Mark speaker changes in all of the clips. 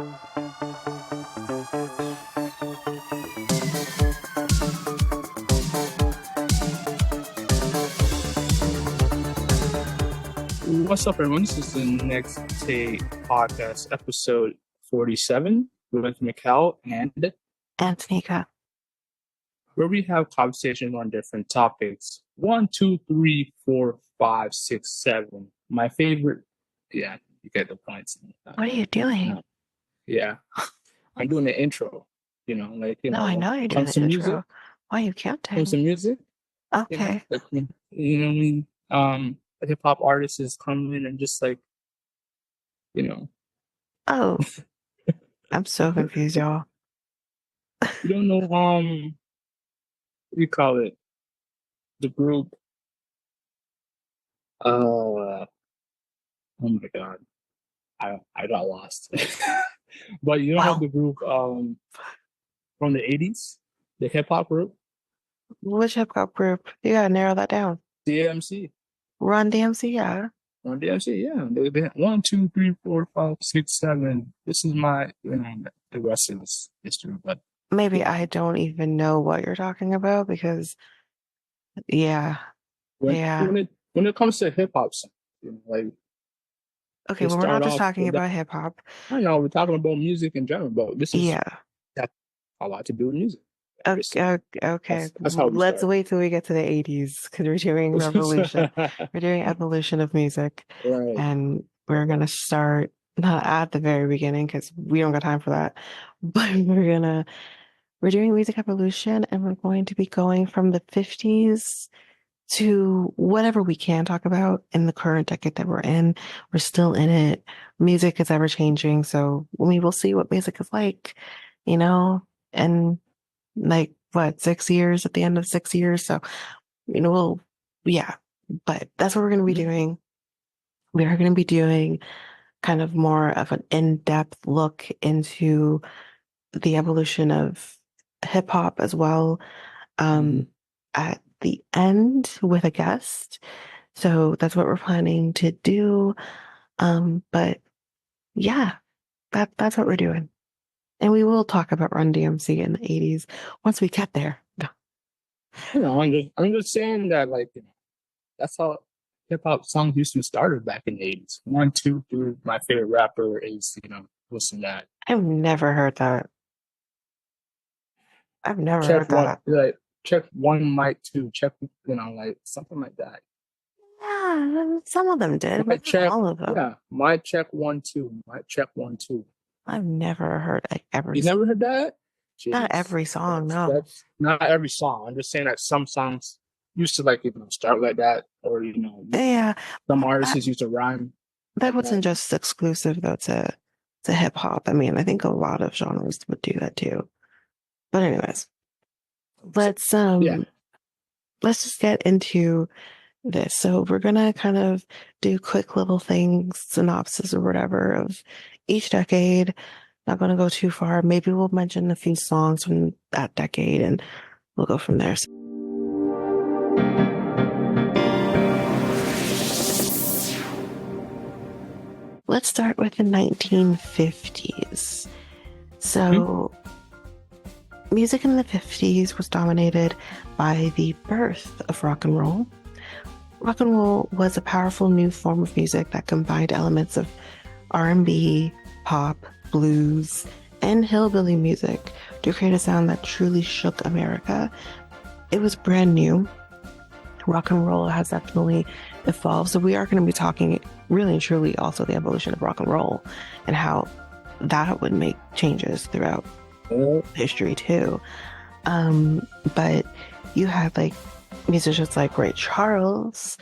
Speaker 1: What's up, everyone? This is the Next Take Podcast, episode 47, with Mikel and
Speaker 2: Tanyka,
Speaker 1: where we have conversations on different topics. 1, 2, 3, 4, 5, 6, 7. My favorite. Yeah, you get the points.
Speaker 2: what are you doing?
Speaker 1: Yeah, I'm doing the intro.
Speaker 2: I know you're doing
Speaker 1: comes
Speaker 2: the
Speaker 1: to
Speaker 2: intro.
Speaker 1: music.
Speaker 2: Why are you counting?
Speaker 1: Comes to music.
Speaker 2: Okay.
Speaker 1: What I mean? A hip hop artist is coming and just
Speaker 2: Oh, I'm so confused, y'all.
Speaker 1: You don't know what do you call it? The group. Oh my god, I got lost. But you don't have the group from the 80s, the hip hop group.
Speaker 2: Which hip hop group? You gotta narrow that down.
Speaker 1: DMC.
Speaker 2: Run DMC, yeah.
Speaker 1: Run DMC, yeah. They've been 1, 2, 3, 4, 5, 6, 7. This is my, the rest of this history. But
Speaker 2: maybe I don't even know what you're talking about because, yeah.
Speaker 1: When it comes to hip hop,
Speaker 2: okay, well, we're not just talking about hip hop.
Speaker 1: I know we're talking about music in general, but this is that's a lot to do with music.
Speaker 2: Okay.
Speaker 1: That's how
Speaker 2: let's wait till we get to the 80s because we're doing revolution. We're doing evolution of music,
Speaker 1: right?
Speaker 2: And we're gonna start not at the very beginning because we don't got time for that, but we're doing music evolution, and we're going to be going from the 50s to whatever we can talk about in the current decade that we're in. We're still in it. Music is ever changing, so we will see what music is like, and like what, 6 years at the end of 6 years. So, but that's what we're going to be doing. We are going to be doing kind of more of an in-depth look into the evolution of hip hop as well. At the end with a guest. So that's what we're planning to do. But yeah, that's what we're doing. And we will talk about Run DMC in the 80s once we get there.
Speaker 1: I'm just saying that, that's how hip hop songs used to start back in the 80s. 1, 2, 3. My favorite rapper is, listen to that.
Speaker 2: I've never heard that. I've never heard that.
Speaker 1: Check 1, mic 2. Check, something like that.
Speaker 2: Yeah, some of them did, but not all of them.
Speaker 1: Yeah, mic check 1, 2. Mic check 1, 2.
Speaker 2: I've never heard
Speaker 1: You never heard that?
Speaker 2: Jeez. Not every song, no.
Speaker 1: That's not every song. I'm just saying that some songs used to start like that, or some artists used to rhyme.
Speaker 2: That wasn't just exclusive though to hip hop. I mean, I think a lot of genres would do that too. But anyways, let's just get into this. So we're gonna kind of do quick little things, synopsis or whatever of each decade. Not gonna go too far. Maybe we'll mention a few songs from that decade and we'll go from there. Let's start with the 1950s. So music in the 50s was dominated by the birth of rock and roll. Rock and roll was a powerful new form of music that combined elements of R&B, pop, blues, and hillbilly music to create a sound that truly shook America. It was brand new. Rock and roll has definitely evolved. So we are going to be talking really and truly also the evolution of rock and roll and how that would make changes throughout history too. But you had musicians like Ray Charles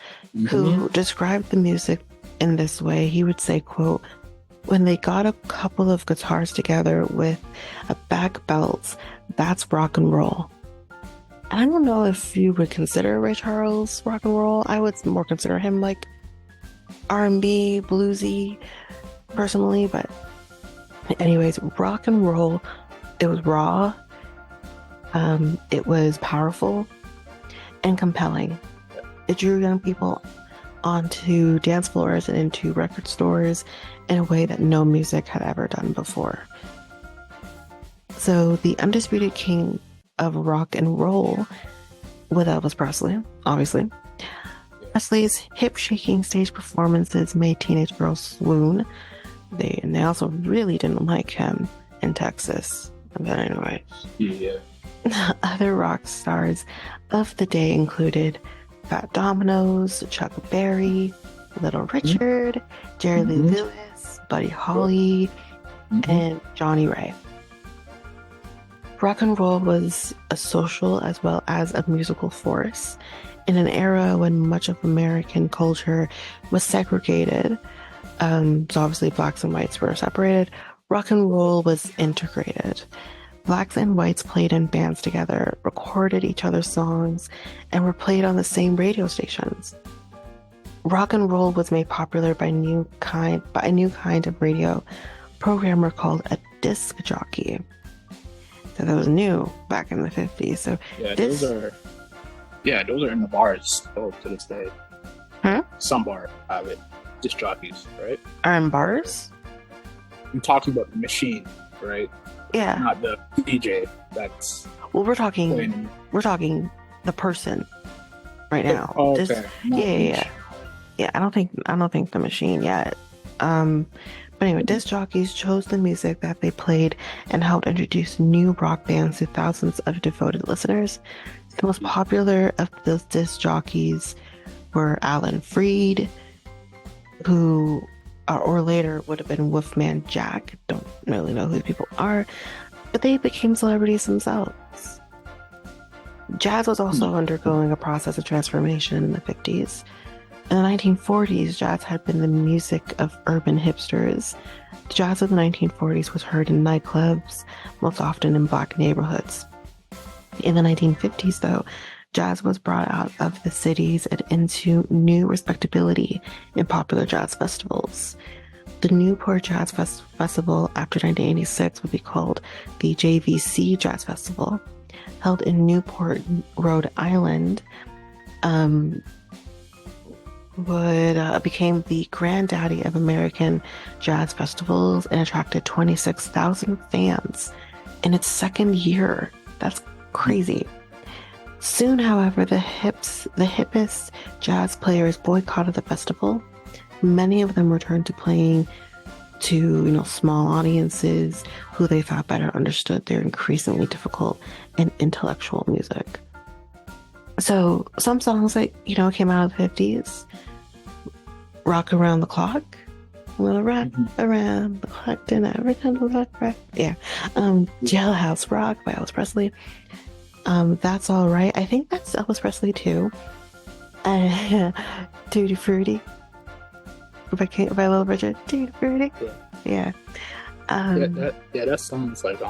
Speaker 2: who described the music in this way. He would say, quote, "When they got a couple of guitars together with a back belt, that's rock and roll." And I don't know if you would consider Ray Charles rock and roll. I would more consider him like R&B, bluesy, personally. But anyways, rock and roll, it was raw, it was powerful and compelling. It drew young people onto dance floors and into record stores in a way that no music had ever done before. So the undisputed king of rock and roll with Elvis Presley, obviously. Presley's hip-shaking stage performances made teenage girls swoon. They also really didn't like him in Texas. But anyway.
Speaker 1: Yeah.
Speaker 2: Other rock stars of the day included Fat Domino's, Chuck Berry, Little Richard, Jerry Lee Lewis, Buddy Holly, and Johnny Ray. Rock and roll was a social as well as a musical force in an era when much of American culture was segregated. So obviously blacks and whites were separated. Rock and roll was integrated. Blacks and whites played in bands together, recorded each other's songs, and were played on the same radio stations. Rock and roll was made popular by a new kind of radio programmer called a disc jockey. So that was new back in the 50s. So
Speaker 1: those are in the bars still to this day.
Speaker 2: Huh?
Speaker 1: Some bars have it. Disc jockeys, right?
Speaker 2: Are in bars?
Speaker 1: I'm talking about the machine, right?
Speaker 2: Yeah.
Speaker 1: Not the DJ. That's
Speaker 2: we're talking the person right now.
Speaker 1: Oh, okay.
Speaker 2: Yeah. I don't think the machine yet. But anyway, disc jockeys chose the music that they played and helped introduce new rock bands to thousands of devoted listeners. The most popular of those disc jockeys were Alan Freed, who or later would have been Wolfman Jack. Don't really know who these people are, but they became celebrities themselves. Jazz was also undergoing a process of transformation in the 50s. In the 1940s, jazz had been the music of urban hipsters. The jazz of the 1940s was heard in nightclubs, most often in black neighborhoods. In the 1950s, though, jazz was brought out of the cities and into new respectability in popular jazz festivals. The Newport Jazz Festival after 1986 would be called the JVC Jazz Festival, held in Newport, Rhode Island. Became the granddaddy of American jazz festivals and attracted 26,000 fans in its second year. That's crazy. Soon, however, the hippest jazz players boycotted the festival. Many of them returned to playing to, small audiences who they thought better understood their increasingly difficult and intellectual music. So some songs that, came out of the 50s, Rock Around the Clock, a little rock around the clock, then every time the clock right. Yeah. Jailhouse Rock by Elvis Presley. That's All Right. I think that's Elvis Presley too. Tutti Frutti by Little Richard. Tutti Frutti. Yeah.
Speaker 1: That song's like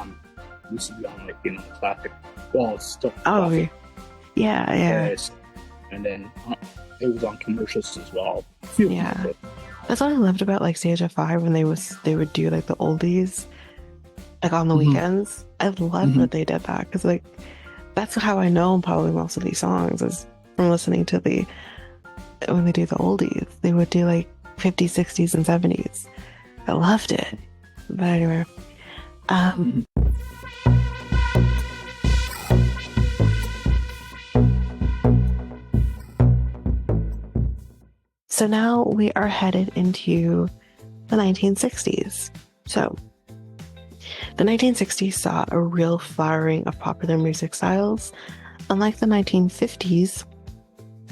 Speaker 1: used to be on classic. Well, it's still classic.
Speaker 2: Yeah.
Speaker 1: And then it was on commercials as well.
Speaker 2: That's what I loved about Stage of 5 when they would do the oldies on the weekends. I loved that they did that because that's how I know probably most of these songs is from listening to when they do the oldies. They would do 50s, 60s, and 70s. I loved it. But anyway, so now we are headed into the 1960s. So the 1960s saw a real flowering of popular music styles. Unlike the 1950s,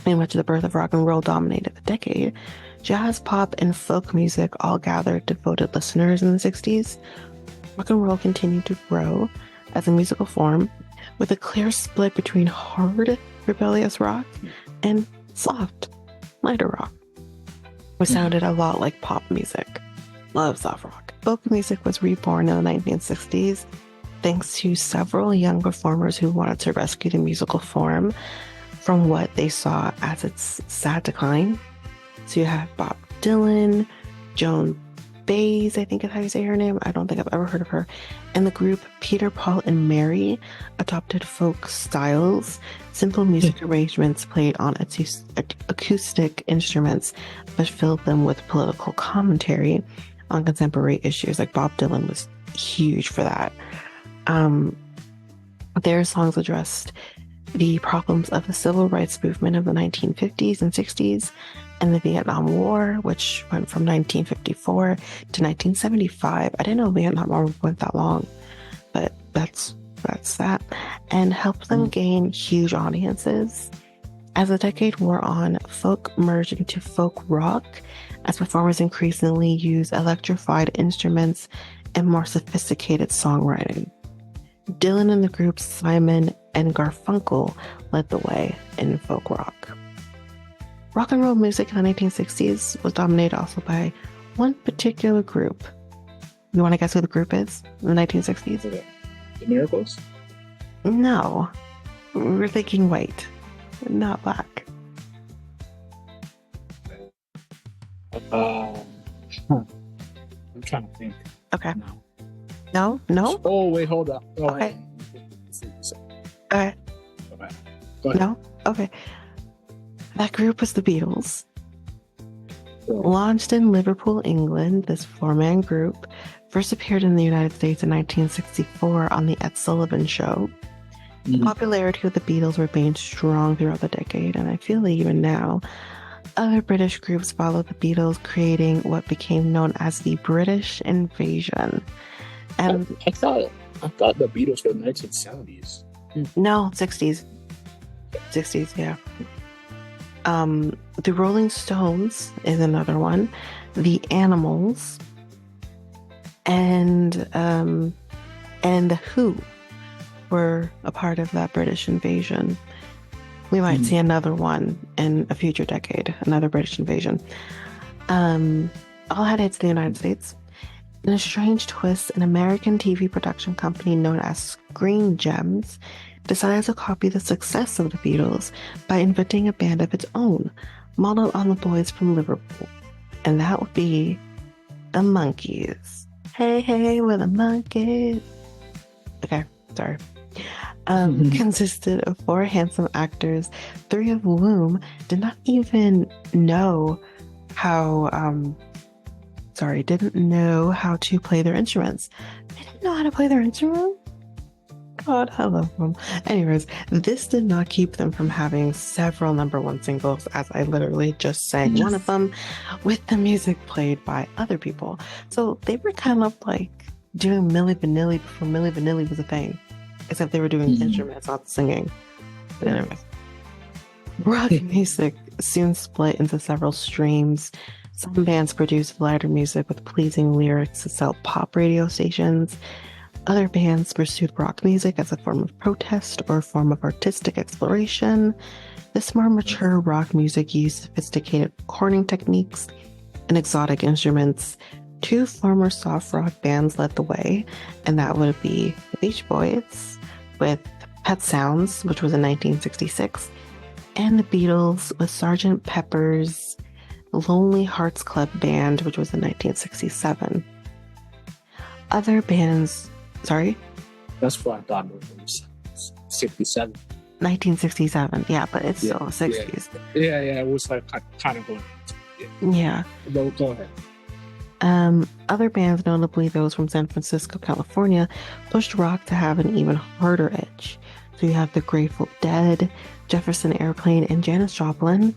Speaker 2: in which the birth of rock and roll dominated the decade, jazz, pop, and folk music all gathered devoted listeners in the 60s. Rock and roll continued to grow as a musical form, with a clear split between hard, rebellious rock and soft, lighter rock, which sounded a lot like pop music. Love soft rock. Folk music was reborn in the 1960s thanks to several young performers who wanted to rescue the musical form from what they saw as its sad decline. So you had Bob Dylan, Joan Bays, I think is how you say her name. I don't think I've ever heard of her. And the group Peter, Paul, and Mary adopted folk styles, simple music arrangements played on acoustic instruments, but filled them with political commentary on contemporary issues. Like Bob Dylan was huge for that. Their songs addressed the problems of the civil rights movement of the 1950s and 60s and the Vietnam War, which went from 1954 to 1975. I didn't know Vietnam War went that long, but that's that, and helped them gain huge audiences. As the decade wore on, folk merged into folk rock as performers increasingly used electrified instruments and more sophisticated songwriting. Dylan and the groups Simon and Garfunkel led the way in folk rock. Rock and roll music in the 1960s was dominated also by one particular group. You want to guess who the group is in the 1960s?
Speaker 1: Okay. The Miracles?
Speaker 2: No. We're thinking white, not black.
Speaker 1: I'm trying to think.
Speaker 2: Okay. No?
Speaker 1: Oh, wait, hold up. Oh,
Speaker 2: okay.
Speaker 1: Okay. Go ahead.
Speaker 2: No? Okay. That group was the Beatles. Launched in Liverpool, England, this four-man group first appeared in the United States in 1964 on The Ed Sullivan Show. The popularity of the Beatles remained strong throughout the decade, and I feel like even now, other British groups followed the Beatles, creating what became known as the British Invasion. And
Speaker 1: I thought the Beatles were 1970s.
Speaker 2: No, 60s. 60s, yeah. The Rolling Stones is another one. The Animals, and the Who were a part of that British invasion. We might see another one in a future decade, another British invasion. All headed to the United States. In a strange twist, an American TV production company known as Screen Gems decided to copy the success of the Beatles by inventing a band of its own, modeled on the boys from Liverpool. And that would be the Monkees. Hey, hey, we're the Monkees. Okay, sorry. Consisted of four handsome actors, three of whom did not even know didn't know how to play their instruments. They didn't know how to play their instruments? God, I love them. Anyways, this did not keep them from having several number one singles, as I literally just sang one of them with the music played by other people. So they were kind of like doing Milli Vanilli before Milli Vanilli was a thing, except they were doing instruments, not singing. But anyways, rock music soon split into several streams. Some bands produced lighter music with pleasing lyrics to sell pop radio stations. Other bands pursued rock music as a form of protest or a form of artistic exploration. This more mature rock music used sophisticated recording techniques and exotic instruments. Two former soft rock bands led the way, and that would be the Beach Boys with Pet Sounds, which was in 1966, and the Beatles with Sgt. Pepper's Lonely Hearts Club Band, which was in 1967. Other bands... Sorry?
Speaker 1: That's what I thought it was 67.
Speaker 2: 1967, yeah, but it's still 60s.
Speaker 1: Yeah, it was like kind of going.
Speaker 2: Yeah.
Speaker 1: Go ahead.
Speaker 2: Other bands, notably those from San Francisco, California, pushed rock to have an even harder edge. So you have the Grateful Dead, Jefferson Airplane, and Janis Joplin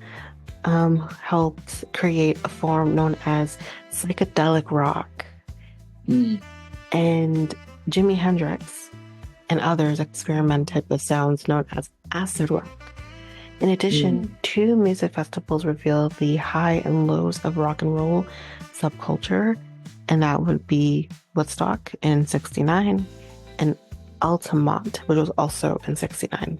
Speaker 2: helped create a form known as psychedelic rock. And Jimi Hendrix and others experimented with sounds known as acid rock. In addition, two music festivals revealed the high and lows of rock and roll subculture, and that would be Woodstock in 69 and Altamont, which was also in 69.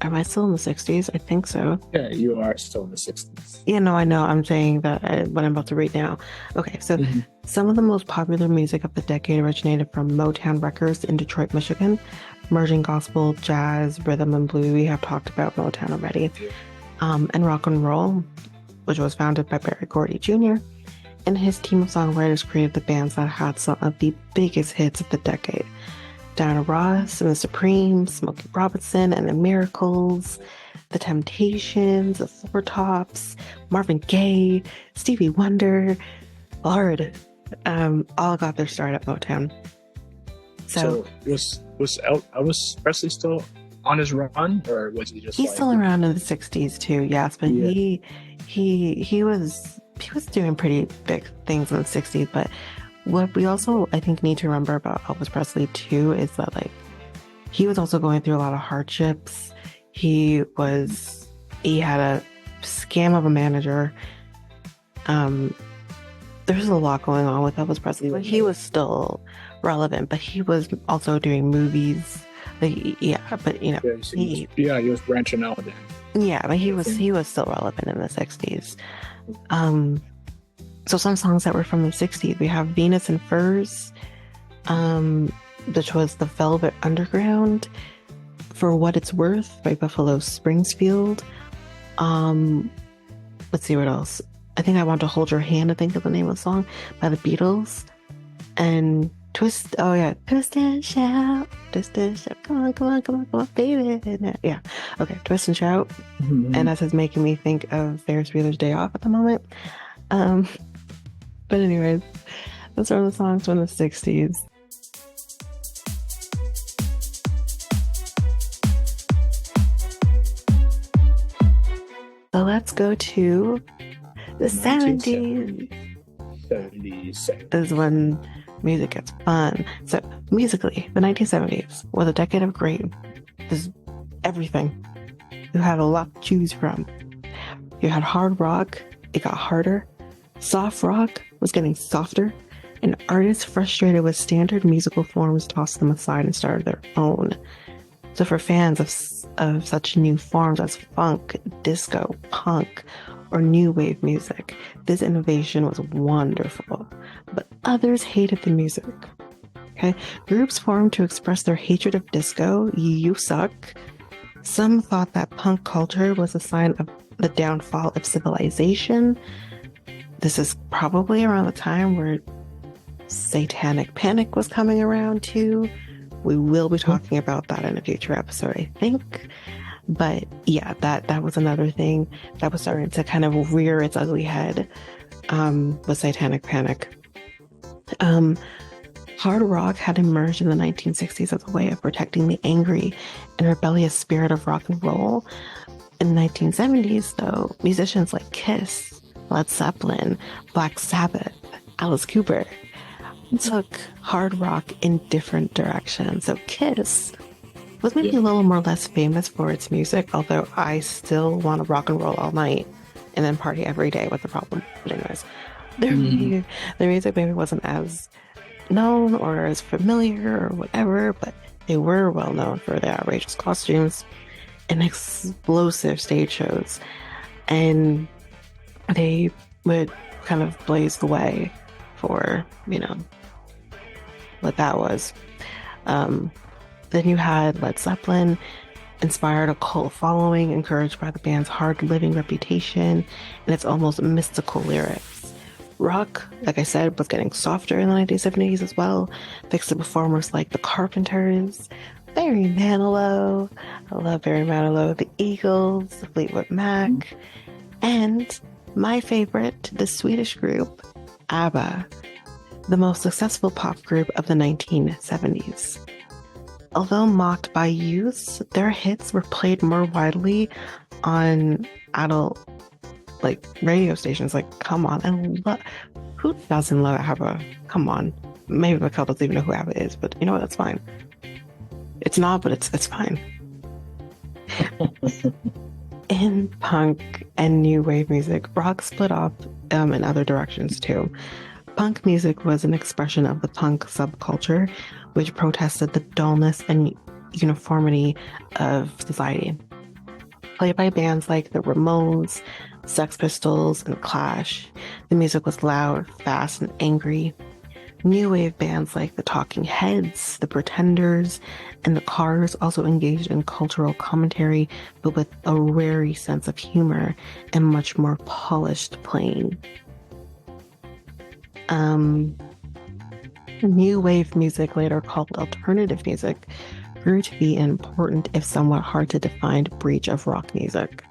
Speaker 2: Am I still in the 60s? I think so.
Speaker 1: Yeah, you are still in the 60s.
Speaker 2: Yeah, no, I know. I'm saying that what I'm about to read now. Okay, so some of the most popular music of the decade originated from Motown Records in Detroit, Michigan, merging gospel, jazz, rhythm, and blues. We have talked about Motown already. and rock and roll, which was founded by Berry Gordy Jr., and his team of songwriters created the bands that had some of the biggest hits of the decade. Diana Ross and the Supremes, Smokey Robinson and the Miracles, the Temptations, the Four Tops, Marvin Gaye, Stevie Wonder, Lord, all got their start at Motown.
Speaker 1: So was Elvis Presley still on his run, or was he just?
Speaker 2: He's still around in the '60s too, yes, but yeah. he was doing pretty big things in the '60s. But what we also, I think, need to remember about Elvis Presley too is that, like, he was also going through a lot of hardships. He had a scam of a manager. There's a lot going on with Elvis Presley, but he was still relevant. But he was also doing movies. He
Speaker 1: was branching out then.
Speaker 2: Yeah, but he was still relevant in the '60s. So some songs that were from the '60s, we have Venus and Furs, which was the Velvet Underground, For What It's Worth by Buffalo Springfield. Let's see what else. I think I Want to Hold Your Hand, I think is the name of the song, by the Beatles. And Twist and Shout, come on, baby. Yeah, okay, Twist and Shout. Mm-hmm. And that's just making me think of Ferris Bueller's Day Off at the moment. But anyways, those are the songs from the '60s. So let's go to the 70s.
Speaker 1: 70s
Speaker 2: is when music gets fun. So musically, the 1970s was a decade of great. There's everything. You had a lot to choose from. You had hard rock, it got harder. Soft rock was getting softer, and artists frustrated with standard musical forms tossed them aside and started their own. So for fans of such new forms as funk, disco, punk, or new wave music, this innovation was wonderful. But others hated the music. Okay, groups formed to express their hatred of disco. You suck. Some thought that punk culture was a sign of the downfall of civilization. This is probably around the time where Satanic Panic was coming around too. We will be talking about that in a future episode, I think. But yeah, that was another thing that was starting to kind of rear its ugly head with Satanic Panic. Hard rock had emerged in the 1960s as a way of protecting the angry and rebellious spirit of rock and roll. In the 1970s, though, musicians like Kiss, Led Zeppelin, Black Sabbath, Alice Cooper took hard rock in different directions. So Kiss was maybe a little more less famous for its music, although I still want to rock and roll all night and then party every day. What's the problem? But anyways, their music maybe wasn't as known or as familiar or whatever, but they were well known for their outrageous costumes and explosive stage shows. And they would kind of blaze the way for, what that was. Then you had Led Zeppelin, inspired a cult following, encouraged by the band's hard-living reputation and its almost mystical lyrics. Rock, like I said, was getting softer in the 1970s as well, thanks to performers like the Carpenters, Barry Manilow, I love Barry Manilow, the Eagles, Fleetwood Mac, and my favorite, the Swedish group, ABBA, the most successful pop group of the 1970s. Although mocked by youth, their hits were played more widely on adult radio stations. Come on, who doesn't love ABBA? Come on. Maybe Mikel doesn't even know who ABBA is, but you know what? That's fine. It's not, but it's fine. In punk and new wave music, rock split off in other directions too. Punk music was an expression of the punk subculture, which protested the dullness and uniformity of society. Played by bands like the Ramones, Sex Pistols, and Clash, the music was loud, fast, and angry. New wave bands like the Talking Heads, the Pretenders, and the Cars also engaged in cultural commentary, but with a wary sense of humor and much more polished playing. New wave music, later called alternative music, grew to be an important, if somewhat hard to define, breach of rock music.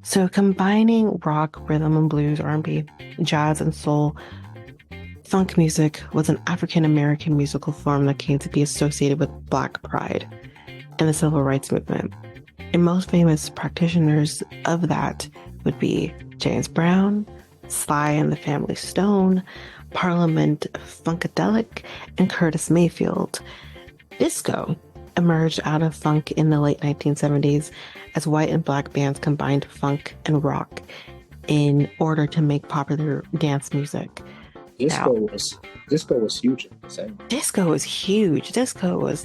Speaker 2: So combining rock, rhythm and blues, R&B, jazz and soul, funk music was an African-American musical form that came to be associated with Black pride and the civil rights movement. And most famous practitioners of that would be James Brown, Sly and the Family Stone, Parliament Funkadelic, and Curtis Mayfield. Disco emerged out of funk in the late 1970s as white and black bands combined funk and rock in order to make popular dance music.
Speaker 1: Disco was huge in the 70s.
Speaker 2: Disco was huge. Disco was,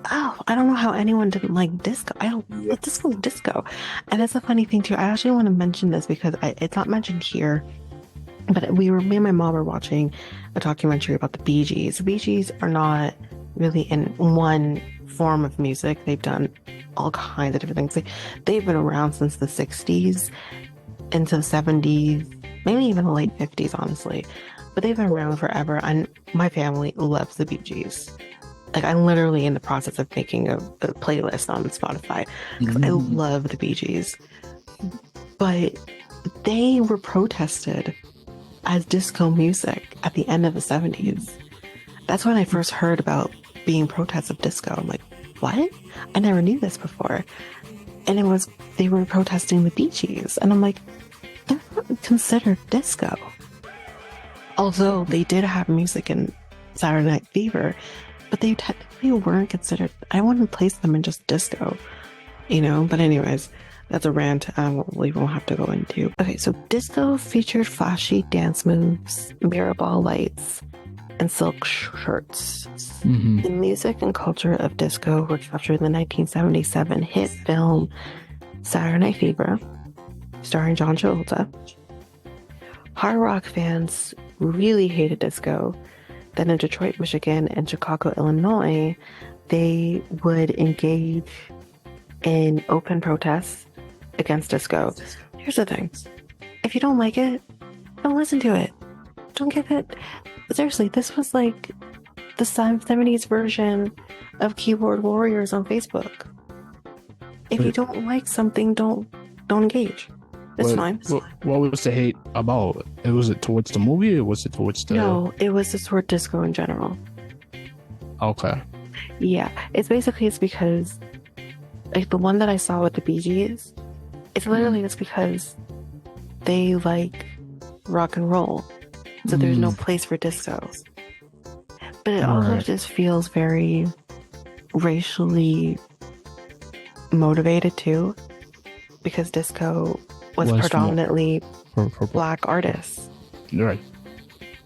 Speaker 2: I don't know how anyone didn't like disco. Disco was disco. And that's a funny thing too. I actually want to mention this because it's not mentioned here, but me and my mom were watching a documentary about the Bee Gees. The Bee Gees are not really in one form of music. They've done all kinds of different things. They've been around since the 60s into the 70s, maybe even the late 50s, honestly. But they've been around forever, and my family loves the Bee Gees. Like, I'm literally in the process of making a playlist on Spotify because I love the Bee Gees. But they were protested as disco music at the end of the 70s. That's when I first heard about being protests of disco. I'm like, what? I never knew this before. And they were protesting the Bee Gees. And I'm like, they're not considered disco. Although they did have music in Saturday Night Fever, but they technically weren't considered, I wouldn't place them in just disco, But anyways, that's a rant we won't have to go into. Okay, so disco featured flashy dance moves, mirror ball lights, and silk shirts. Mm-hmm. The music and culture of disco were captured in the 1977 hit film Saturday Night Fever, starring John Travolta. Hard rock fans really hated disco. Then in Detroit, Michigan, and Chicago, Illinois, they would engage in open protests against disco. Here's the thing. If you don't like it, don't listen to it. Don't give it... Seriously, this was like the 70s version of Keyboard Warriors on Facebook. If you don't like something, don't engage. It's fine.
Speaker 1: What was the hate about? Was it towards the movie or was it towards the...
Speaker 2: No, it was just toward disco in general.
Speaker 1: Okay.
Speaker 2: Yeah, it's because like the one that I saw with the Bee Gees, it's literally just because they like rock and roll. So there's no place for disco. But it also just feels very racially motivated too, because disco was predominantly for black artists.
Speaker 1: Right.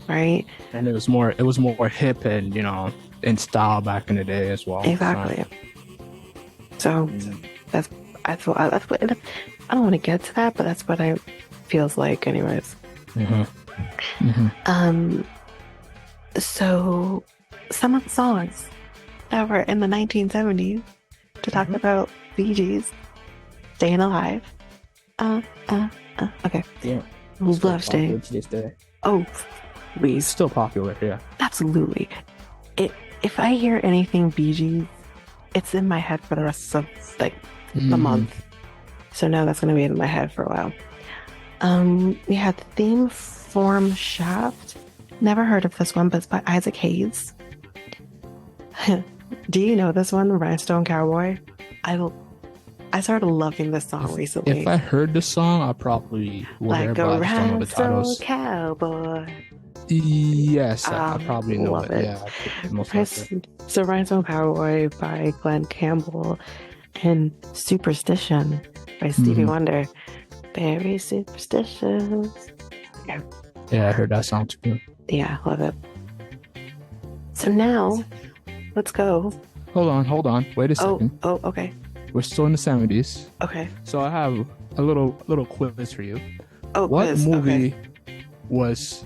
Speaker 2: Right?
Speaker 1: And it was more hip and, in style back in the day as well.
Speaker 2: Exactly. So that's what I don't want to get to that, but that's what it feels like anyways.
Speaker 1: Mm-hmm. Mm-hmm.
Speaker 2: So some of the songs that were in the 1970s to talk about Bee Gees, Staying Alive. Okay.
Speaker 1: Yeah.
Speaker 2: Love Staying. Oh, please.
Speaker 1: Still popular, yeah.
Speaker 2: Absolutely. If I hear anything Bee Gees, it's in my head for the rest of the month. So now that's going to be in my head for a while. We had the theme Form Shaft. Never heard of this one, but it's by Isaac Hayes. Do you know this one, Rhinestone Cowboy? I started loving this song recently.
Speaker 1: If I heard the song, I probably would have, but I just don't know the titles.
Speaker 2: Cowboy.
Speaker 1: Yes, I probably know it. Yeah,
Speaker 2: so Rhinestone Cowboy by Glenn Campbell and Superstition by Stevie Wonder. Very superstitious.
Speaker 1: Yeah, I heard that song too.
Speaker 2: Yeah, love it. So now, let's go.
Speaker 1: Hold on. Wait a second.
Speaker 2: Oh, okay.
Speaker 1: We're still in the 70s.
Speaker 2: Okay.
Speaker 1: So I have a little quiz for you.
Speaker 2: Oh,
Speaker 1: what
Speaker 2: quiz.
Speaker 1: movie was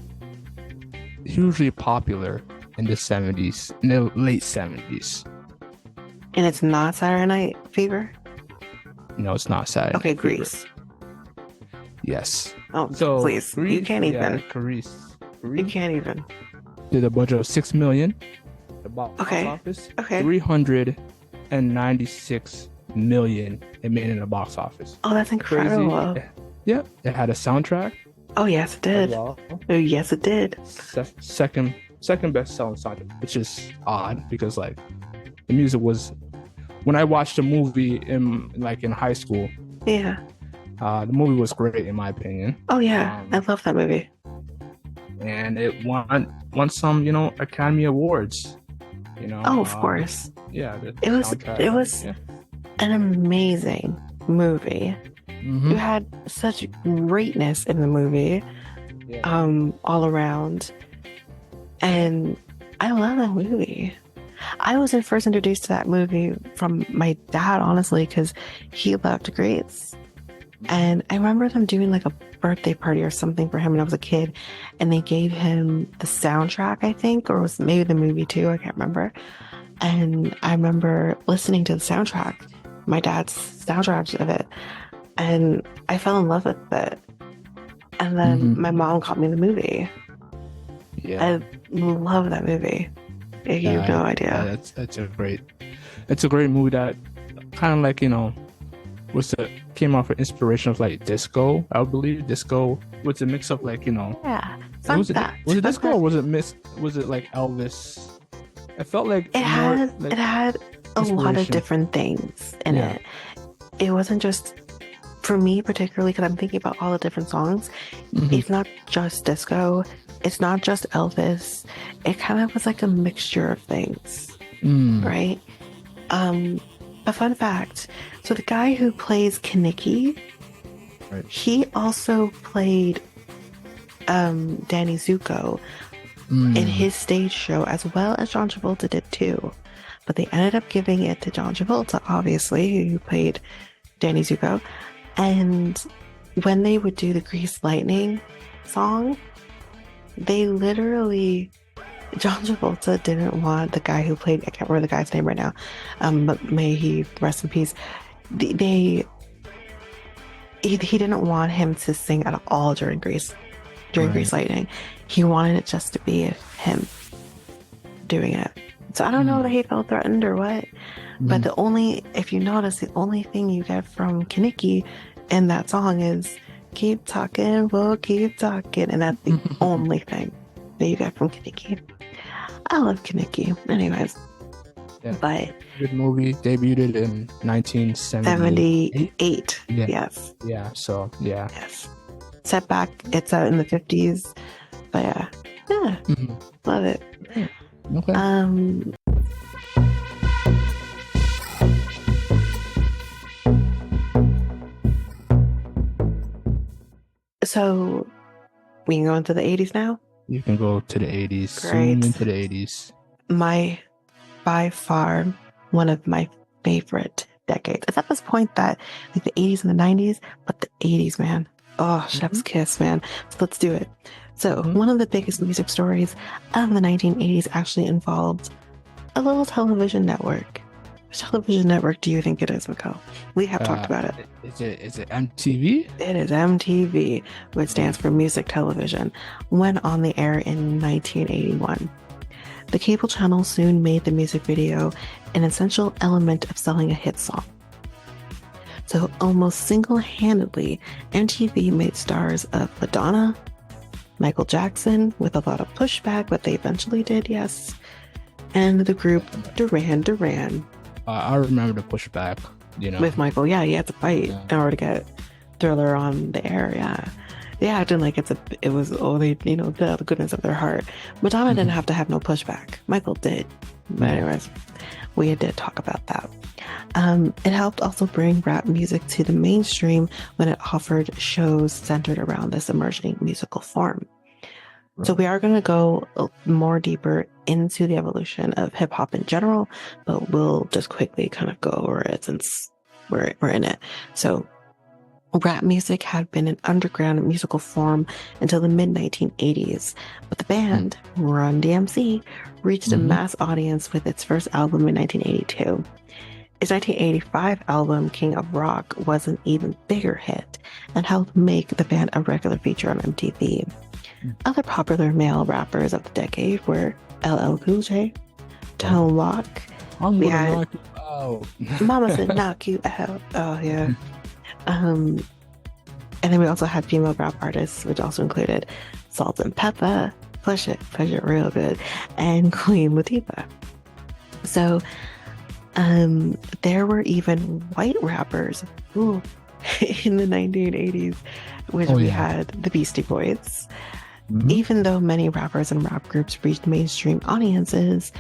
Speaker 1: hugely popular in the 70s, in the late 70s.
Speaker 2: And it's not Saturday Night Fever?
Speaker 1: No, it's not Saturday
Speaker 2: Okay,
Speaker 1: Night Fever.
Speaker 2: Grease.
Speaker 1: Yes.
Speaker 2: Oh,
Speaker 1: so
Speaker 2: please.
Speaker 1: Grease,
Speaker 2: you can't even.
Speaker 1: Grease.
Speaker 2: You can't even.
Speaker 1: Did a budget of $6 million. The box office.
Speaker 2: Okay.
Speaker 1: 396 million it made in the box office.
Speaker 2: Oh, that's incredible.
Speaker 1: Crazy. Yeah, it had a soundtrack.
Speaker 2: Oh, yes, it did.
Speaker 1: Well.
Speaker 2: Oh, yes, it did.
Speaker 1: Second best selling soundtrack, which is odd because like the music was, when I watched the movie in high school.
Speaker 2: Yeah.
Speaker 1: The movie was great in my opinion.
Speaker 2: Oh yeah, I love that movie.
Speaker 1: And it won some, Academy Awards.
Speaker 2: Oh, of course.
Speaker 1: Yeah.
Speaker 2: It was an amazing movie.
Speaker 1: Mm-hmm.
Speaker 2: You had such greatness in the movie, all around, and I love that movie. I was first introduced to that movie from my dad, honestly, because he loved Grease. And I remember them doing like a birthday party or something for him when I was a kid, and they gave him the soundtrack, I think, or was maybe the movie too, I can't remember. And I remember listening to the soundtrack, my dad's soundtrack of it, and I fell in love with it. And then my mom got me the movie.
Speaker 1: Yeah,
Speaker 2: I love that movie. You have no idea.
Speaker 1: It's a great movie that kind of like, came off of inspiration of like disco, I believe. Disco was a mix of like,
Speaker 2: Yeah.
Speaker 1: Was it disco or was it like Elvis? I felt like
Speaker 2: it had a lot of different things in it. It wasn't just, for me particularly, because I'm thinking about all the different songs. It's not just disco. It's not just Elvis. It kind of was like a mixture of things, right? A fun fact. So the guy who plays Kaneki, he also played Danny Zuko in his stage show, as well as John Travolta did too. But they ended up giving it to John Travolta, obviously, who played Danny Zuko. And when they would do the Grease Lightning song, they literally, John Travolta didn't want the guy who played, I can't remember the guy's name right now, but may he rest in peace. He didn't want him to sing at all during Grease Lightning. He wanted it just to be him doing it. So I don't know that he felt threatened or what, but if you notice, the only thing you get from Kaneki in that song is "Keep talking, we'll keep talking," and that's the only thing that you get from Kaneki. I love Kaneki, anyways.
Speaker 1: Yeah.
Speaker 2: But
Speaker 1: good movie, debuted in 1978.
Speaker 2: Yes.
Speaker 1: Yeah. So yeah.
Speaker 2: Yes. Setback. It's out in the 50s, but yeah, love it.
Speaker 1: Okay.
Speaker 2: So we can go into the 80s now.
Speaker 1: You can go to the 80s.
Speaker 2: Great.
Speaker 1: Zoom into the 80s.
Speaker 2: By far, one of my favorite decades. It's at this point that like the 80s and the 90s, but the 80s, man. Oh, chef's kiss, man. So let's do it. So one of the biggest music stories of the 1980s actually involved a little television network. Which television network do you think it is, Mikel? We have talked about it.
Speaker 1: Is it MTV?
Speaker 2: It is MTV, which stands for Music Television, went on the air in 1981. The cable channel soon made the music video an essential element of selling a hit song. So almost single-handedly, MTV made stars of Madonna, Michael Jackson, with a lot of pushback, but they eventually did, yes, and the group Duran Duran.
Speaker 1: I remember the pushback,
Speaker 2: with Michael. Yeah, he had to fight in order to get Thriller on the air. Yeah, acting like it was only the goodness of their heart. Madonna didn't have to have no pushback. Michael did. But anyways, we did talk about that. It helped also bring rap music to the mainstream when it offered shows centered around this emerging musical form. Right. So we are going to go more deeper into the evolution of hip hop in general, but we'll just quickly kind of go over it since we're in it. So Rap music had been an underground musical form until the mid-1980s, but the band, Run DMC, reached a mass audience with its first album in 1982. Its 1985 album, King of Rock, was an even bigger hit and helped make the band a regular feature on MTV. Other popular male rappers of the decade were LL Cool J, Tone Loc.
Speaker 1: I'm gonna knock you out.
Speaker 2: Mama said knock you out. Oh, yeah. And then we also had female rap artists, which also included Salt and Peppa, Push It Real Good, and Queen Latifah. So there were even white rappers in the 1980s, which we had the Beastie Boys. Even though many rappers and rap groups reached mainstream audiences,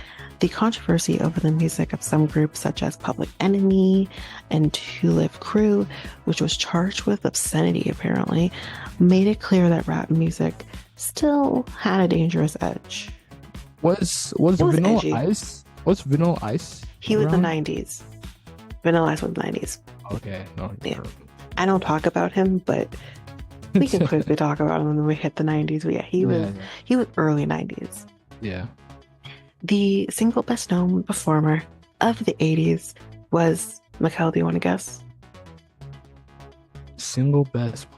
Speaker 2: the controversy over the music of some groups such as Public Enemy and Two Live Crew, which was charged with obscenity apparently, made it clear that rap music still had a dangerous edge.
Speaker 1: Was Vanilla Ice? Was Vanilla Ice?
Speaker 2: He was the 90s. Vanilla Ice was the 90s.
Speaker 1: Okay. No,
Speaker 2: yeah. I don't talk about him, but we can quickly talk about him when we hit the 90s. But yeah, he was early 90s.
Speaker 1: Yeah.
Speaker 2: The single best known performer of the 80s was, Mikel, do you want to guess?
Speaker 1: The single best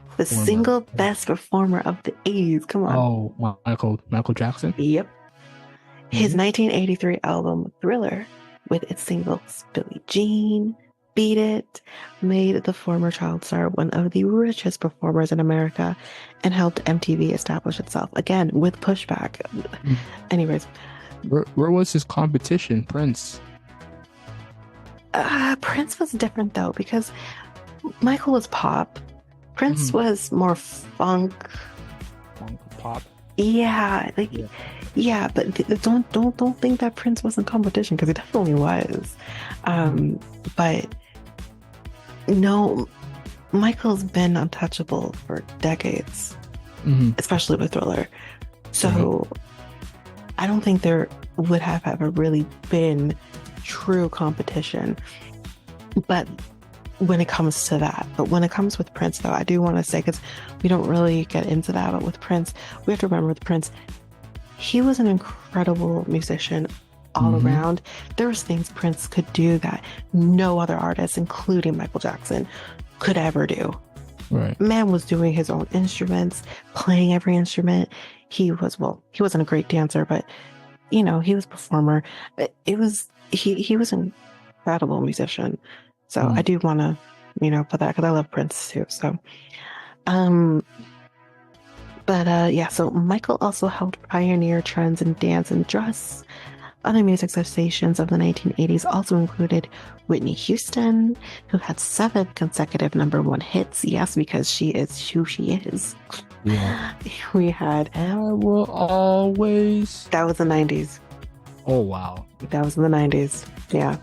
Speaker 2: performer of the 80s. Come on.
Speaker 1: Oh, Michael Jackson?
Speaker 2: Yep. His 1983 album, Thriller, with its singles Billie Jean, Beat It, made the former child star one of the richest performers in America and helped MTV establish itself, again, with pushback. Anyways.
Speaker 1: Where was his competition, Prince?
Speaker 2: Prince was different, though, because Michael was pop. Prince was more funk.
Speaker 1: Funk pop?
Speaker 2: Yeah, yeah, but don't think that Prince wasn't competition, because he definitely was. But no, Michael's been untouchable for decades, especially with Thriller. So I don't think there would have ever really been true competition. But when it comes to that, when it comes with Prince, though, I do want to say, because we don't really get into that, but with Prince, we have to remember with Prince, he was an incredible musician all around. There was things Prince could do that no other artist, including Michael Jackson, could ever do.
Speaker 1: Right.
Speaker 2: Man was doing his own instruments, playing every instrument. He wasn't a great dancer, but he was a performer. He was an incredible musician. So I do want to, put that, because I love Prince too. So, so Michael also helped pioneer trends in dance and dress. Other music sensations of the 1980s also included Whitney Houston, who had 7 consecutive #1 hits. Yes, because she is who she is.
Speaker 1: Yeah.
Speaker 2: We had
Speaker 1: I Will Always.
Speaker 2: That was the 90s.
Speaker 1: Oh, wow.
Speaker 2: That was in the 90s. Yeah.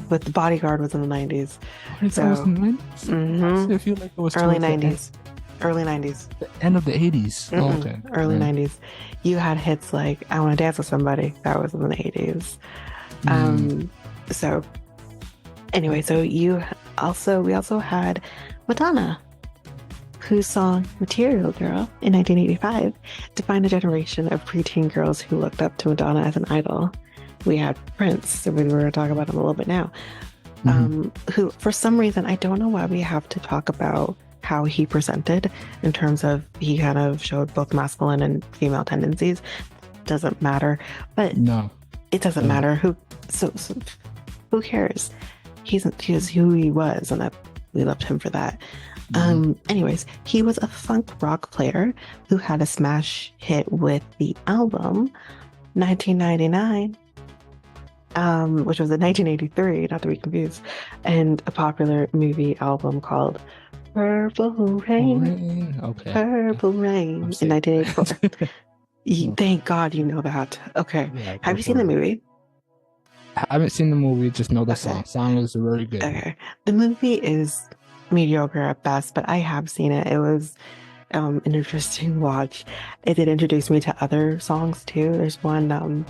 Speaker 2: But The Bodyguard was in the 90s.
Speaker 1: That was in the 90s? I feel like it was
Speaker 2: early 90s. Early 90s.
Speaker 1: The end of the 80s. Oh, okay.
Speaker 2: Early 90s. You had hits like I Want to Dance with Somebody. That was in the 80s. So anyway, we also had Madonna, whose song Material Girl in 1985 defined a generation of preteen girls who looked up to Madonna as an idol. We had Prince, so we were going to talk about him a little bit now, who, for some reason, I don't know why we have to talk about how he presented in terms of he kind of showed both masculine and female tendencies. Doesn't matter, but
Speaker 1: no,
Speaker 2: it doesn't matter. Who cares? He's who he was, and we loved him for that. Anyways, he was a funk rock player who had a smash hit with the album 1999. Which was in 1983, not to be confused, and a popular movie album called Purple Rain.
Speaker 1: Okay.
Speaker 2: Purple Rain in 1984. Thank God you know that. Okay. Yeah, have you seen the movie?
Speaker 1: I haven't seen the movie, just know the song. Song is really good.
Speaker 2: Okay. The movie is mediocre at best, but I have seen it. It was an interesting watch. It did introduce me to other songs too. There's one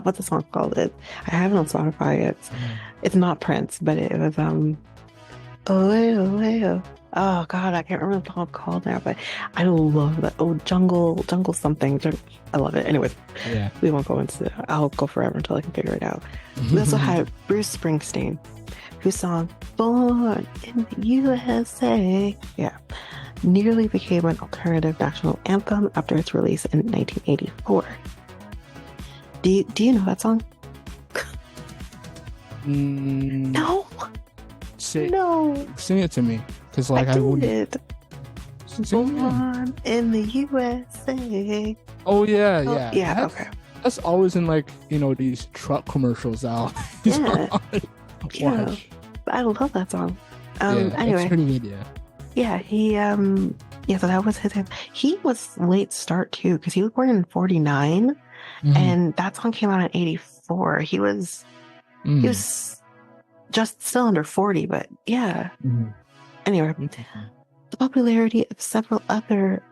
Speaker 2: what's the song called? I have it on Spotify. It's not Prince, but it was Oh God, I can't remember what it's called now, but I love that. Oh, jungle something. I love it. Anyways,
Speaker 1: Yeah.
Speaker 2: we won't go into it. I'll go forever until I can figure it out. We also had Bruce Springsteen, whose song "Born in the USA," yeah, nearly became an alternative national anthem after its release in 1984. Do you know that song? No, no.
Speaker 1: Sing it to me, because like I wouldn't.
Speaker 2: Born in the USA.
Speaker 1: Oh yeah,
Speaker 2: Oh,
Speaker 1: yeah.
Speaker 2: yeah. Okay.
Speaker 1: That's always in like these truck commercials out.
Speaker 2: Yeah. Yeah.
Speaker 1: Watch.
Speaker 2: I love that song.
Speaker 1: Yeah,
Speaker 2: Anyway.
Speaker 1: it's pretty good, yeah.
Speaker 2: Yeah, so that was his. He was late start too, because he was born in 49, and that song came out in 84. He was just still under 40, but yeah. Anyway, the popularity of several other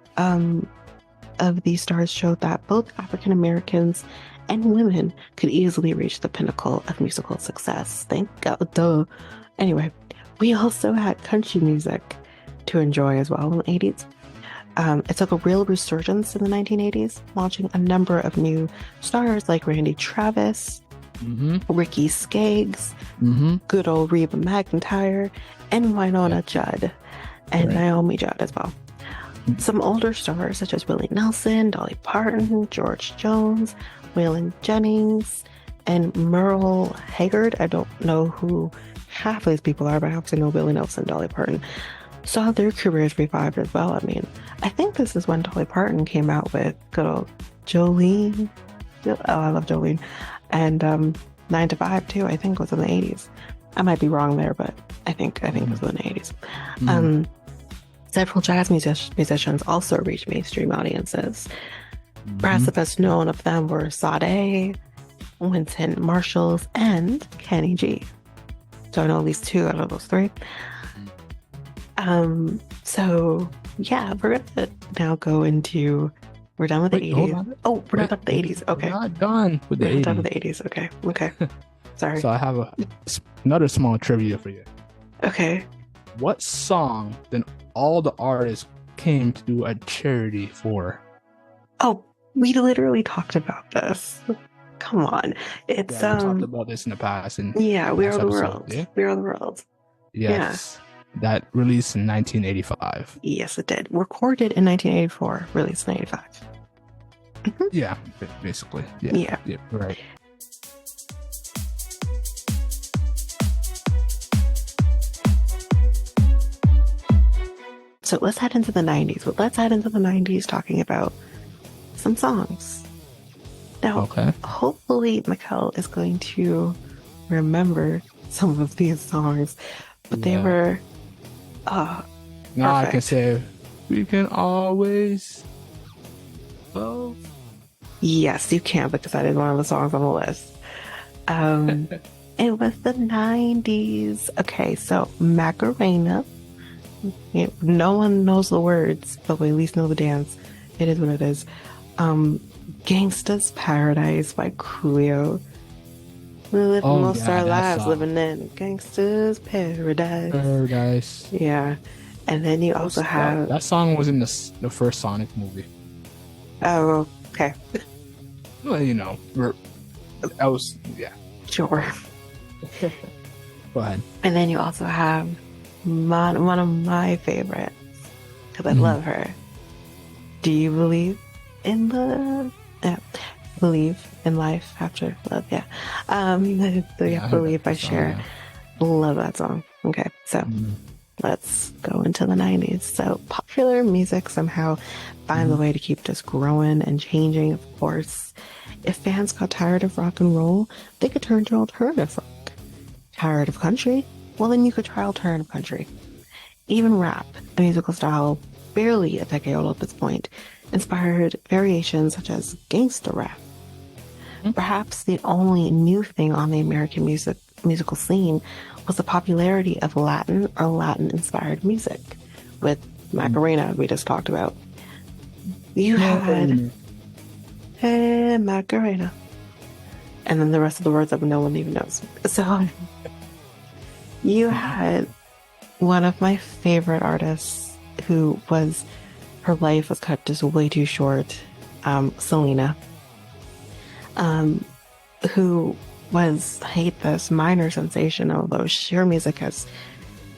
Speaker 2: of these stars showed that both African Americans and women could easily reach the pinnacle of musical success. Thank God. Duh. Anyway, we also had country music to enjoy as well in the 80s. It took a real resurgence in the 1980s, launching a number of new stars like Randy Travis, Ricky Skaggs, good old Reba McEntire, and Winona Judd, and Naomi Judd as well. Some older stars such as Willie Nelson, Dolly Parton, George Jones, Waylon Jennings, and Merle Haggard. I don't know who half of these people are, but I obviously know Willie Nelson, Dolly Parton, saw their careers revived as well. I mean, I think this is when Dolly Parton came out with good old Jolene. Oh, I love Jolene. And 9 to 5 too, I think was in the 80s. I might be wrong there, but I think it was in the 80s. Several jazz musicians also reached mainstream audiences. Perhaps the best known of them were Sade, Wynton Marsalis, and Kenny G. So I know at least 2 out of those 3. So yeah, we're gonna now go into. We're done with the 80s. Oh, we're not done with the 80s. Okay.
Speaker 1: We're not done with the 80s.
Speaker 2: Done with the 80s. Okay. Okay. Sorry.
Speaker 1: So I have another small trivia for you.
Speaker 2: Okay.
Speaker 1: What song then all the artists came to do a charity for?
Speaker 2: Oh, we literally talked about this. Come on. It's
Speaker 1: we talked about this in the past. And
Speaker 2: yeah, We Are the World. Yeah? We Are the World.
Speaker 1: Yes. Yeah. That released in 1985.
Speaker 2: Yes, it did. Recorded in 1984, released in 1985.
Speaker 1: Yeah, basically. Yeah. Right.
Speaker 2: So let's head into the 90s. Well, let's head into the 90s talking about some songs. Now, hopefully Mikel is going to remember some of these songs, but they were
Speaker 1: now perfect. I can say we can always both.
Speaker 2: Yes, you can, because that is one of the songs on the list. It was the 90s. Okay, so Macarena. No one knows the words, but we at least know the dance. It is what it is. Gangsta's Paradise by Coolio. We live most of our lives living in Gangsta's Paradise. Yeah. And then you also have...
Speaker 1: That song was in the first Sonic movie.
Speaker 2: Oh, okay.
Speaker 1: Well, I was... Yeah.
Speaker 2: Sure.
Speaker 1: Go ahead.
Speaker 2: And then you also have one of my favorites, because I love her. Do you believe in love? Believe in life after love. Yeah. Believe by Cher. Yeah. Love that song. Okay, so let's go into the 90s. So popular music somehow finds a way to keep just growing and changing, of course. If fans got tired of rock and roll, they could turn to alternative rock. Tired of country? Well, then you could try alternative country. Even rap, a musical style barely a decade old at this point, inspired variations such as gangsta rap. Perhaps the only new thing on the American musical scene was the popularity of Latin or Latin-inspired music, with Macarena, we just talked about. You had, hey, Macarena. And then the rest of the words that no one even knows. So, you had one of my favorite artists who was her life was cut just way too short, Selena, who was, I hate this, minor sensation, although her music has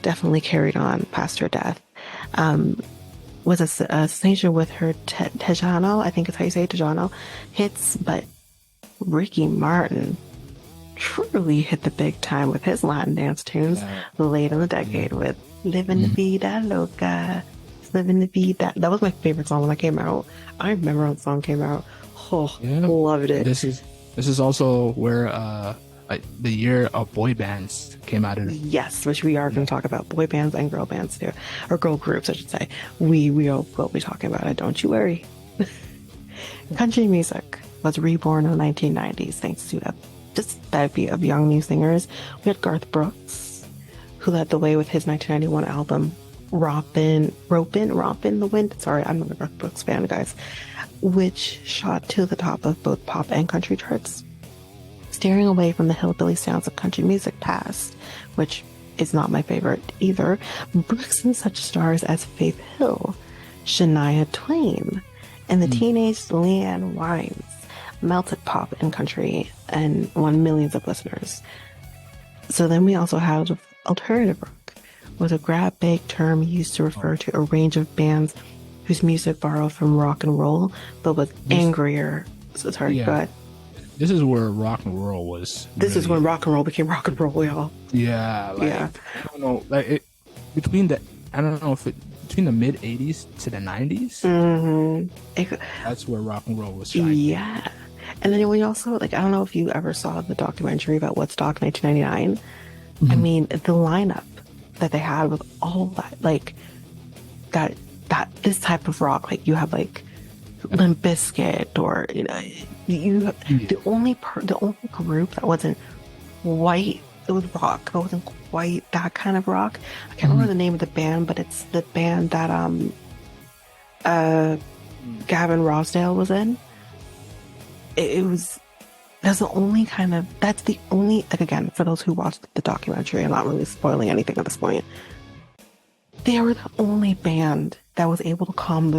Speaker 2: definitely carried on past her death. Was a sensation with her Tejano, I think is how you say it, Tejano hits, but Ricky Martin truly hit the big time with his Latin dance tunes late in the decade with Living the Vida Loca. Living the Vida. That was my favorite song when that came out. I remember when the song came out. Oh, loved it.
Speaker 1: This is also where the year of boy bands came out of.
Speaker 2: Yes, which we are going to talk about boy bands and girl bands too, or girl groups, I should say. We will be talking about it. Don't you worry. Country music was reborn in the 1990s thanks to a just bevy of young new singers. We had Garth Brooks, who led the way with his 1991 album Rompin' the Wind. Sorry, I'm not a Garth Brooks fan, guys. Which shot to the top of both pop and country charts. Steering away from the hillbilly sounds of country music past, which is not my favorite either, Brooks and such stars as Faith Hill, Shania Twain, and the teenage Leanne Wines melted pop and country and won millions of listeners. So then we also have alternative rock, was a grab-bag term used to refer to a range of bands whose music borrowed from rock and roll, but was angrier. So sorry, go ahead.
Speaker 1: This is where rock and roll was.
Speaker 2: This is when rock and roll became rock and roll, y'all.
Speaker 1: Yeah, I don't know, between the mid '80s to the '90s. That's where rock and roll was shining.
Speaker 2: Yeah, and then we also I don't know if you ever saw the documentary about Woodstock 1999. I mean, the lineup that they had with all that, that this type of rock, you have Limp Bizkit, or the only group that wasn't white, it was rock, but wasn't quite that kind of rock. I can't remember the name of the band, but it's the band that Gavin Rossdale was in. That's the only again, for those who watched the documentary, I'm not really spoiling anything at this point. They were the only band that was able to calm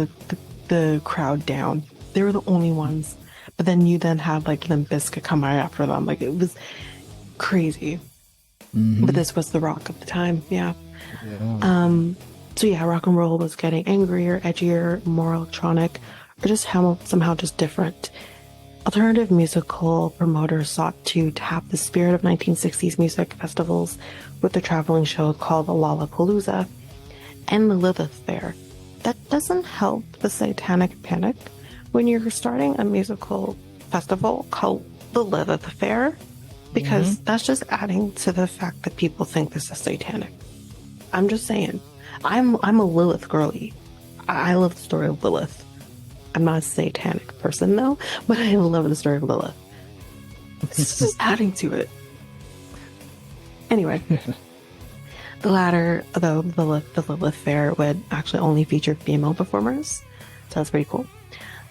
Speaker 2: the crowd down. They were the only ones. But then you had Limp Bizkit come right after them. It was crazy. But this was the rock of the time. Yeah. So yeah, rock and roll was getting angrier, edgier, more electronic, or just somehow just different. Alternative musical promoters sought to tap the spirit of 1960s music festivals with the traveling show called the Lollapalooza and the Lilith Fair. That doesn't help the Satanic Panic when you're starting a musical festival called the Lilith Fair, because that's just adding to the fact that people think this is satanic. I'm just saying. I'm a Lilith girly. I love the story of Lilith. I'm not a satanic person though, but I love the story of Lilith. It's just adding to it. Anyway. The latter, though, the Lilith Fair would actually only feature female performers. So that's pretty cool.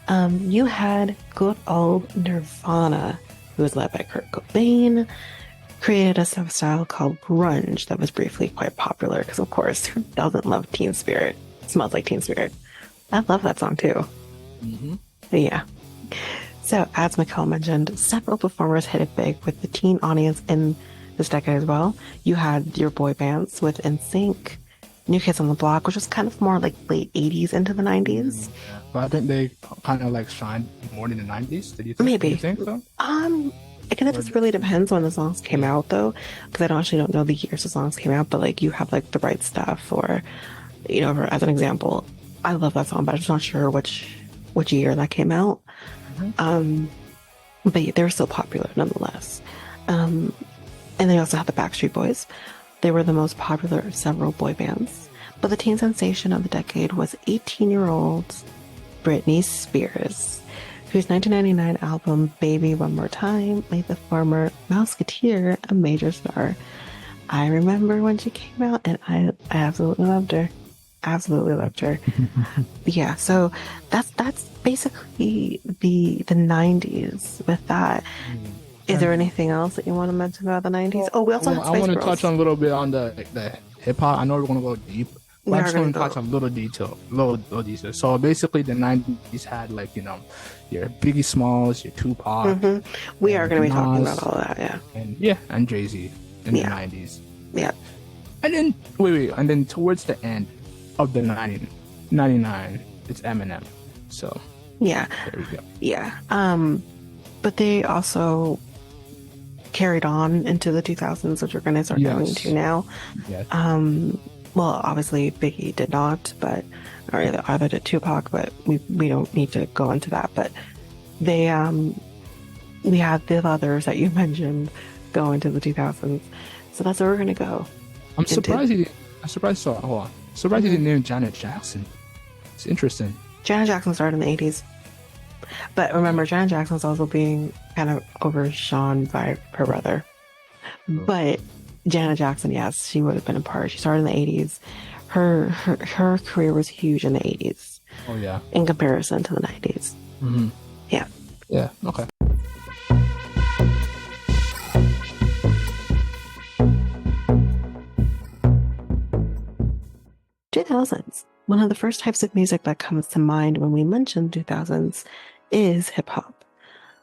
Speaker 2: You had good old Nirvana, who was led by Kurt Cobain, created a substyle called grunge that was briefly quite popular because, of course, who doesn't love Teen Spirit? It smells like Teen Spirit. I love that song, too. Yeah. So, as Mikel mentioned, several performers hit it big with the teen audience in this decade as well. You had your boy bands with NSYNC, New Kids on the Block, which was kind of more late 80s into the 90s.
Speaker 1: But I think they kind of shined more in the 90s. Did you think?
Speaker 2: Maybe.
Speaker 1: Do you think so?
Speaker 2: I guess it really depends when the songs came out, though, because I actually don't know the years the songs came out, but you have The Right Stuff, or as an example, I love that song, but I'm just not sure which year that came out. But they were still popular nonetheless. And they also had the Backstreet Boys. They were the most popular of several boy bands. But the teen sensation of the decade was 18-year-old Britney Spears, whose 1999 album Baby One More Time made the former Mouseketeer a major star. I remember when she came out, and I absolutely loved her. Absolutely loved her. Yeah, so that's basically the 90s with that. Is there anything else that you want to mention about the 90s? Oh, we also had Spice
Speaker 1: I want to
Speaker 2: Girls.
Speaker 1: touch on a little bit on the hip hop. I know we're gonna go deep, but I'm just gonna touch on little detail. So basically, the 90s had like your Biggie Smalls, your Tupac.
Speaker 2: We are gonna be talking about all that, yeah.
Speaker 1: And Jay-Z in the 90s.
Speaker 2: Yeah.
Speaker 1: And then and then towards the end of the 99, it's Eminem. So
Speaker 2: yeah,
Speaker 1: there we go.
Speaker 2: Yeah. But they also carried on into the 2000s, which we're going to start going into now.
Speaker 1: Yes.
Speaker 2: Well, obviously Biggie did not, but or either did Tupac, but we don't need to go into that. But they we had the others that you mentioned go into the 2000s, so that's where we're going to go.
Speaker 1: I'm surprised he didn't name Janet Jackson. It's interesting.
Speaker 2: Janet Jackson started in the 80s. But remember, Janet Jackson's also being kind of overshone by her brother. But Janet Jackson, yes, she would have been a part. She started in the 80s. Her career was huge in the 80s.
Speaker 1: Oh, yeah.
Speaker 2: In comparison to the 90s.
Speaker 1: Mm-hmm.
Speaker 2: Yeah.
Speaker 1: Yeah, okay.
Speaker 2: "2000s. One of the first types of music that comes to mind when we mention 2000s is hip-hop.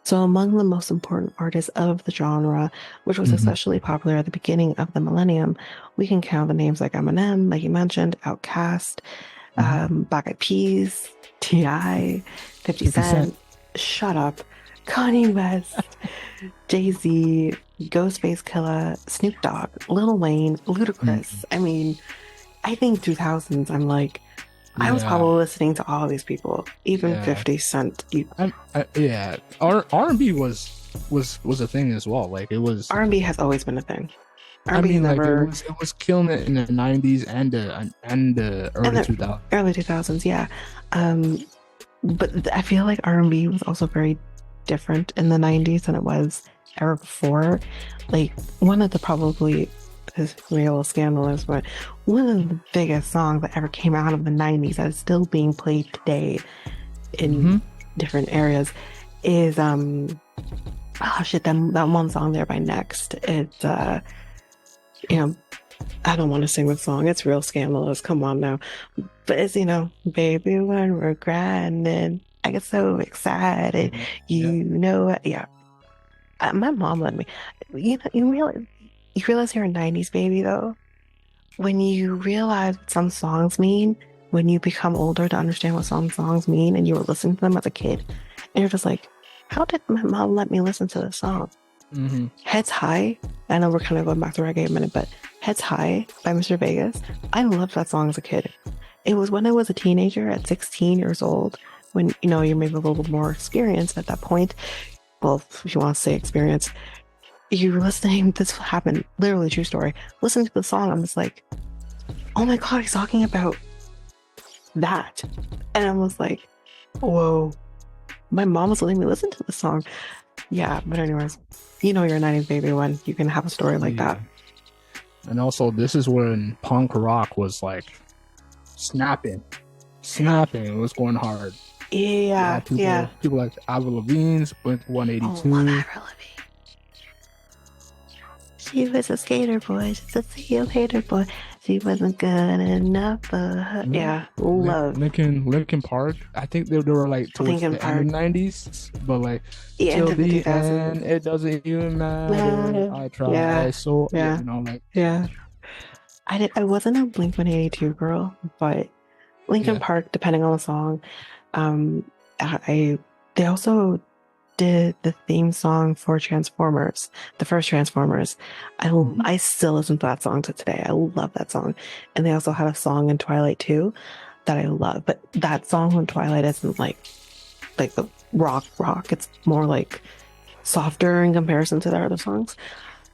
Speaker 2: So among the most important artists of the genre, which was especially popular at the beginning of the millennium, we can count the names like Eminem, like you mentioned, Outkast, Black Eyed Peas, T.I., 50 Cent, Shut Up, Kanye West, Jay-Z, Ghostface Killah, Snoop Dogg, Lil Wayne, Ludacris. I mean, I think 2000s, I'm like, I was probably listening to all these people, even 50 Cent.
Speaker 1: R&B was a thing as well. Like it was.
Speaker 2: R&B has always been a thing.
Speaker 1: R&B it was killing it in the 90s and the early 2000s.
Speaker 2: Early 2000s, yeah. But I feel like R&B was also very different in the 90s than it was ever before. Like one of the probably, this is real scandalous, but one of the biggest songs that ever came out of the 90s that is still being played today in different areas is that one song there by Next. It's I don't want to sing the song, it's real scandalous, come on now, but it's baby, when we're grinding I get so excited, my mom let me, you realize you're a 90s baby, though, when you realize what some songs mean, when you become older to understand what some songs mean, and you were listening to them as a kid, and you're just like, how did my mom let me listen to this song? Heads High, I know we're kind of going back to reggae in a minute, but Heads High by Mr. Vegas, I loved that song as a kid. It was when I was a teenager at 16 years old, when, you're maybe a little bit more experienced at that point. Well, if you want to say experience, you're listening, this happened, literally true story, listening to the song, I'm just like, oh my god, he's talking about that, and I was like, whoa, my mom was letting me listen to the song. Yeah, but anyways, you're a 90s baby when you can have a story like that.
Speaker 1: And also, this is when punk rock was like snapping, it was going hard. People like Avril Lavigne's Blink 182.
Speaker 2: Oh, love Avril Lavigne. She was a skater boy, she's a seal hater boy. She wasn't good enough for her. Yeah, love.
Speaker 1: Linkin Park. I think they were like towards the end of the 90s, but like till the end, it doesn't even matter. I try.
Speaker 2: I wasn't a Blink 182 girl, but Linkin Park, depending on the song, they also did the theme song for Transformers, the first Transformers. I still listen to that song to today. I love that song. And they also had a song in Twilight too that I love. But that song from Twilight isn't like the rock. It's more like softer in comparison to their other songs.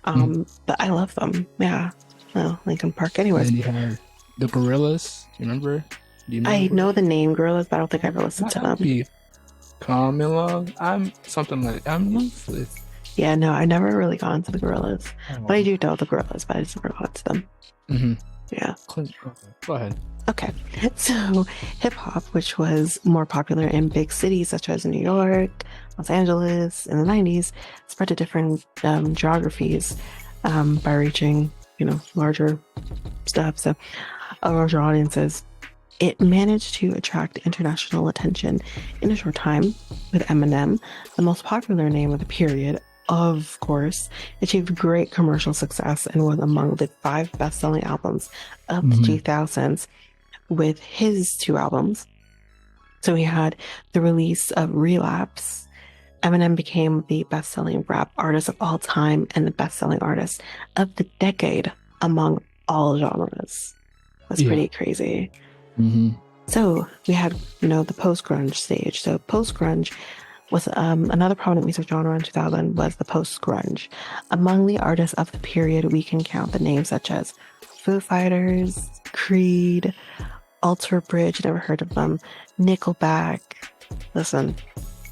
Speaker 2: But I love them. Yeah. Well, Linkin Park. Anyways.
Speaker 1: And you had the Gorillaz. You remember?
Speaker 2: I know the name Gorillaz, but I don't think I ever listened to them.
Speaker 1: Come in love. I'm useless.
Speaker 2: Yeah, no, I never really got into the Gorillaz. But I do know the Gorillaz, but I just never got into them. Yeah.
Speaker 1: Go ahead.
Speaker 2: Okay. So hip-hop, which was more popular in big cities such as New York, Los Angeles in the 90s, spread to different geographies by reaching larger stuff, so larger audiences. It managed to attract international attention in a short time, with Eminem, the most popular name of the period, of course, achieved great commercial success and was among the 5 best-selling albums of the 2000s with his 2 albums. So we had the release of Relapse. Eminem became the best-selling rap artist of all time and the best-selling artist of the decade among all genres. That's pretty crazy. So we had, the post-grunge stage. So post-grunge was another prominent music genre in 2000 was the post-grunge. Among the artists of the period, we can count the names such as Foo Fighters, Creed, Alter Bridge, never heard of them, Nickelback. Listen,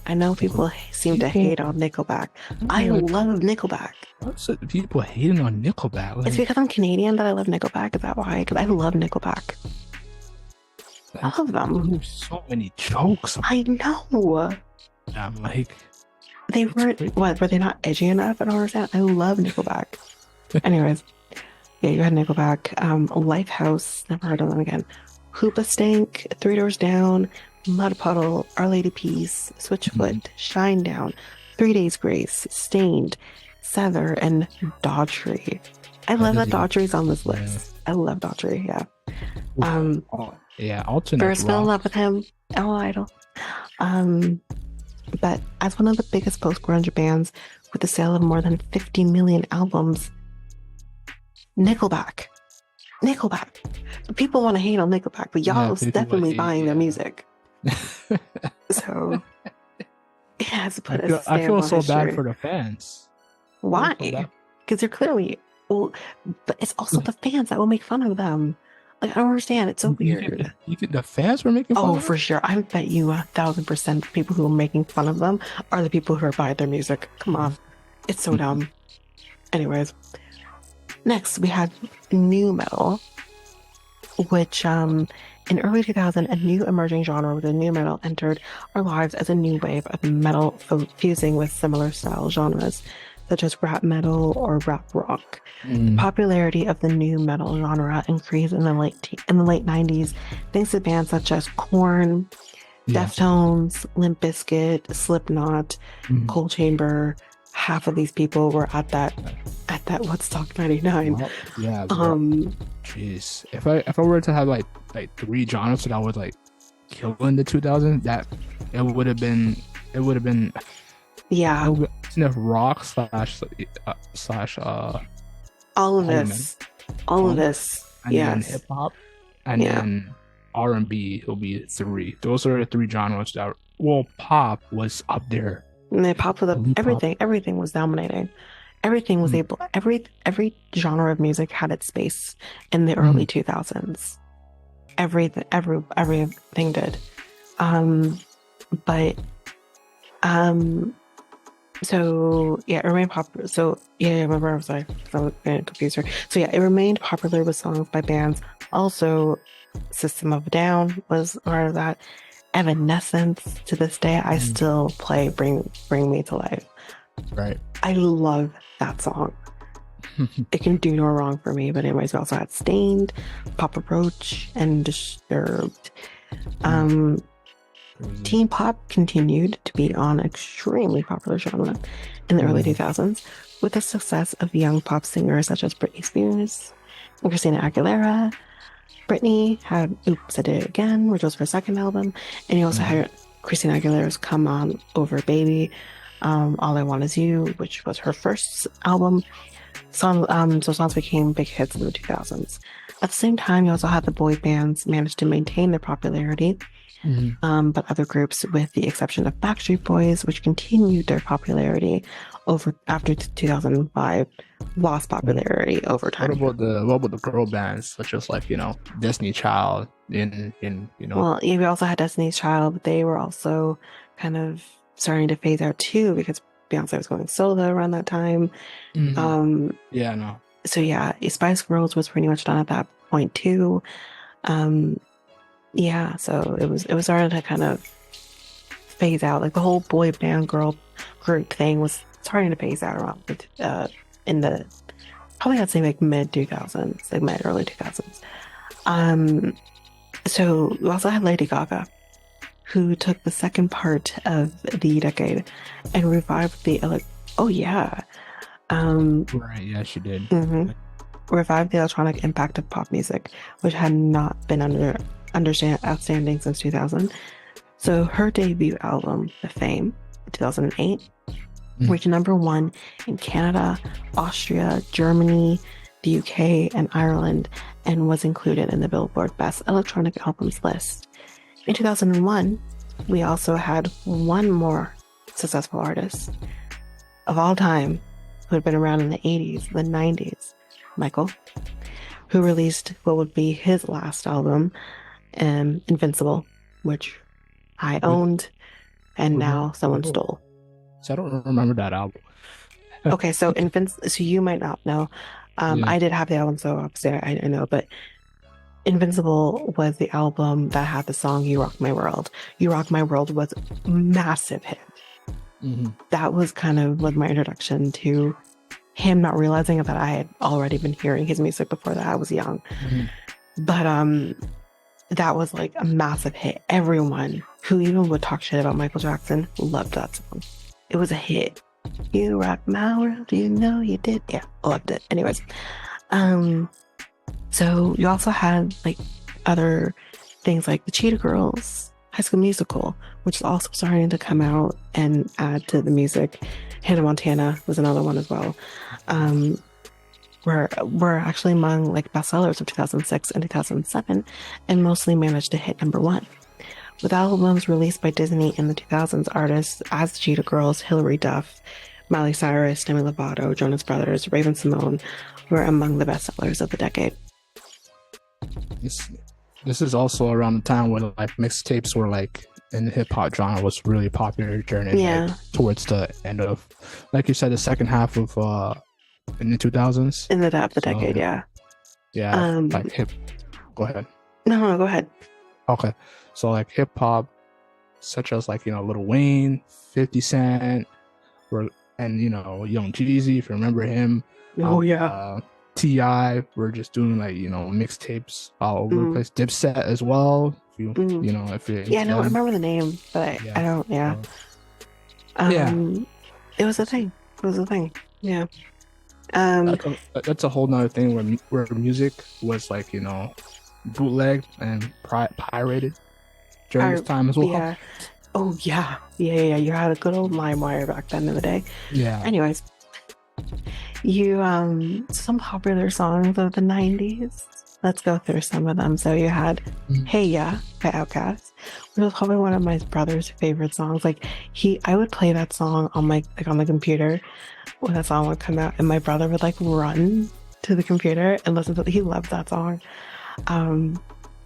Speaker 2: I know people seem to hate on Nickelback. I love Nickelback.
Speaker 1: What's it? People hating on Nickelback?
Speaker 2: It's because I'm Canadian that I love Nickelback. Is that why? Because I love Nickelback. I love them.
Speaker 1: There's so many jokes.
Speaker 2: I know.
Speaker 1: I'm like,
Speaker 2: they weren't. What were they not edgy enough? I don't understand. I love Nickelback. Anyways, yeah, you had Nickelback. Lifehouse. Never heard of them again. Hoobastank, Three Doors Down, Mud Puddle, Our Lady Peace, Switchfoot, Shinedown, 3 Days Grace, Stained, Sever, and Daughtry. I love that Daughtry's on this list. I love Daughtry. Yeah.
Speaker 1: Alternate.
Speaker 2: First fell in love with him. Oh, idol. But as one of the biggest post-grunge bands with the sale of more than 50 million albums, Nickelback. People want to hate on Nickelback, but y'all is definitely buying their music. So, it has to put a stamp on
Speaker 1: I feel so
Speaker 2: history.
Speaker 1: bad for the fans.
Speaker 2: Why? Because they're clearly, but it's also the fans that will make fun of them. Like, I don't understand. It's so weird.
Speaker 1: The fans were making fun of them?
Speaker 2: For sure. I bet you 1,000% the people who are making fun of them are the people who are buying their music. Come on. It's so dumb. Anyways. Next, we had nu metal, which in early 2000, a new emerging genre with nu metal entered our lives as a new wave of metal fusing with similar style genres, such as rap metal or rap rock. The popularity of the nu metal genre increased in the late 90s thanks to bands such as Korn, Deftones, Limp Bizkit, Slipknot, Cold Chamber. Half of these people were at that Woodstock 99.
Speaker 1: Well, yeah. Jeez. If I were to have like 3 genres that I would like kill in the 2000s, that it would have been
Speaker 2: yeah.
Speaker 1: Rock slash
Speaker 2: all of this,
Speaker 1: and then hip hop, and then R&B will be 3. Those are the 3 genres that pop was up there.
Speaker 2: And they popped with everything was dominating. Everything was able. Every genre of music had its space in the early 2000s. Everything did. So yeah, it remained popular. So yeah, remember I was getting confused here. So yeah, it remained popular with songs by bands. Also, System of a Down was part of that. Evanescence, to this day, I still play Bring Me to Life.
Speaker 1: Right.
Speaker 2: I love that song. It can do no wrong for me. But anyways, we also had Stained, Papa Roach, and Disturbed. Teen pop continued to be an extremely popular genre in the early 2000s with the success of young pop singers such as Britney Spears and Christina Aguilera. Britney had Oops, I Did It Again, which was her second album. And you also had Christina Aguilera's Come On Over Baby, All I Want Is You, which was her first album. So songs became big hits in the 2000s. At the same time, you also had the boy bands manage to maintain their popularity. But other groups, with the exception of Backstreet Boys, which continued their popularity after 2005, lost popularity over time.
Speaker 1: What about the girl bands, such as Destiny Child
Speaker 2: Well, yeah, we also had Destiny's Child, but they were also kind of starting to phase out too because Beyonce was going solo around that time.
Speaker 1: Yeah, no.
Speaker 2: So yeah, Spice Girls was pretty much done at that point too. Yeah, so it was starting to kind of phase out. Like the whole boy band girl group thing was starting to phase out around in the probably I'd say like mid 2000s, like mid early 2000s. Um, so we also had Lady Gaga, who took the second part of the decade and revived oh yeah,
Speaker 1: Right, yeah, she did.
Speaker 2: mhm. Revived the electronic impact of pop music, which had not been outstanding since 2000. So her debut album, The Fame, 2008, reached #1 in Canada, Austria, Germany, the UK, and Ireland, and was included in the Billboard Best Electronic Albums list. In 2001, we also had one more successful artist of all time who had been around in the 80s, the 90s, Mikel, who released what would be his last album, Invincible, which I owned and now someone stole.
Speaker 1: So I don't remember that album.
Speaker 2: Okay, so so you might not know.
Speaker 1: Yeah.
Speaker 2: I did have the album, so obviously I know, but Invincible was the album that had the song You Rock My World. You Rock My World was a massive hit. That was kind of like my introduction to him, not realizing that I had already been hearing his music before that. I was young. But that was like a massive hit. Everyone who even would talk shit about Michael Jackson loved that song. It was a hit. You rock my world, you know you did. Yeah, loved it. Anyways, so you also had like other things like the Cheetah Girls, High School Musical, which is also starting to come out and add to the music. Hannah Montana was another one as well. Were actually among like bestsellers of 2006 and 2007, and mostly managed to hit #1. With albums released by Disney in the 2000s, artists as the Cheetah Girls, Hilary Duff, Miley Cyrus, Demi Lovato, Jonas Brothers, Raven-Symoné were among the bestsellers of the decade.
Speaker 1: This is also around the time when like mixtapes were like in the hip hop genre was really popular during like, towards the end of, like you said, the second half of in the 2000s.
Speaker 2: In the decade, yeah.
Speaker 1: Yeah, like hip. Go ahead.
Speaker 2: No, go ahead.
Speaker 1: Okay, so like hip hop, such as like Lil Wayne, 50 Cent, and Young Jeezy, if you remember him.
Speaker 2: Oh yeah.
Speaker 1: T.I. We're just doing like mixtapes all over the place. Dipset as well. If you if you're
Speaker 2: I remember the name, but I don't. Yeah. It was a thing. Yeah.
Speaker 1: That's a whole nother thing where music was like bootlegged and pirated during this time as well.
Speaker 2: Yeah. Oh yeah. You had a good old LimeWire back then in the day.
Speaker 1: Yeah.
Speaker 2: Anyways. Some popular songs of the 90s. Let's go through some of them. So you had Hey Ya by Outkast, which was probably one of my brother's favorite songs. Like I would play that song on on the computer when that song would come out, and my brother would like run to the computer and listen to it. He loved that song.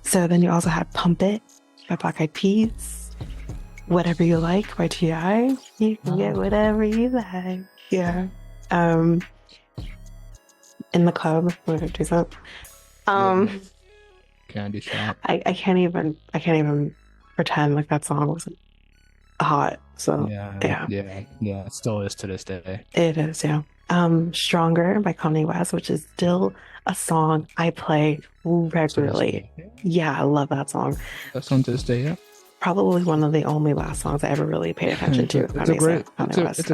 Speaker 2: So then you also had Pump It by Black Eyed Peas, Whatever You Like by T.I. You can get whatever you like. Yeah. In the Club, what did I do that?
Speaker 1: Candy Shop.
Speaker 2: I can't even pretend like that song wasn't hot. So yeah,
Speaker 1: it still is to this day.
Speaker 2: It is, yeah. Stronger by Kanye West, which is still a song I play regularly. Yeah, I love that song.
Speaker 1: That's on to this day, yeah.
Speaker 2: Probably one of the only last songs I ever really paid attention to.
Speaker 1: It's a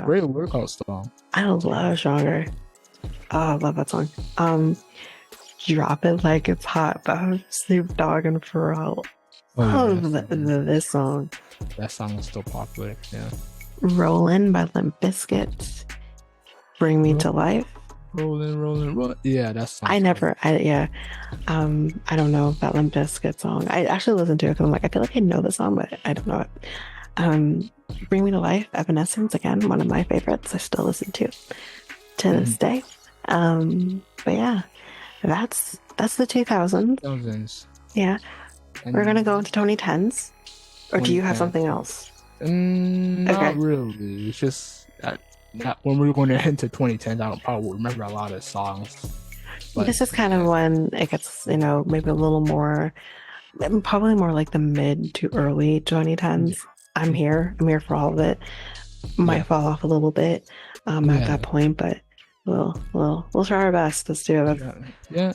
Speaker 1: great workout song.
Speaker 2: I love Stronger. Oh, I love that song. Drop It Like It's Hot by Snoop Dogg and Pharrell. This song.
Speaker 1: That song is still popular, yeah.
Speaker 2: Rollin' by Limp Bizkit. Bring Me to Life.
Speaker 1: Rollin'. Yeah, that song.
Speaker 2: I don't know that Limp Bizkit song. I actually listened to it because I'm like, I feel like I know the song, but I don't know it. Bring Me to Life, Evanescence, again, one of my favorites. I still listen to this day. But yeah, that's the 2000s. Yeah. And we're gonna go into 2010s, or do you have something else?
Speaker 1: Not really. It's just when we're going into 2010s, I don't probably remember a lot of songs. But
Speaker 2: this is kind of when it gets, maybe a little more, probably more like the mid to early 2010s. I'm here for all of it. Might fall off a little bit at that point, but We'll try our best. Let's do it.
Speaker 1: Yeah.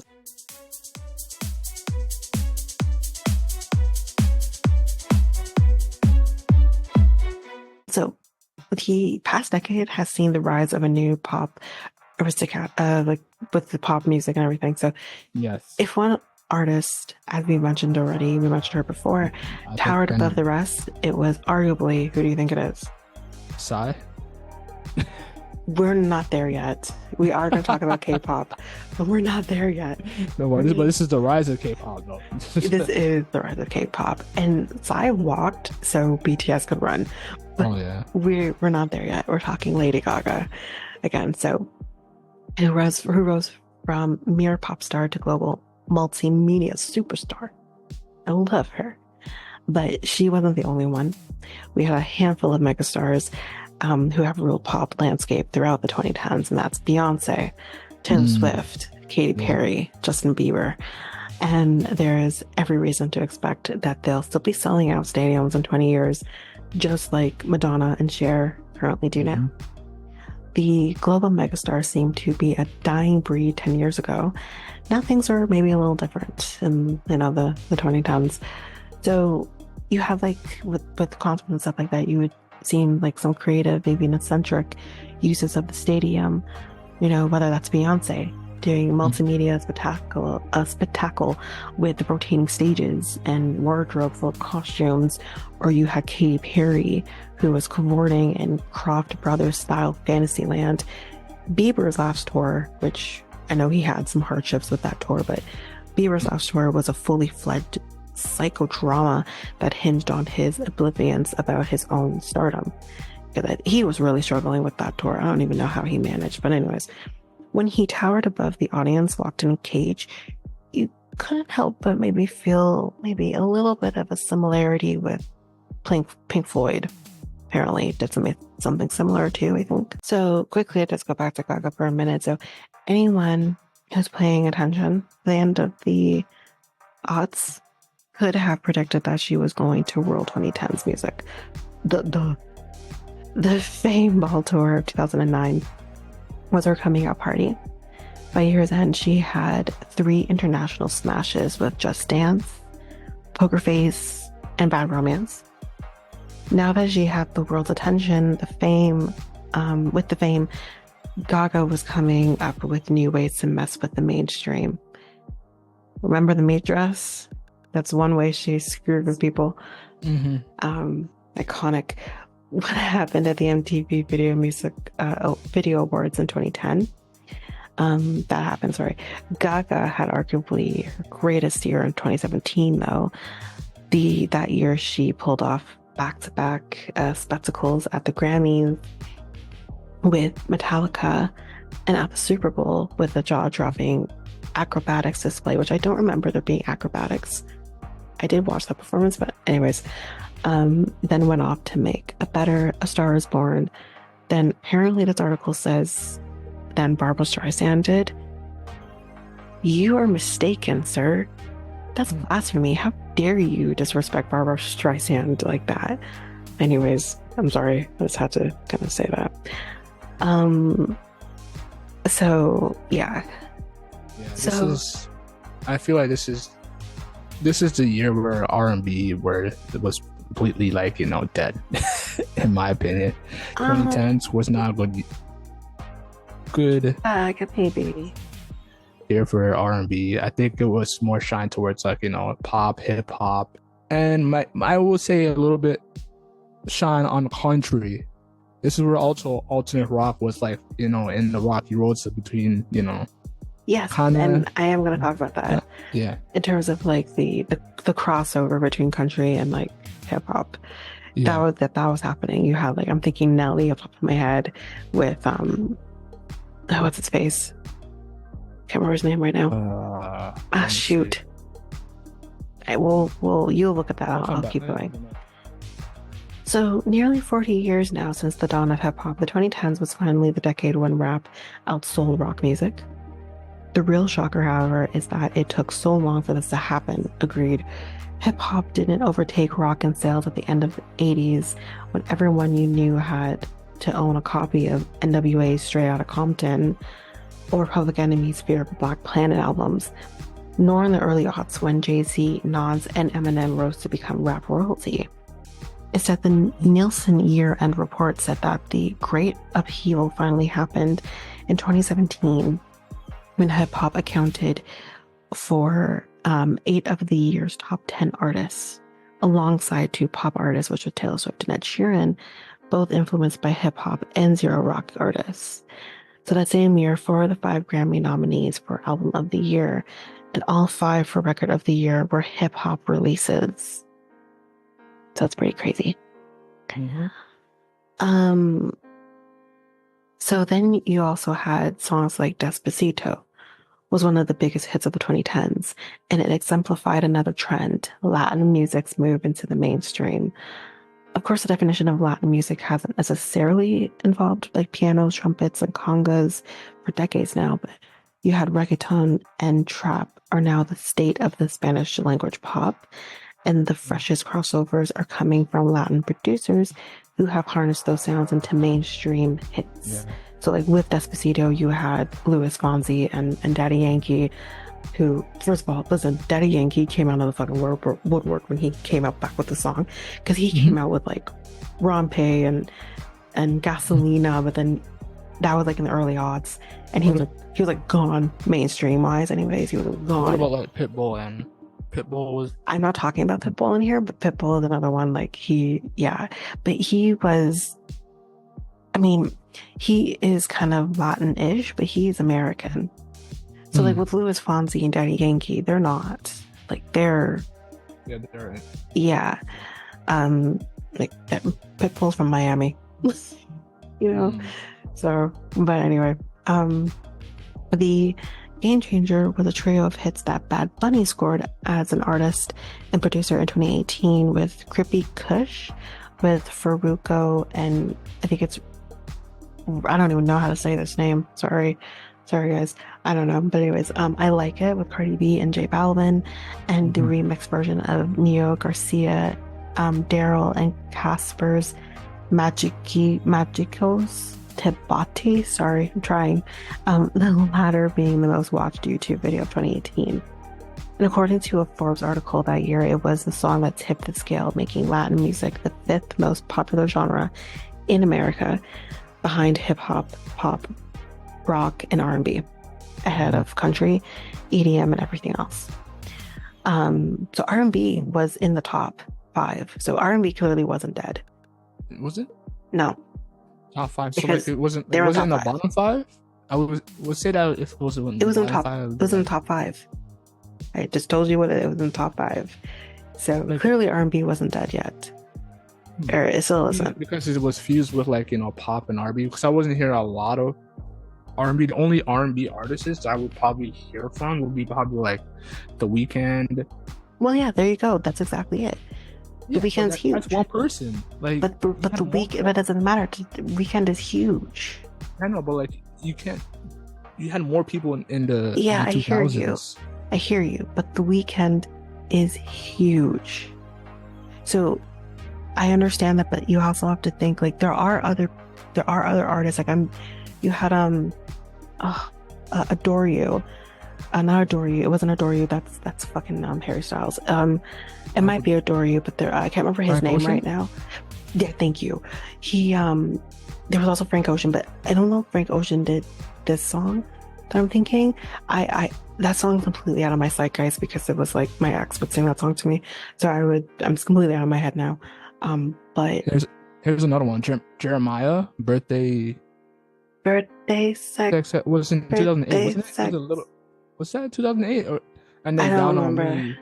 Speaker 2: So the past decade has seen the rise of a new pop aristocrat, like with the pop music and everything. So
Speaker 1: yes,
Speaker 2: if one artist, as we mentioned already, we mentioned her before, towered above the rest, it was arguably, who do you think it is?
Speaker 1: Psy.
Speaker 2: We're not there yet. We are going to talk about K-pop, but we're not there yet.
Speaker 1: No, but this is the rise of K-pop, though.
Speaker 2: This is the rise of K-pop, and Psy walked so BTS could run. But we're not there yet. We're talking Lady Gaga again. So who rose from mere pop star to global multimedia superstar. I love her, but she wasn't the only one. We had a handful of megastars who have ruled pop landscape throughout the 2010s, and that's Beyonce, Taylor Swift, Katy Perry, Justin Bieber. And there is every reason to expect that they'll still be selling out stadiums in 20 years, just like Madonna and Cher currently do now. The global megastars seemed to be a dying breed 10 years ago. Now things are maybe a little different in the 2010s. So you have like with concerts and stuff like that, you would seem like some creative, maybe an eccentric uses of the stadium, whether that's Beyonce doing multimedia spectacle with the rotating stages and wardrobe full of costumes, or you had Katy Perry who was cavorting in Croft Brothers style Fantasyland. Bieber's last tour, which I know he had some hardships with that tour, but Bieber's last tour was a fully fledged psychodrama that hinged on his oblivions about his own stardom. He was really struggling with that tour. I don't even know how he managed, but anyways, when he towered above the audience, walked in a cage, you couldn't help but maybe feel maybe a little bit of a similarity with Pink Floyd. Apparently did something similar too, I think. So quickly, let's go back to Gaga for a minute. So anyone who's paying attention at the end of the aughts could have predicted that she was going to World 2010's music. The Fame Ball Tour of 2009 was her coming out party. By year's end, she had 3 international smashes with Just Dance, Poker Face, and Bad Romance. Now that she had the world's attention, the fame, Gaga was coming up with new ways to mess with the mainstream. Remember the maid dress? That's one way she screwed with people. Iconic. What happened at the MTV Video Awards in 2010? That happened, sorry. Gaga had arguably her greatest year in 2017, though. That year, she pulled off back-to-back spectacles at the Grammys with Metallica, and at the Super Bowl with a jaw-dropping acrobatics display, which I don't remember there being acrobatics. I did watch that performance, but anyways, then went off to make A Star Is Born. Then apparently this article says then Barbra Streisand did. You are mistaken, sir. That's blasphemy. How dare you disrespect Barbra Streisand like that? Anyways, I'm sorry. I just had to kind of say that. So yeah.
Speaker 1: I feel like this is the year where R&B it was completely dead. In my opinion, 2010s was not good.
Speaker 2: Maybe.
Speaker 1: Here for R&B. I think it was more shine towards pop, hip hop, and I will say a little bit shine on country. This is where also alternate rock was in the rocky roads between
Speaker 2: Yes, and I am going to talk about that.
Speaker 1: Yeah.
Speaker 2: In terms of the crossover between country and hip hop. Yeah. That was happening. You had I'm thinking Nelly off the top of my head with what's his face? Can't remember his name right now. Shoot. You'll look at that. I'll keep going. So nearly 40 years now since the dawn of hip hop, the 2010s was finally the decade when rap outsold rock music. The real shocker, however, is that it took so long for this to happen. Agreed. Hip hop didn't overtake rock in sales at the end of the 80s when everyone you knew had to own a copy of NWA's Straight Outta Compton or Public Enemy's Fear of Black Planet albums, nor in the early aughts when Jay-Z, Nas, and Eminem rose to become rap royalty. Instead, the Nielsen year-end report said that the great upheaval finally happened in 2017 when hip-hop accounted for 8 of the year's top 10 artists, alongside 2 pop artists, which were Taylor Swift and Ed Sheeran, both influenced by hip-hop and zero rock artists. So that same year, 4 of the 5 Grammy nominees for Album of the Year and all 5 for Record of the Year were hip-hop releases. So it's pretty crazy.
Speaker 1: Mm-hmm.
Speaker 2: So then you also had songs like Despacito was one of the biggest hits of the 2010s, and it exemplified another trend, Latin music's move into the mainstream. Of course, the definition of Latin music hasn't necessarily involved like pianos, trumpets, and congas for decades now, but you had reggaeton and trap are now the state of the Spanish language pop, and the freshest crossovers are coming from Latin producers who have harnessed those sounds into mainstream hits.
Speaker 1: Yeah.
Speaker 2: So like with Despacito, you had Luis Fonsi and Daddy Yankee, who, first of all, listen, Daddy Yankee came out of the fucking woodwork when he came out back with the song, because he came out with like Rompe and Gasolina, but then that was like in the early aughts, and he was like gone mainstream wise. Anyways, he was gone.
Speaker 1: What about like Pitbull? And Pitbull was.
Speaker 2: I'm not talking about Pitbull in here, but Pitbull is another one. Like but he was. I mean, he is kind of Latin-ish, but he's American. So like with Luis Fonsi and Daddy Yankee, they're not like they're.
Speaker 1: Yeah, they're.
Speaker 2: Yeah, like Pitbull's from Miami, you know. So, but anyway, the Game Changer was a trio of hits that Bad Bunny scored as an artist and producer in 2018 with Crippy Kush, with Farruko, and I think it's, I don't even know how to say this name. Sorry guys. I don't know. But anyways, I Like It with Cardi B and J Balvin, and the remix version of Neo Garcia, Daryl and Casper's Magicos Tebati. Sorry, I'm trying. The latter being the most watched YouTube video of 2018. And according to a Forbes article that year, it was the song that tipped the scale, making Latin music the 5th most popular genre in America, behind hip hop, pop, rock, and R&B, ahead of country, EDM, and everything else. So R&B was in the top 5. So R&B clearly wasn't dead.
Speaker 1: Was it?
Speaker 2: No.
Speaker 1: Top 5. So like it wasn't. It wasn't in the bottom 5. I would say that if it was in the
Speaker 2: top 5. It was in the top 5. I just told you what it was in the top 5. So like, clearly R&B wasn't dead yet. Or it still isn't.
Speaker 1: Because it was fused with like, pop and R&B. Because I wasn't hearing a lot of R&B. The only R&B artists I would probably hear from would be probably like The Weeknd.
Speaker 2: Well, yeah, there you go. That's exactly it. The Weeknd's huge.
Speaker 1: That's one person. Like,
Speaker 2: but the Weeknd, but it doesn't matter. The Weeknd is huge.
Speaker 1: I know, but like you can't. You had more people in the
Speaker 2: I
Speaker 1: 2000s.
Speaker 2: I hear you, but The Weeknd is huge. So I understand that, but you also have to think like there are other artists. Like you had Adore You. Not Adore You. It wasn't Adore You. That's fucking Harry Styles. It might be Adore You, but I can't remember his name right now. Yeah, thank you. He there was also Frank Ocean, but I don't know if Frank Ocean did this song that I'm thinking. That song's completely out of my sight, guys, because it was like my ex would sing that song to me. So I'm just completely out of my head now. But
Speaker 1: here's another one. Jeremiah, birthday
Speaker 2: sex
Speaker 1: was in 2008, wasn't it? Was that 2008? And then Down on Me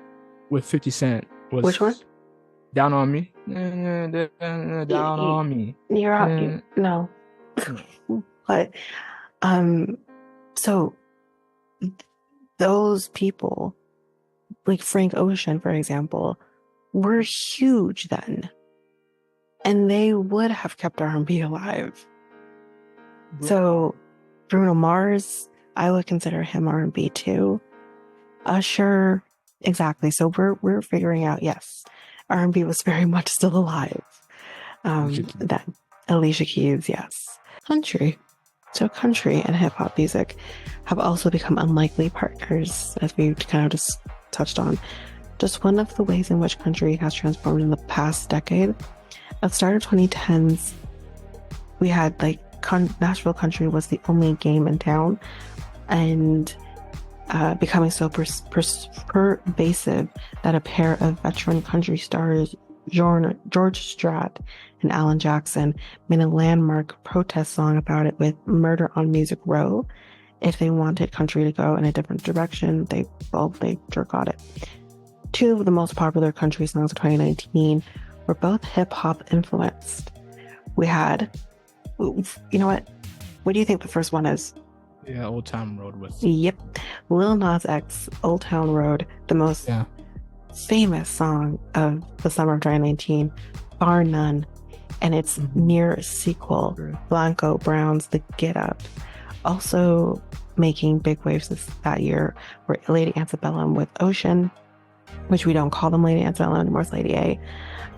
Speaker 1: with 50 Cent.
Speaker 2: Which one?
Speaker 1: Down on Me. Down on Me.
Speaker 2: You're out. No. But so those people, like Frank Ocean, for example, were huge then, and they would have kept R&B alive. So Bruno Mars, I would consider him R&B too. Usher, exactly. So we're figuring out, yes, R&B was very much still alive then. Alicia Keys, yes. Country. So country and hip hop music have also become unlikely partners, as we kind of just touched on. Just one of the ways in which country has transformed in the past decade. At the start of 2010s, we had like Nashville country was the only game in town, and becoming so pervasive that a pair of veteran country stars, George Strait and Alan Jackson, made a landmark protest song about it with Murder on Music Row. If they wanted country to go in a different direction, they sure got it. Two of the most popular country songs of 2019 were both hip-hop influenced. We had, you know what do you think the first one is?
Speaker 1: Yeah, Old Town Road was.
Speaker 2: Yep. Lil Nas X, Old Town Road, the most famous song of the summer of 2019, bar none. And its near sequel, Blanco Brown's The Get Up, also making big waves that year, were Lady Antebellum with Ocean, which we don't call them Lady Antebellum anymore, it's Lady A.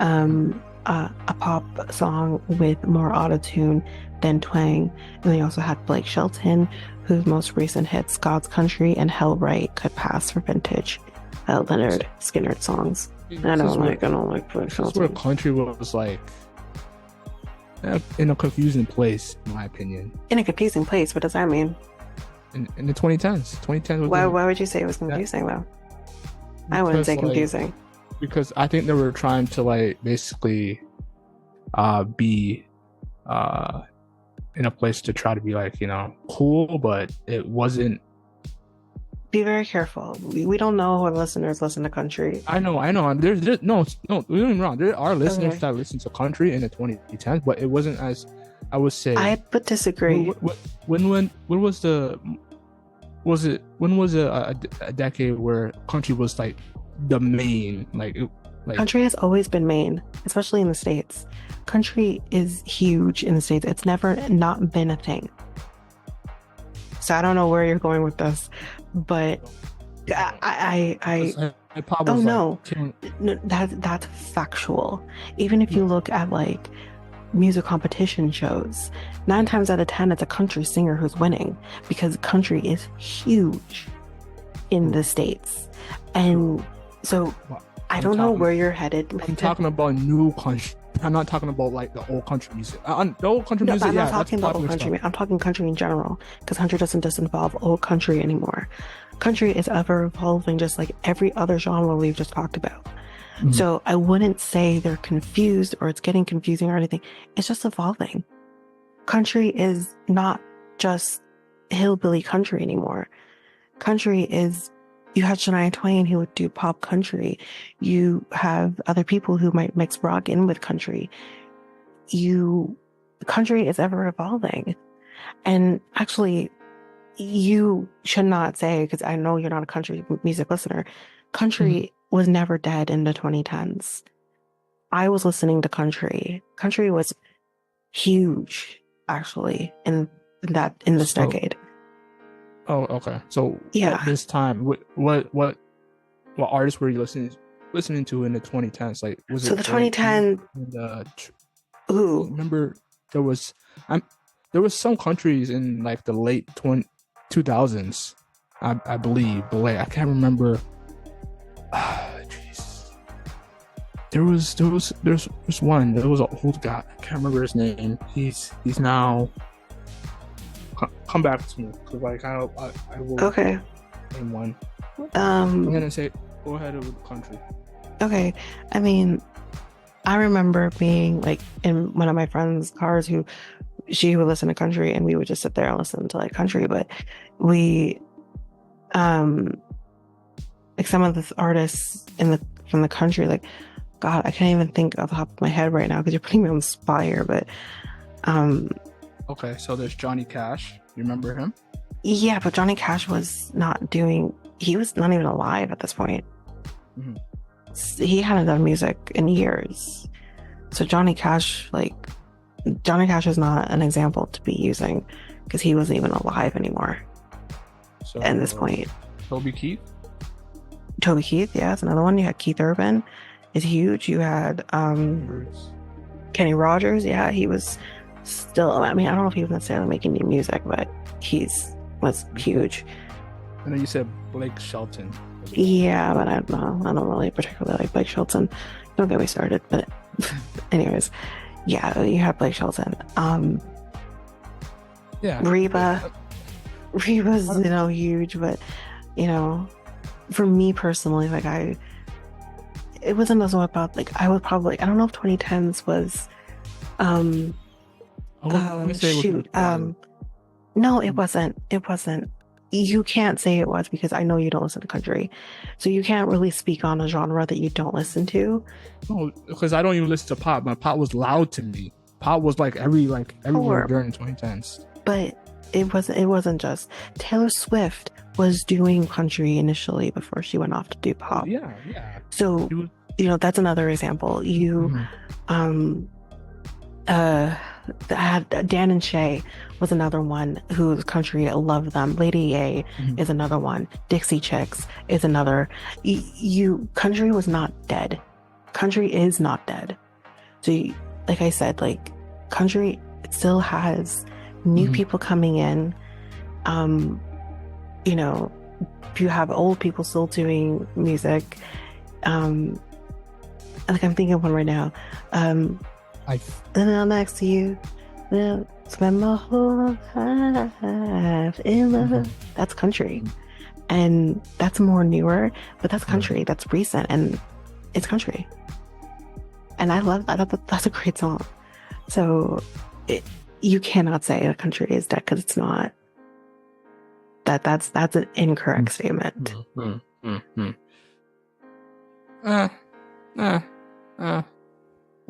Speaker 2: A pop song with more autotune than twang. And they also had Blake Shelton, whose most recent hits, God's Country and Hell Right, could pass for vintage Leonard Skinner songs. I don't like Blake Shelton.
Speaker 1: That's where country was like in a confusing place, in my opinion.
Speaker 2: In a confusing place? What does that mean?
Speaker 1: In the 2010s.
Speaker 2: Why would you say it was confusing though? I wouldn't say confusing.
Speaker 1: Because I think they were trying to like basically be in a place to try to be like, cool, but it wasn't.
Speaker 2: Be very careful. We don't know what listeners listen to country.
Speaker 1: I know. There's no, don't get me wrong. There are listeners that listen to country in the 2010s, but it wasn't as, I would say.
Speaker 2: I would disagree.
Speaker 1: When was a decade where country was like the main, like
Speaker 2: country has always been main, especially in the States. Country is huge in the States. It's never not been a thing. So I don't know where you're going with this, but that's factual. Even if you look at like music competition shows, 9 times out of 10 it's a country singer who's winning, because country is huge in the States. And so I don't know where you're headed.
Speaker 1: I'm talking about new country. I'm not talking about like the old country music. The old country music.
Speaker 2: I'm not talking about old country. I'm talking country in general, because country doesn't just involve old country anymore. Country is ever evolving, just like every other genre we've just talked about. Mm-hmm. So I wouldn't say they're confused or it's getting confusing or anything. It's just evolving. Country is not just hillbilly country anymore. Country is, you have Shania Twain who would do pop country. You have other people who might mix rock in with country. Country is ever evolving. And actually, you should not say, because I know you're not a country music listener, country was never dead in the 2010s. I was listening to country. Country was huge, actually, in this decade.
Speaker 1: Oh, okay. So
Speaker 2: at
Speaker 1: this time, what artists were you listening to in the 2010s? Like, was it
Speaker 2: the 2010? Who?
Speaker 1: Remember, there was some countries in like the late 2000s, I believe, but like I can't remember. Jeez. There was one. There was an old guy. I can't remember his name. He's now. Come back to me, because like I will.
Speaker 2: Okay.
Speaker 1: Name one. I'm gonna say go ahead with the country.
Speaker 2: Okay, I mean, I remember being like in one of my friend's cars she would listen to country, and we would just sit there and listen to like country. But we, like some of the artists from the country, like, God, I can't even think off the top of my head right now because you're putting me on the spot here. But,
Speaker 1: okay, so there's Johnny Cash. You remember him?
Speaker 2: Yeah, but Johnny Cash was he was not even alive at this point. Mm-hmm. He hadn't done music in years. So Johnny Cash is not an example to be using, because he wasn't even alive anymore at this point.
Speaker 1: Toby Keith,
Speaker 2: yeah, that's another one. You had Keith Urban, is huge. You had Kenny Rogers, yeah, he was still, I mean, I don't know if he was necessarily making new music, but was huge.
Speaker 1: I know you said Blake Shelton.
Speaker 2: Yeah, but I don't really particularly like Blake Shelton. Don't get me started. But anyways, yeah, you have Blake Shelton.
Speaker 1: Yeah.
Speaker 2: Reba's, huge, but for me personally, like it wasn't as about like I would probably, I don't know if 2010s was no, it wasn't. You can't say it was because I know you don't listen to country, so you can't really speak on a genre that you don't listen to.
Speaker 1: No, because I don't even listen to pop. My pop was loud to me. Pop was everywhere during 2010s.
Speaker 2: But it wasn't just Taylor Swift was doing country initially before she went off to do pop.
Speaker 1: Yeah.
Speaker 2: So that's another example. Dan and Shay was another one who's country. I love them. Lady A is another one. Dixie Chicks is another. Country was not dead. Country is not dead. So like I said, like country still has new people coming in. You have old people still doing music. Like I'm thinking of one right now. Then I'm next to you. Spend my whole life in love. That's country. And that's more newer, but that's country. That's recent, and it's country. And I love that. That's a great song. So you cannot say a country is dead because it's not. That's an incorrect statement.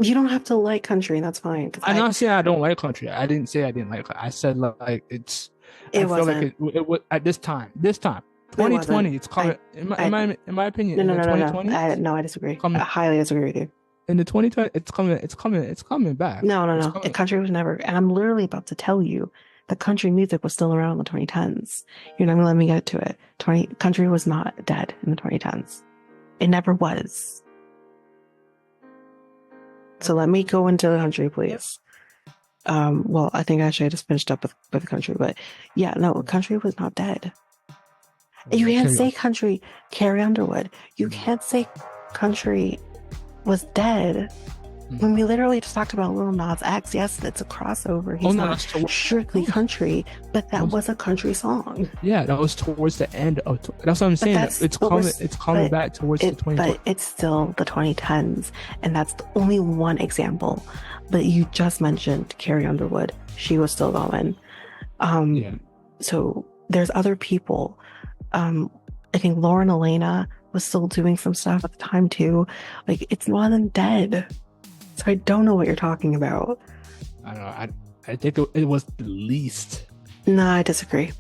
Speaker 2: You don't have to like country, and that's fine.
Speaker 1: I'm not saying I don't like country. I didn't say I didn't like it. I said like it's.
Speaker 2: It
Speaker 1: I
Speaker 2: wasn't.
Speaker 1: feel like it was at this time. 2020. It's coming. In my opinion.
Speaker 2: No. I disagree. I highly disagree with you.
Speaker 1: In the 2020, it's coming back.
Speaker 2: No. Country was never. And I'm literally about to tell you that country music was still around in the 2010s. You're not gonna let me get to it. Country was not dead in the 2010s. It never was. So let me go into the country, please. Well, I think actually I just finished up with country, but yeah, no, country was not dead. You can't say country, Carrie Underwood. You can't say country was dead. When we literally just talked about Lil Nas X, yes, it's a crossover. He's not strictly country, but that was a country song.
Speaker 1: Yeah, that was towards the end of. That's what I'm saying. It's coming back towards the 2010s.
Speaker 2: But it's still the 2010s, and that's the only one example. But you just mentioned Carrie Underwood; she was still going. So there's other people. I think Lauren Elena was still doing some stuff at the time too. Like it's wasn't dead. So I don't know what you're talking about.
Speaker 1: I don't know. I think it was the least.
Speaker 2: No, I disagree.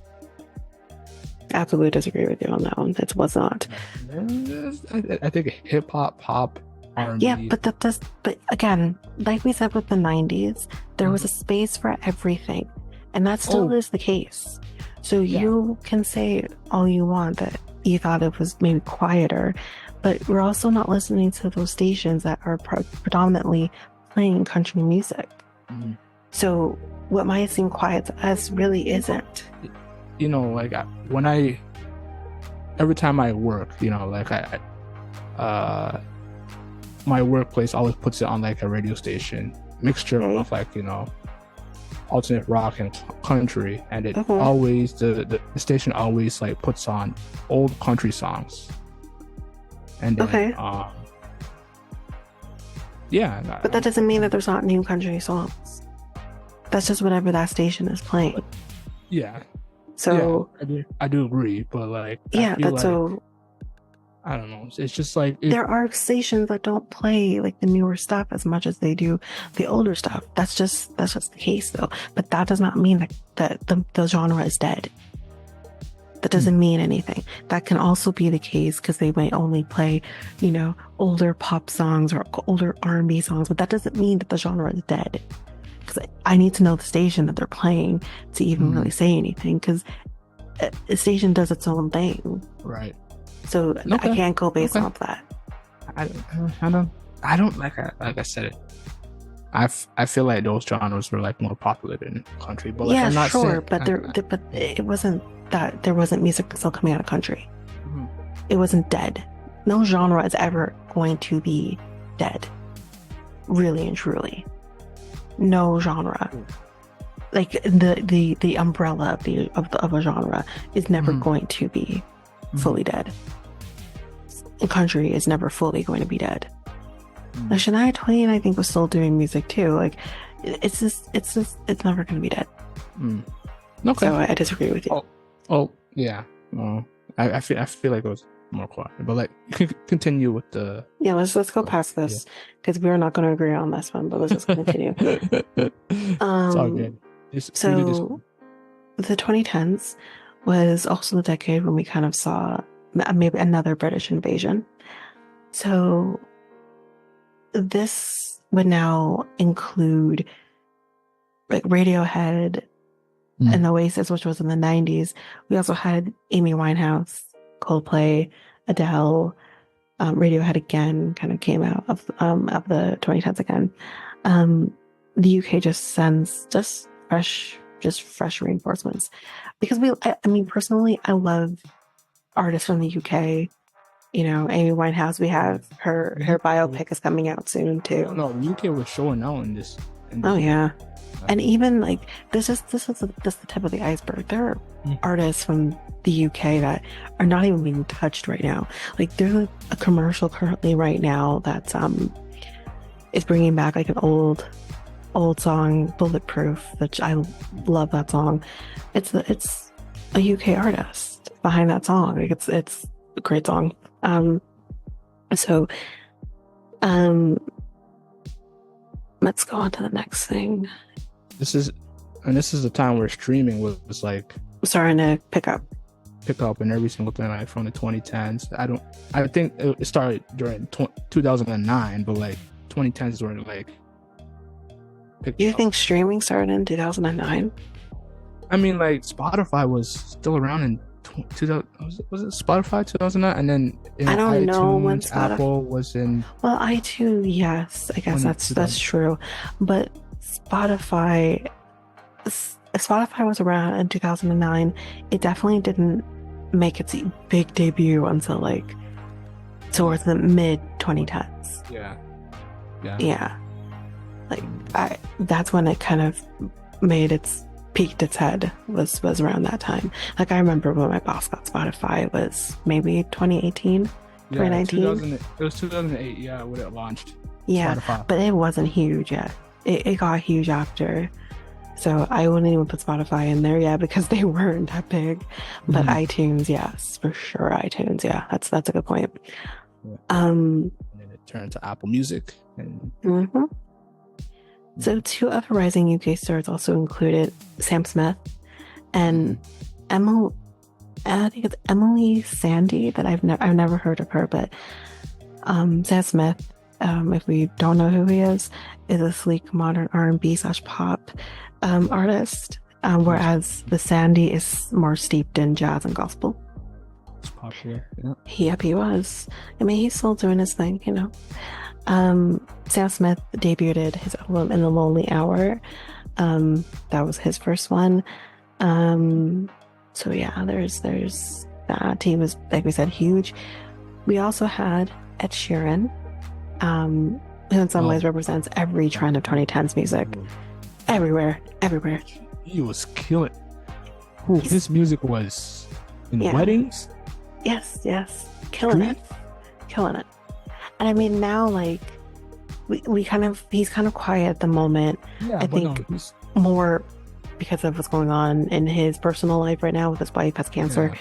Speaker 2: Absolutely disagree with you on that one. It was not.
Speaker 1: I think hip hop, pop, R&B.
Speaker 2: Yeah, but again, like we said with the 90s, there was a space for everything, and that still is the case. So you can say all you want that you thought it was maybe quieter. But we're also not listening to those stations that are predominantly playing country music. So what might seem quiet to us really isn't.
Speaker 1: Like every time I work, my workplace always puts it on like a radio station, mixture of like, alternate rock and country. And it always, the station always like puts on old country songs. And then, but
Speaker 2: that doesn't mean that there's not new country songs. That's just whatever that station is playing.
Speaker 1: Yeah.
Speaker 2: So
Speaker 1: I do agree, but like
Speaker 2: I don't
Speaker 1: know. It's just like
Speaker 2: there are stations that don't play like the newer stuff as much as they do the older stuff. That's just the case though. But that does not mean that the genre is dead. That doesn't mean anything. That can also be the case because they might only play, older pop songs or older R&B songs, but that doesn't mean that the genre is dead. Because I need to know the station that they're playing to even really say anything. Because a station does its own thing,
Speaker 1: right?
Speaker 2: So I can't go based off that.
Speaker 1: I don't like I said it. I feel like those genres were like more popular in country, but like
Speaker 2: Yeah,
Speaker 1: I'm not
Speaker 2: sure,
Speaker 1: saying
Speaker 2: but but it wasn't that there wasn't music still coming out of country.
Speaker 1: Mhm.
Speaker 2: It wasn't dead. No genre is ever going to be dead, really and truly. No genre, like the umbrella of a genre, is never
Speaker 1: Mhm.
Speaker 2: going to be
Speaker 1: Mhm.
Speaker 2: fully dead. The country is never fully going to be dead. Now,
Speaker 1: Mhm.
Speaker 2: Shania Twain, I think, was still doing music too. Like, it's never going to be dead.
Speaker 1: Mm. Okay.
Speaker 2: So I disagree with you.
Speaker 1: Oh, yeah. Oh, I feel like it was more quiet, but like you can continue with the.
Speaker 2: Yeah, let's go past
Speaker 1: Yeah.
Speaker 2: this because we're not going to agree on this one. But let's just continue.
Speaker 1: It's all
Speaker 2: Um,
Speaker 1: good. Just we do this.
Speaker 2: so the 2010s was also the decade when we kind of saw maybe another British invasion. So this would now include like Radiohead and Oasis, which was in the 90s. We also had Amy Winehouse, Coldplay, Adele, Radiohead again kind of came out of the 2010s again. The UK just sends just fresh reinforcements because I mean, personally, I love artists from the UK. You know, Amy Winehouse. We have her biopic is coming out soon too.
Speaker 1: No, UK was showing out in this.
Speaker 2: Oh yeah, and even like this is the tip of the iceberg. There are artists from the UK that are not even being touched right now. Like there's a commercial currently right now that's is bringing back like an old song, Bulletproof. Which I love that song. It's a UK artist behind that song. Like it's a great song. So um let's go on to the next thing.
Speaker 1: This is the time where streaming was like
Speaker 2: Starting to pick up.
Speaker 1: and every single thing like from the 2010s. I think it started during 2009, but like 2010s is where it like picked
Speaker 2: You
Speaker 1: up.
Speaker 2: think streaming started in 2009?
Speaker 1: I mean, like Spotify was still around in 2000. Was it Spotify 2009? And then
Speaker 2: I don't
Speaker 1: iTunes,
Speaker 2: know when Spotify.
Speaker 1: Apple was in.
Speaker 2: Well, iTunes, yes, I guess that's true, but Spotify was around in 2009. It definitely didn't make its big debut until like towards the mid 2010s. Yeah. Like that's when it kind of peaked its head was around that time. Like I remember when my boss got Spotify was maybe 2018, 2019.
Speaker 1: It was 2008. Yeah, when it launched.
Speaker 2: Yeah,
Speaker 1: Spotify.
Speaker 2: but it wasn't huge yet. It got huge after. So I wouldn't even put Spotify in there yet because they weren't that big. But iTunes, yes, for sure. iTunes, yeah, that's a good point.
Speaker 1: Yeah. And then it turned to Apple Music.
Speaker 2: So two other rising UK stars also included Sam Smith and Emily. I think it's Emily Sandy that I've never heard of her, but Sam Smith, if we don't know who he is a sleek modern R&B/pop artist, whereas the Sandy is more steeped in jazz and gospel.
Speaker 1: It's popular. Yeah.
Speaker 2: Yep, he was. I mean, he's still doing his thing, you know. Sam Smith debuted his album In the Lonely Hour. That was his first one. So yeah, there's that. He was, like we said, huge. We also had Ed Sheeran, who in some ways represents every trend of 2010s music. Everywhere.
Speaker 1: He was killing. His music was in weddings.
Speaker 2: Yes, killing it. And I mean, now like he's kind of quiet at the moment.
Speaker 1: Yeah,
Speaker 2: I think more because of what's going on in his personal life right now with his wife has cancer. Yeah.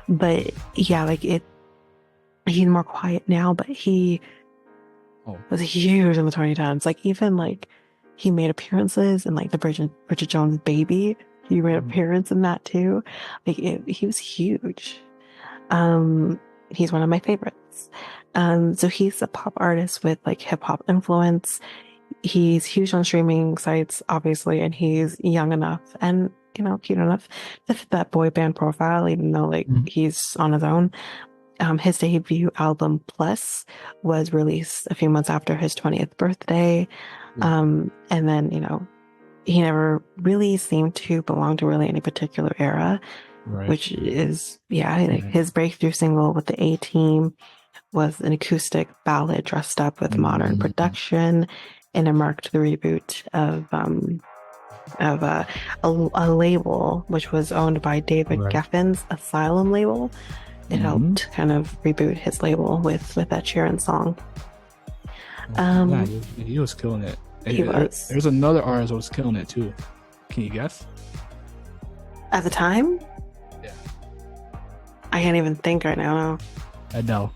Speaker 2: But yeah, like he's more quiet now, but he was huge in the 2010s. Like even like he made appearances in like the Bridget Jones' Baby. He made an appearance in that too. Like he was huge. He's one of my favorites. So he's a pop artist with like hip hop influence. He's huge on streaming sites, obviously, and he's young enough and, you know, cute enough to fit that boy band profile, even though like he's on his own. His debut album Plus was released a few months after his 20th birthday. And then, he never really seemed to belong to really any particular era, which is, his breakthrough single with the A-Team was an acoustic ballad dressed up with modern production, and it marked the reboot of a label which was owned by David Geffen's Asylum label. It helped kind of reboot his label with that Sheeran song.
Speaker 1: He was killing it.
Speaker 2: He was.
Speaker 1: There's another artist who was killing it too. Can you guess?
Speaker 2: At the time?
Speaker 1: Yeah.
Speaker 2: I can't even think right now. No.
Speaker 1: Adele.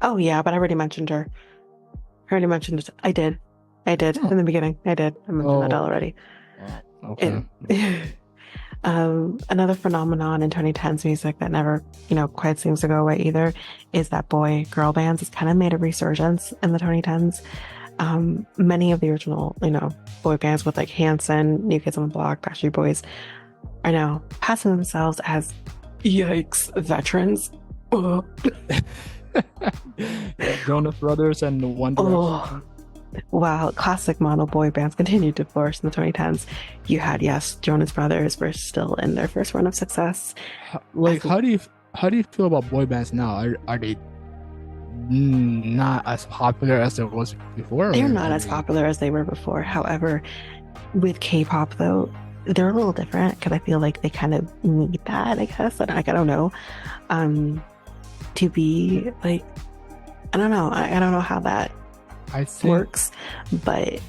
Speaker 2: Oh yeah, but I already mentioned her. I already mentioned it. I did in the beginning. I mentioned Adele already.
Speaker 1: Okay.
Speaker 2: Another phenomenon in 2010s music that never, quite seems to go away either is that boy-girl bands. It's kind of made a resurgence in the 2010s. Many of the original, boy bands with like Hanson, New Kids on the Block, Backstreet Boys are now passing themselves as yikes veterans.
Speaker 1: Jonas Brothers and the One Direction.
Speaker 2: While classic mono boy bands continued to flourish in the 2010s, you had, Jonas Brothers were still in their first run of success.
Speaker 1: Like, how do you feel about boy bands now? Are they not as popular as it was before?
Speaker 2: They're not as popular as they were before. However, with K-pop though, they're a little different because I feel like they kind of need that, I guess. And I don't know, to be like, I don't know. I don't know how that works, but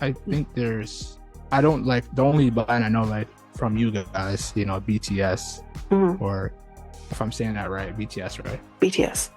Speaker 1: I think I don't like, the only band I know like from you guys, BTS, or if I'm saying that right, BTS, right?
Speaker 2: BTS.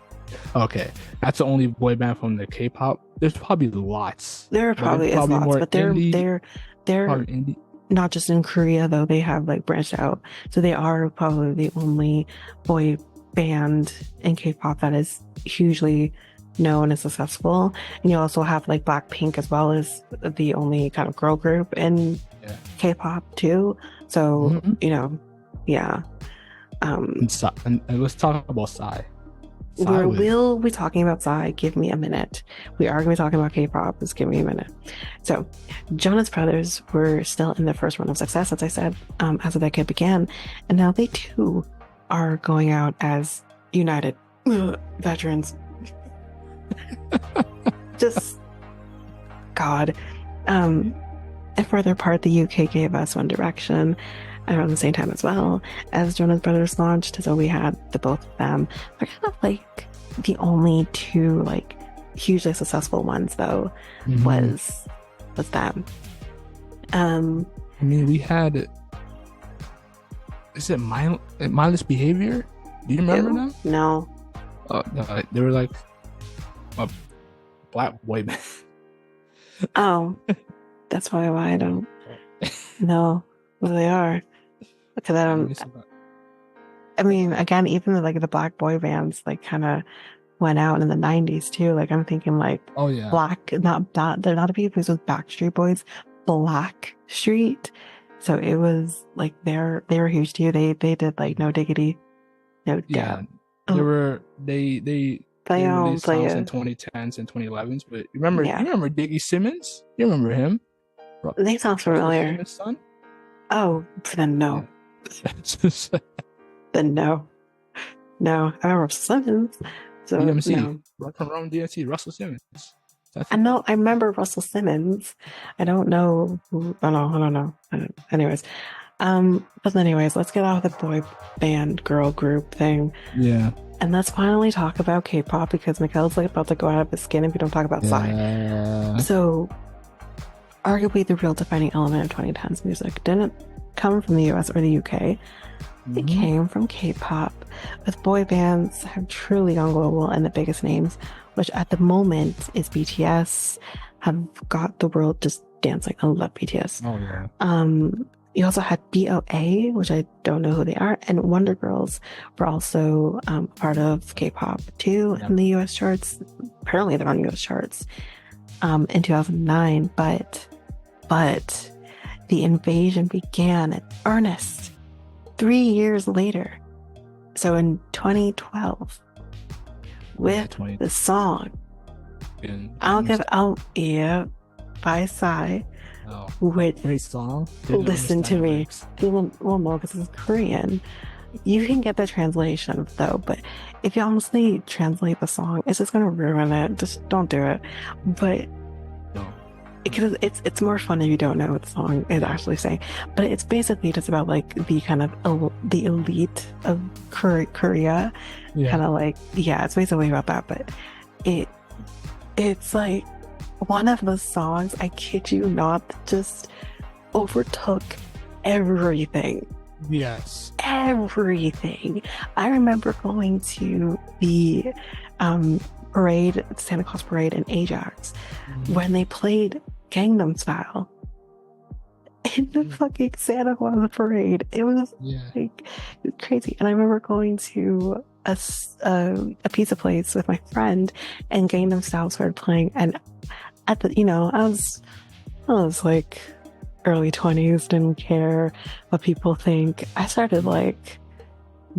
Speaker 1: Okay, that's the only boy band from the K-pop. There's probably lots.
Speaker 2: There probably is lots, but they're
Speaker 1: indie.
Speaker 2: Not just in Korea though. They have like branched out, so they are probably the only boy band in K-pop that is hugely known and successful. And you also have like Blackpink as well as the only kind of girl group in K-pop too. So yeah.
Speaker 1: And let's talk about Psy.
Speaker 2: We'll be talking about Psy. Give me a minute. We are going to be talking about K-pop. Just give me a minute. So, Jonas Brothers were still in their first run of success, as I said, as the decade began, and now they too are going out as united veterans. Just God. And for their part, the UK gave us One Direction around the same time as well as Jonas Brothers launched. So we had the both of them. They're kind of like the only two like hugely successful ones though was them.
Speaker 1: I mean, we had, is it Mindless Behavior? Do you remember them?
Speaker 2: No.
Speaker 1: They were like a black boy band.
Speaker 2: Oh, that's why I don't know who they are. Because I mean, again, even like the black boy bands like kind of went out in the 90s too. Like I'm thinking like Black, not they're not a people who's with Backstreet Boys, Black Street. So it was like they were huge too. They did like No Diggity, No Doubt.
Speaker 1: They released songs in 2010s and 2011s. But you remember Diggy Simmons? You remember him?
Speaker 2: They sound familiar.
Speaker 1: His son?
Speaker 2: Oh, then no. Then no. No, I remember Simmons. So
Speaker 1: DMC.
Speaker 2: No.
Speaker 1: Rock and Roll DMC, Russell Simmons.
Speaker 2: I remember Russell Simmons. I don't know. I don't know. Anyways. But anyways, let's get out of the boy band girl group thing.
Speaker 1: Yeah.
Speaker 2: And let's finally talk about K-pop because Mikel's like about to go out of his skin if we don't talk about Psy. So, arguably the real defining element of 2010s music didn't come from the US or the UK. It came from K-pop, with boy bands have truly gone global, and the biggest names, which at the moment is BTS, have got the world just dancing. I love BTS.
Speaker 1: Oh yeah.
Speaker 2: You also had BOA, which I don't know who they are, and Wonder Girls were also part of K-pop too in the US charts. Apparently they're on US charts in 2009, but the invasion began in earnest 3 years later. So in 2012, with the song, by Psy,
Speaker 1: Oh,
Speaker 2: which,
Speaker 1: great song. Didn't
Speaker 2: listen to
Speaker 1: understand the
Speaker 2: me.
Speaker 1: lyrics.
Speaker 2: Well, no, because it's Korean. You can get the translation though, but if you honestly translate the song, it's just gonna ruin it. Just don't do it. But
Speaker 1: No.
Speaker 2: because it's more fun if you don't know what the song is actually saying. But it's basically just about like the kind of the elite of Korea, kind of like, yeah, it's basically about that. But it's like one of the songs, I kid you not, that just overtook everything.
Speaker 1: Yes.
Speaker 2: Everything. I remember going to the parade, Santa Claus parade in Ajax, when they played Gangnam Style in the fucking Santa Claus parade. It was like crazy. And I remember going to a pizza place with my friend, and Gangnam Style started playing. And at the, I was like early 20s, didn't care what people think. I started like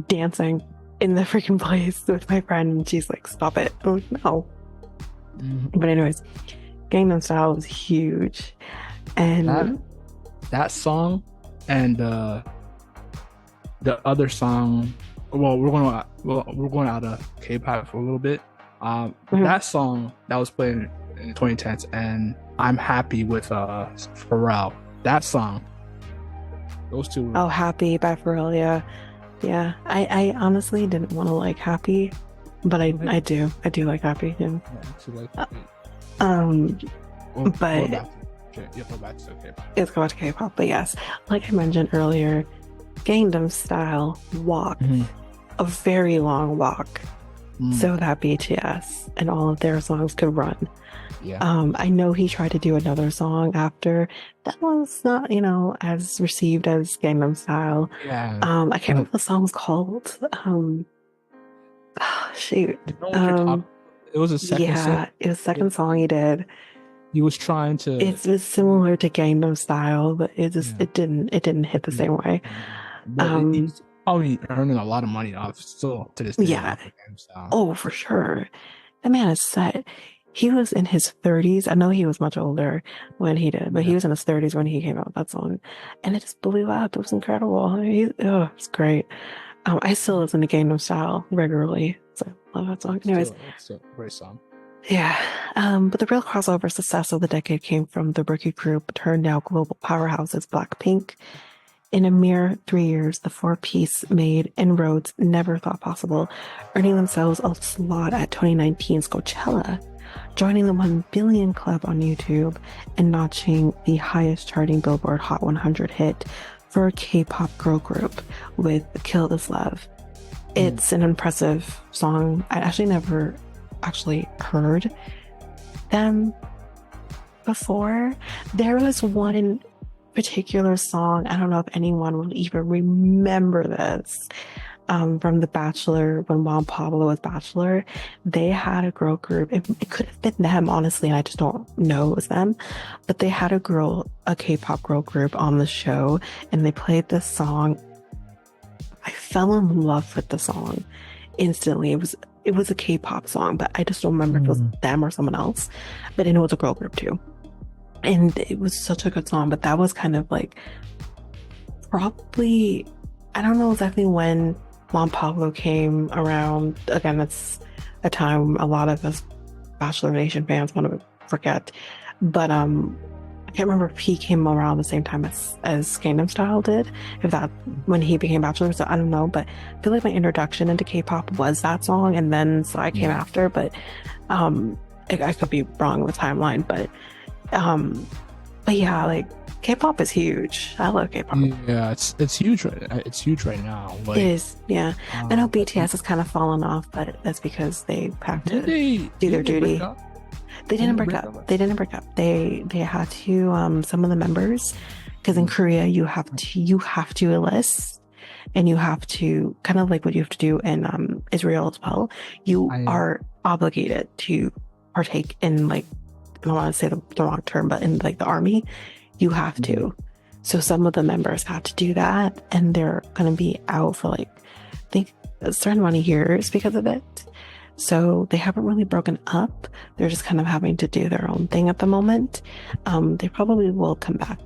Speaker 2: dancing in the freaking place with my friend, and she's like, stop it. I'm like, no. But anyways, Gangnam Style was huge. And
Speaker 1: that song and the other song, well, we're going out of K-pop for a little bit. That song that was played in 2010s, and I'm Happy with Pharrell. That song, those two.
Speaker 2: Oh, Happy by Pharrell, yeah. I honestly didn't want to like Happy, but I do like Happy. Yeah. But let's go back to K-pop. But yes, like I mentioned earlier, Gangnam Style walked a very long walk so that BTS and all of their songs could run. I know he tried to do another song after that was not, as received as Gangnam Style. I can't remember what the song was called. Shoot.
Speaker 1: It was a second song.
Speaker 2: It was the second song he did.
Speaker 1: He was trying to.
Speaker 2: It was similar to Gangnam Style, but it didn't hit the same way.
Speaker 1: He's probably earning a lot of money off still to this day.
Speaker 2: Yeah. Oh, for sure. The man is set. He was in his 30s. I know he was much older when he did, but he was in his 30s when he came out with that song, and it just blew up. It was incredible. It's great. I still listen to Gangnam Style regularly, so I love that song. Anyways,
Speaker 1: it's a great song.
Speaker 2: Yeah, but the real crossover success of the decade came from the rookie group turned now global powerhouses Blackpink. In a mere 3 years, the four-piece made inroads never thought possible, earning themselves a slot at 2019's Coachella, joining the 1 billion club on YouTube, and notching the highest charting Billboard Hot 100 hit for a K-pop girl group with Kill This Love. It's an impressive song. I actually never heard them before. There was one particular song, I don't know if anyone will even remember this, from The Bachelor, when Juan Pablo was Bachelor. They had a girl group. It could have been them, honestly, and I just don't know it was them. But they had a K-pop girl group on the show, and they played this song. I fell in love with the song instantly. It was a K-pop song, but I just don't remember if it was them or someone else. But I know it was a girl group too. And it was such a good song, but that was kind of like probably, I don't know exactly when Juan Pablo came around. Again, that's a time a lot of us Bachelor Nation fans want to forget. But I can't remember if he came around the same time as Gangnam Style did, if that when he became Bachelor. So I don't know, but I feel like my introduction into K-pop was that song, and then I came after. But I could be wrong with the timeline, but yeah, like K-pop is huge. I love K-pop.
Speaker 1: Yeah, it's huge. It's huge right now. Like,
Speaker 2: it is. Yeah, I know BTS has kind of fallen off, but that's because they have to do their duty. They didn't break up. They didn't break up. They had to some of the members, because in Korea you have to enlist, and you have to kind of like what you have to do in Israel as well. You are obligated to partake in, like, I don't want to say the wrong term, but in like the army, you have to. So some of the members had to do that, and they're going to be out for like, I think a certain amount of years because of it. So they haven't really broken up. They're just kind of having to do their own thing at the moment. They probably will come back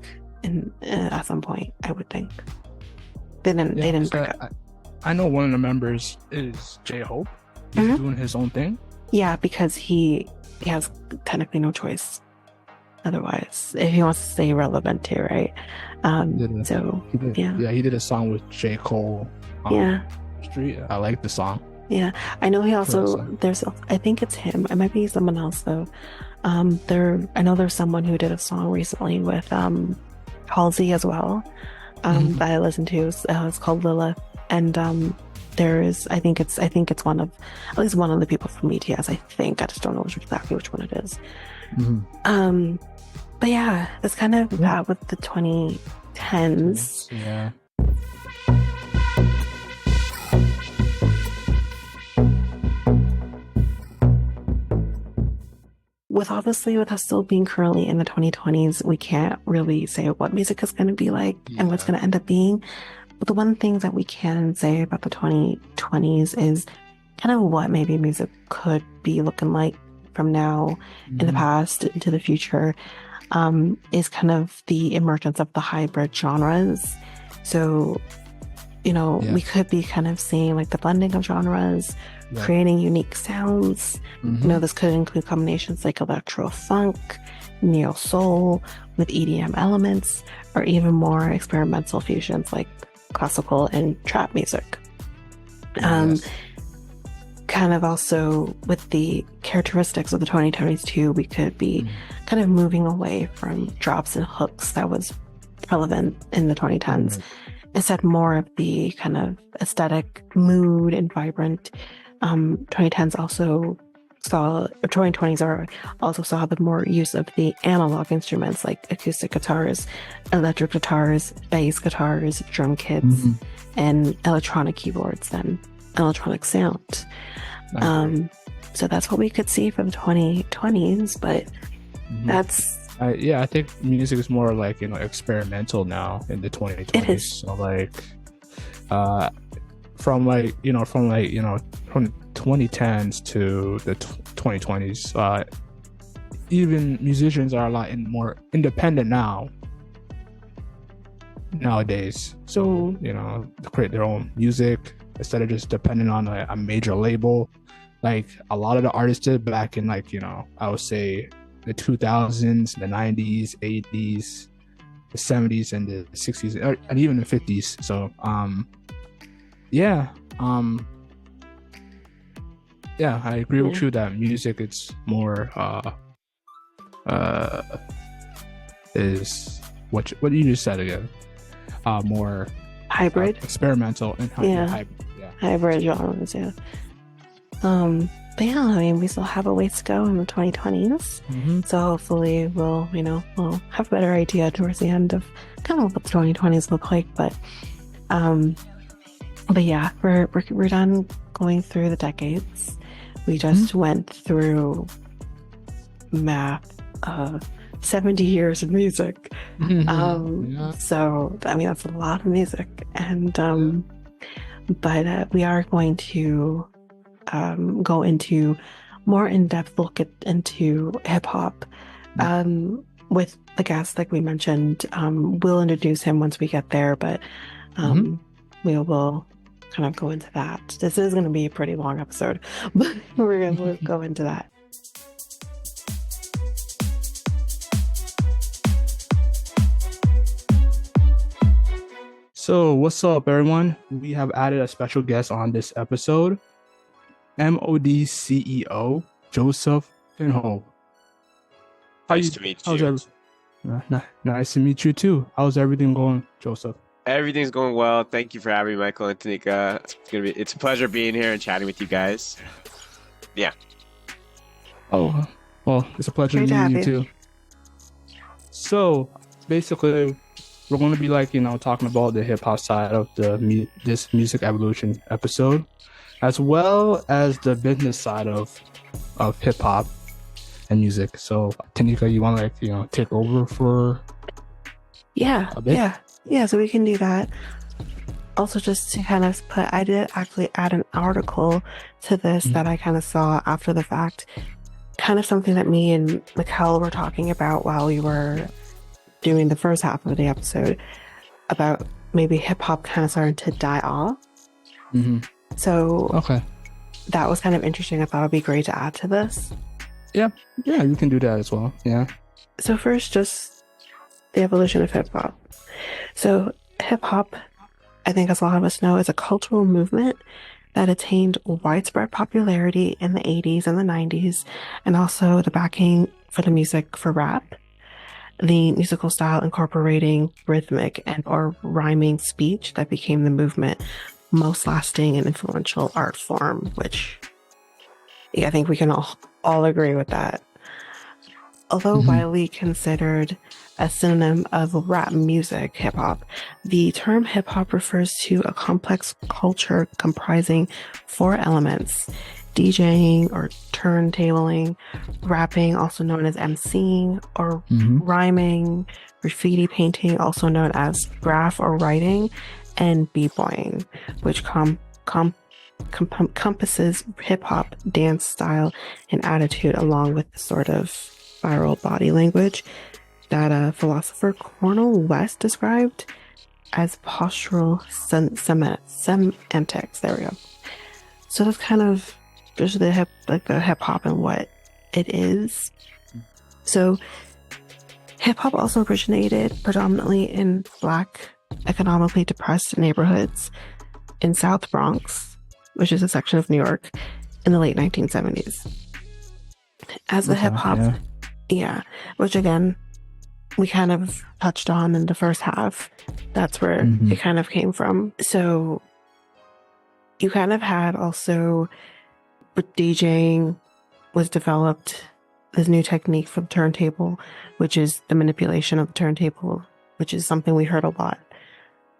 Speaker 2: at some point, I would think. They didn't break up.
Speaker 1: I know one of the members is J-Hope. He's doing his own thing.
Speaker 2: Yeah, because he has technically no choice otherwise if he wants to stay relevant too, right?
Speaker 1: He did a song with J. Cole. Street. I like the song.
Speaker 2: Yeah, I know he also I think it's him. It might be someone else though. I know there's someone who did a song recently with Halsey as well. That I listened to. It's called Lilith, and I think it's at least one of the people from BTS. I think I just don't know exactly which one it is. But yeah, it's kind of that with the 2010s.
Speaker 1: Yeah.
Speaker 2: With us still being currently in the 2020s, we can't really say what music is going to be like and what's going to end up being. But the one thing that we can say about the 2020s is kind of what maybe music could be looking like from now in the past into the future, is kind of the emergence of the hybrid genres. So, we could be kind of seeing like the blending of genres, creating unique sounds. This could include combinations like electro funk, neo soul with EDM elements, or even more experimental fusions like classical and trap music. Kind of also with the characteristics of the 2020s too, we could be kind of moving away from drops and hooks that was relevant in the 2010s. Instead, more of the kind of aesthetic mood and vibrant. 2020s also saw the more use of the analog instruments like acoustic guitars, electric guitars, bass guitars, drum kits, and electronic keyboards than electronic sound. So that's what we could see from 2020s, but that's...
Speaker 1: I think music is more like, experimental now in the 2020s.
Speaker 2: It is.
Speaker 1: So like, from 2010s to the 2020s, even musicians are a lot more independent nowadays. So, to create their own music instead of just depending on a major label, like a lot of the artists did back in I would say the 2000s, the 90s, 80s, the 70s, and the 60s, and even the 50s. So, I agree with you that music it's more is what you just said again, more
Speaker 2: hybrid,
Speaker 1: experimental, and
Speaker 2: hybrid genres. But we still have a ways to go in the 2020s. So hopefully we'll have a better idea towards the end of kind of what the 2020s look like. But yeah, we're done going through the decades. We just went through math of 70 years of music. So that's a lot of music, and but we are going to go into more in-depth look into hip-hop with the guest like we mentioned. We'll introduce him once we get there, but we will kind of go into that. This is going to be a pretty long episode, but we're going to go into that.
Speaker 1: So what's up, everyone? We have added a special guest on this episode, MOD CEO Joesph Pinho.
Speaker 3: Nice to meet you.
Speaker 1: Nice to meet you too. How's everything going, Joesph?
Speaker 3: Everything's going well. Thank you for having me, Michael and Tanyka. It's a pleasure being here and chatting with you guys. Yeah.
Speaker 1: Oh, well, it's a pleasure meeting you too. So basically, we're going to be talking about the hip hop side of this music evolution episode, as well as the business side of hip hop and music. So Tanyka, you want to take over for a bit?
Speaker 2: Yeah, so we can do that. Also, just to kind of put, I did actually add an article to this that I kind of saw after the fact. Kind of something that me and Mikel were talking about while we were doing the first half of the episode about maybe hip hop kind of starting to die off. So
Speaker 1: okay,
Speaker 2: that was kind of interesting. I thought it'd be great to add to this.
Speaker 1: Yeah, you can do that as well. Yeah.
Speaker 2: So first, just the evolution of hip hop. So hip hop, I think as a lot of us know, is a cultural movement that attained widespread popularity in the 80s and the 90s, and also the backing for the music for rap. The musical style incorporating rhythmic and or rhyming speech that became the movement most lasting and influential art form, which I think we can all agree with that. Although widely considered a synonym of rap music, hip hop, the term hip hop refers to a complex culture comprising 4 elements: DJing or turntabling, rapping, also known as MCing, or rhyming, graffiti painting, also known as graph or writing, and b-boying, which encompasses hip hop dance style and attitude, along with the sort of viral body language that philosopher Cornel West described as postural semantics. There we go. So that's kind of just the hip hop and what it is. So hip hop also originated predominantly in Black, economically depressed neighborhoods in South Bronx, which is a section of New York, in the late 1970s. As the hip hop, which again, we kind of touched on in the first half. That's where it kind of came from. So you kind of had also, with DJing was developed this new technique for the turntable, which is the manipulation of the turntable, which is something we heard a lot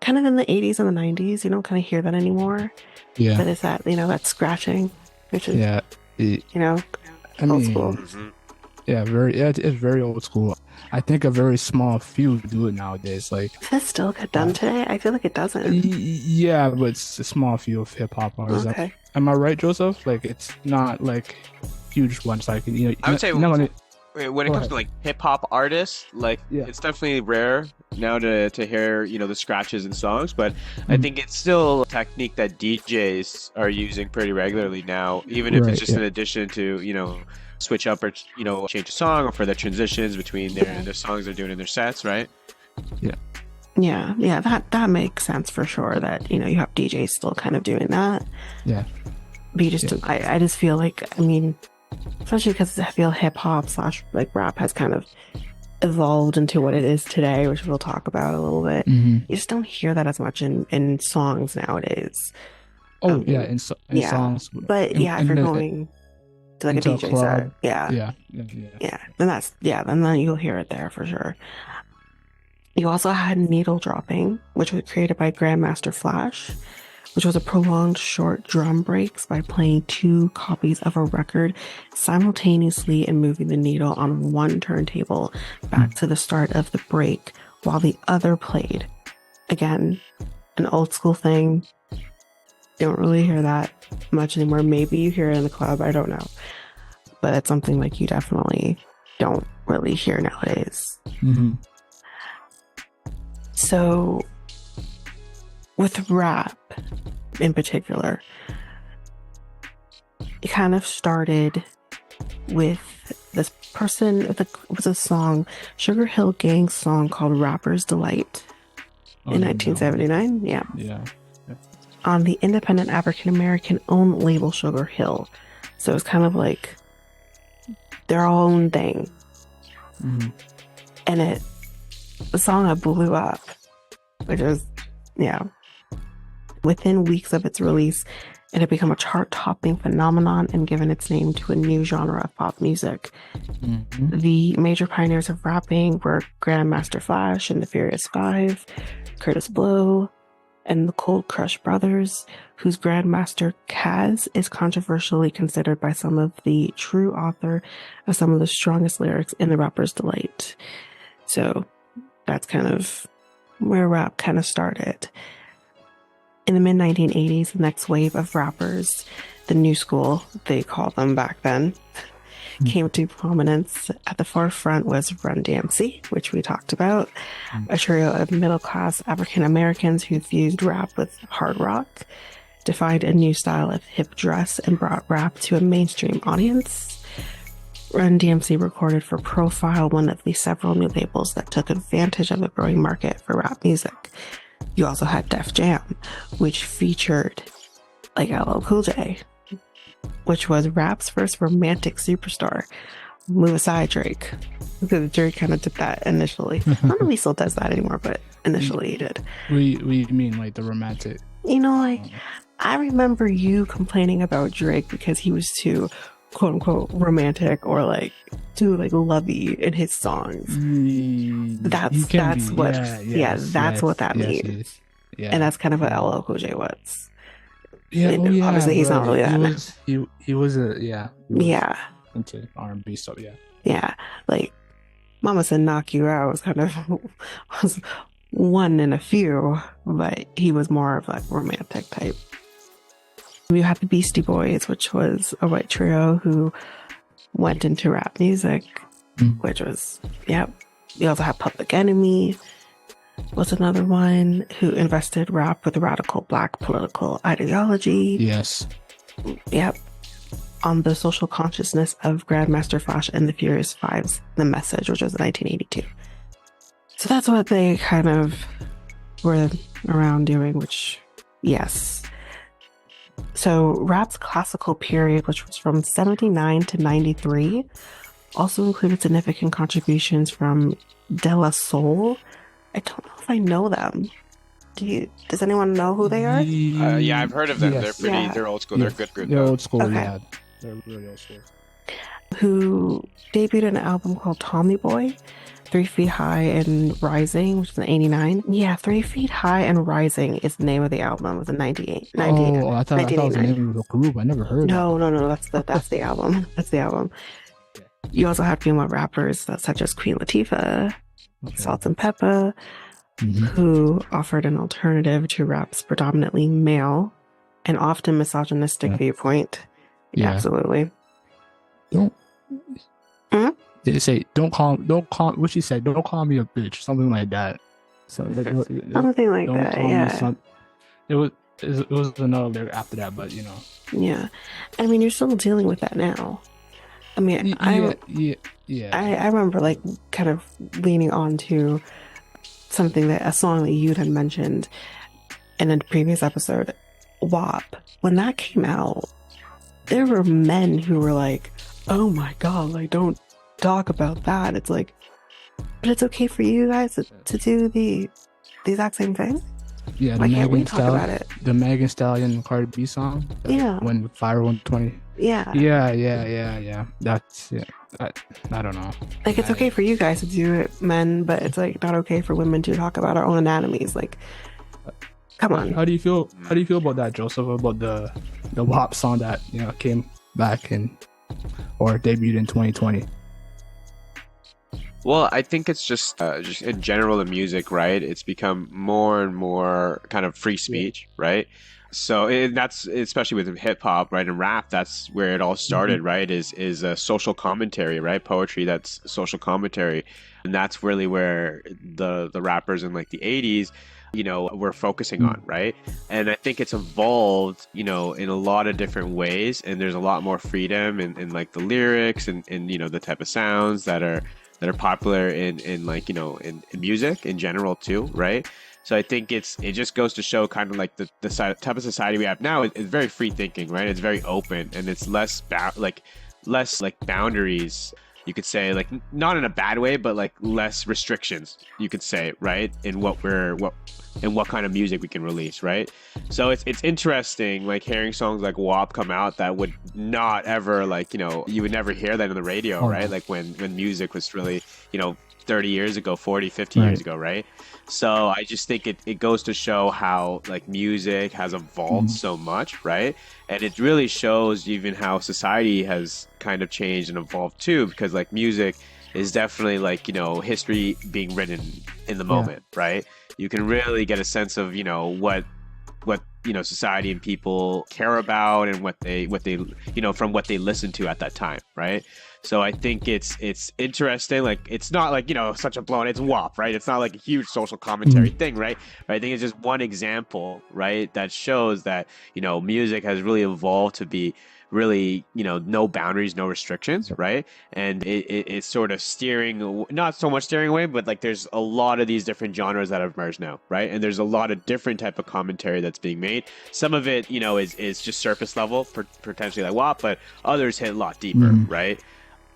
Speaker 2: kind of in the 80s and the 90s. You don't kind of hear that anymore. Yeah. But it's that, that scratching, which is, old school.
Speaker 1: It's very old school. I think a very small few do it nowadays. Like,
Speaker 2: does that still get done today? I feel like it doesn't.
Speaker 1: Yeah, but it's a small few of hip hop artists.
Speaker 2: Okay.
Speaker 1: Am I right, Joesph? Like, it's not like huge ones. Like,
Speaker 3: I would say when it comes to like hip hop artists, like it's definitely rare now to hear the scratches in songs, but I think it's still a technique that DJs are using pretty regularly now, even if it's just in addition to switch up or change a song, or for the transitions between their songs they're doing in their sets, right?
Speaker 2: Yeah, that makes sense for sure, that you have DJs still kind of doing that. But you just I just feel like, especially because I feel hip hop / like rap has kind of evolved into what it is today, which we'll talk about a little bit. You just don't hear that as much in songs nowadays.
Speaker 1: In songs.
Speaker 2: But if you're going to like a DJ set, then you'll hear it there for sure. You also had needle dropping, which was created by Grandmaster Flash, which was a prolonged short drum breaks by playing 2 copies of a record simultaneously and moving the needle on one turntable back to the start of the break while the other played. Again, an old school thing. Don't really hear that much anymore. Maybe you hear it in the club, I don't know. But it's something like you definitely don't really hear nowadays. So with rap in particular, it kind of started with this person. It was a song, Sugar Hill Gang song called Rapper's Delight in 1979. Yeah. On the independent African-American owned label Sugar Hill. So it's kind of like their own thing. And the song blew up, which is, within weeks of its release, it had become a chart-topping phenomenon and given its name to a new genre of pop music. The major pioneers of rapping were Grandmaster Flash and the Furious Five, Curtis Blow, and the Cold Crush Brothers, whose Grandmaster Kaz is controversially considered by some of the true author of some of the strongest lyrics in the Rapper's Delight. So that's kind of where rap kind of started. In the mid 1980s, the next wave of rappers, the new school, they called them back then, came to prominence. At the forefront was Run DMC, which we talked about, a trio of middle-class African Americans who fused rap with hard rock, defined a new style of hip dress, and brought rap to a mainstream audience. Run DMC recorded for Profile, one of the several new labels that took advantage of the growing market for rap music. You also had Def Jam, which featured like LL Cool J, which was rap's first romantic superstar. Move aside, Drake. Because Drake kind of did that initially. I don't know if he still does that anymore, but initially he did.
Speaker 1: We mean like the romantic?
Speaker 2: You know, like, I remember you complaining about Drake because he was too quote unquote romantic or like too like lovey in his songs. That's what that means. Yeah. And that's kind of what LL Cool J was.
Speaker 1: Yeah,
Speaker 2: obviously he's not really that.
Speaker 1: He was into R&B stuff.
Speaker 2: Yeah, like Mama Said Knock You Out was kind of was one in a few, but he was more of like romantic type. We had the Beastie Boys, which was a white trio who went into rap music, which was, We also had Public Enemy, was another one who invested rap with radical black political ideology.
Speaker 1: Yes.
Speaker 2: Yep. On the social consciousness of Grandmaster Flash and the Furious Five's The Message, which was 1982. So that's what they kind of were around doing, which, yes. So rap's classical period, which was from 79 to 93, also included significant contributions from De La Soul. I don't know if I know them. Does anyone know who they are?
Speaker 3: Yeah, I've heard of them.
Speaker 1: Yes.
Speaker 3: They're old school. They're good group.
Speaker 1: They're old school,
Speaker 2: okay.
Speaker 1: They're really old school.
Speaker 2: Who debuted an album called Tommy Boy, 3 Feet High and Rising, which is in 89. Yeah, 3 Feet High and Rising is the name of the album. It was in 98.
Speaker 1: Oh, I thought it was the name of the group. I never heard
Speaker 2: No, that's the album. That's the album. You also have female rappers such as Queen Latifah, Salt and Pepper, who offered an alternative to rap's predominantly male and often misogynistic viewpoint. Yeah. Absolutely.
Speaker 1: Did it say don't call what she said, don't call me a bitch, something like that.
Speaker 2: Something like that, yeah.
Speaker 1: It was another lyric after that, but
Speaker 2: Yeah. I mean, you're still dealing with that now. I mean, I remember like kind of leaning on to a song that you had mentioned in a previous episode, WAP. When that came out, there were men who were like, oh my God, like, don't talk about that. It's like, but it's okay for you guys to do the exact same thing?
Speaker 1: Yeah,
Speaker 2: why can't we talk about it?
Speaker 1: The Megan Stallion Cardi B song? When Fire 120.
Speaker 2: Yeah.
Speaker 1: That's, I don't know.
Speaker 2: Like, it's okay for you guys to do it, men, but it's like not okay for women to talk about our own anatomies. Like, come on.
Speaker 1: How do you feel about that, Joesph? About the WAP song that came back or debuted in 2020?
Speaker 3: Well, I think it's just in general the music, right? It's become more and more kind of free speech, right? So that's especially with hip hop, right, and rap. That's where it all started, right? Is a social commentary, right? Poetry that's social commentary, and that's really where the rappers in like the 80s, were focusing on, right? And I think it's evolved, in a lot of different ways, and there's a lot more freedom in like the lyrics and the type of sounds that are popular in like in music in general too, right? So I think it just goes to show kind of like the type of society we have now is very free thinking, right? It's very open, and it's less boundaries, you could say, like not in a bad way, but like less restrictions, you could say, right? In what kind of music we can release, right? So it's interesting, like hearing songs like WAP come out that would not ever like, you would never hear that on the radio, right? Like when music was really, 30 years ago, 40, 50 years ago, right? So I just think it goes to show how like music has evolved so much, right? And it really shows even how society has kind of changed and evolved too, because like music is definitely like, history being written in the moment, right? You can really get a sense of, what society and people care about and what they from what they listen to at that time, right? So I think it's interesting. Like, it's not like, such a blown, it's WAP, right? It's not like a huge social commentary thing, right? But I think it's just one example, right, that shows that, music has really evolved to be really, no boundaries, no restrictions, right? And it's sort of not so much steering away, but like there's a lot of these different genres that have emerged now, right? And there's a lot of different type of commentary that's being made. Some of it, is just surface level, potentially like WAP, but others hit a lot deeper, right?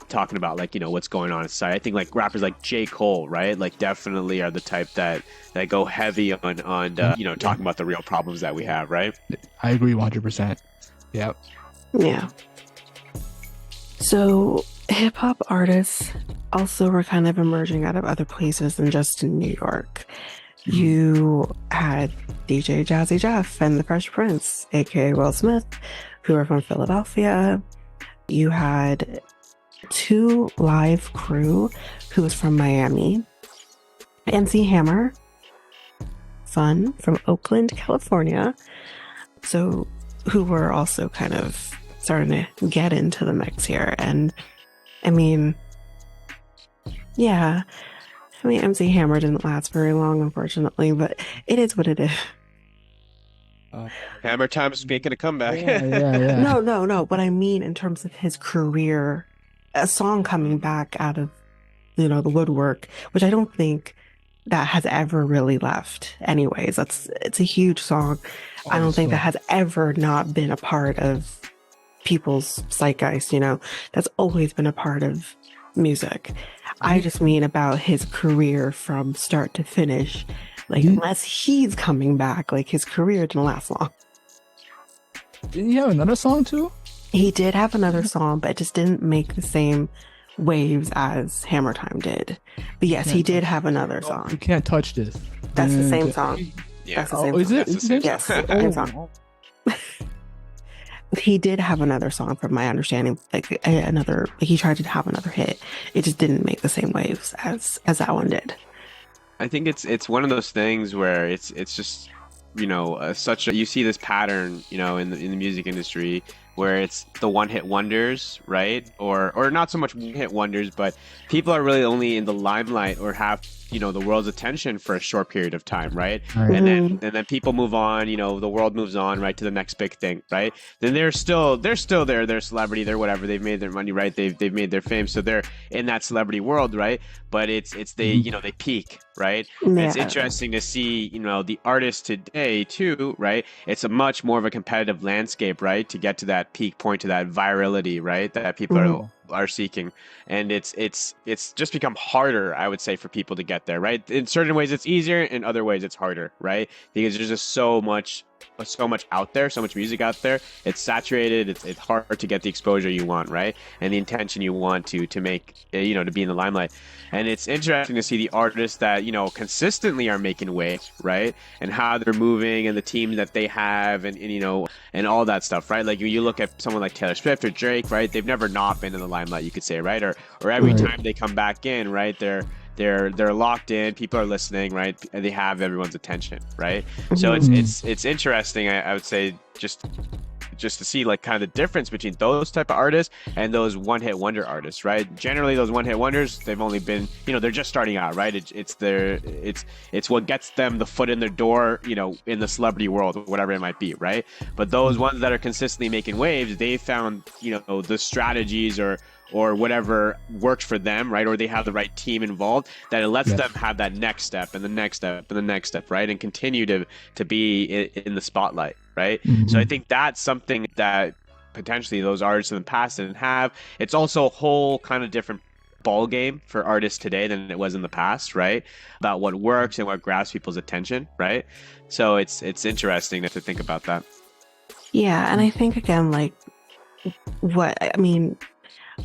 Speaker 3: Talking about like, what's going on inside. I think like rappers like J. Cole, right? Like definitely are the type that go heavy on talking about the real problems that we have, right?
Speaker 1: I agree 100%. Yep.
Speaker 2: Yeah. So hip hop artists also were kind of emerging out of other places than just in New York. You had DJ Jazzy Jeff and the Fresh Prince, aka Will Smith, who are from Philadelphia. You had 2 Live Crew, who was from Miami. MC Hammer, fun, from Oakland, California. So, who were also kind of starting to get into the mix here. And I mean, MC Hammer didn't last very long, unfortunately, but it is what it is.
Speaker 3: Hammer Time's making a comeback.
Speaker 1: Yeah.
Speaker 2: No. But I mean, in terms of his career, a song coming back out of, the woodwork, which I don't think that has ever really left. Anyways, it's a huge song. I don't think that has ever not been a part of people's zeitgeist, that's always been a part of music. I just mean about his career from start to finish. Like, unless he's coming back, like his career didn't last long.
Speaker 1: Didn't he have another song too?
Speaker 2: He did have another song, but it just didn't make the same waves as Hammer Time did. But yes, he did have another song.
Speaker 1: You can't touch this.
Speaker 2: That's the same song.
Speaker 3: Yeah.
Speaker 2: That's the same
Speaker 1: Is
Speaker 2: song.
Speaker 1: it? Is it?
Speaker 2: Yes, same song. He did have another song, from my understanding. He tried to have another hit. It just didn't make the same waves as that one did.
Speaker 3: I think it's one of those things where it's just you see this pattern in the music industry where it's the one-hit wonders, right? Or not so much one-hit wonders, but people are really only in the limelight or have the world's attention for a short period of time, right? And then people move on, the world moves on, right, to the next big thing, right? Then they're still there, they're celebrity, they're whatever, they've made their money, right? They've made their fame, so they're in that celebrity world, right? But they peak, right?
Speaker 2: Yeah.
Speaker 3: It's interesting to see the artists today too, right? It's a much more of a competitive landscape, right, to get to that peak point, to that virality, right, that people are seeking. And it's just become harder, I would say, for people to get there, right? In certain ways it's easier, in other ways it's harder, right? Because there's just so much out there, so much music out there. It's saturated. It's hard to get the exposure you want, right? And the intention you want to make, to be in the limelight. And it's interesting to see the artists that, consistently are making waves, right? And how they're moving and the team that they have and all that stuff, right? Like you look at someone like Taylor Swift or Drake, right? They've never not been in the limelight, you could say, right? Or every time they come back in, right? They're locked in, people are listening, right? And they have everyone's attention, right? So it's interesting, I would say, just to see like kind of the difference between those type of artists and those one-hit wonder artists, right? Generally those one-hit wonders, they've only been, they're just starting out, right? It's what gets them the foot in their door, in the celebrity world, whatever it might be, right? But those ones that are consistently making waves, they found, the strategies or whatever works for them, right? Or they have the right team involved that it lets them have that next step and the next step and the next step, right? And continue to be in the spotlight, right? So I think that's something that potentially those artists in the past didn't have. It's also a whole kind of different ball game for artists today than it was in the past, right? About what works and what grabs people's attention, right? So it's interesting to think about that.
Speaker 2: Yeah, and I think again, like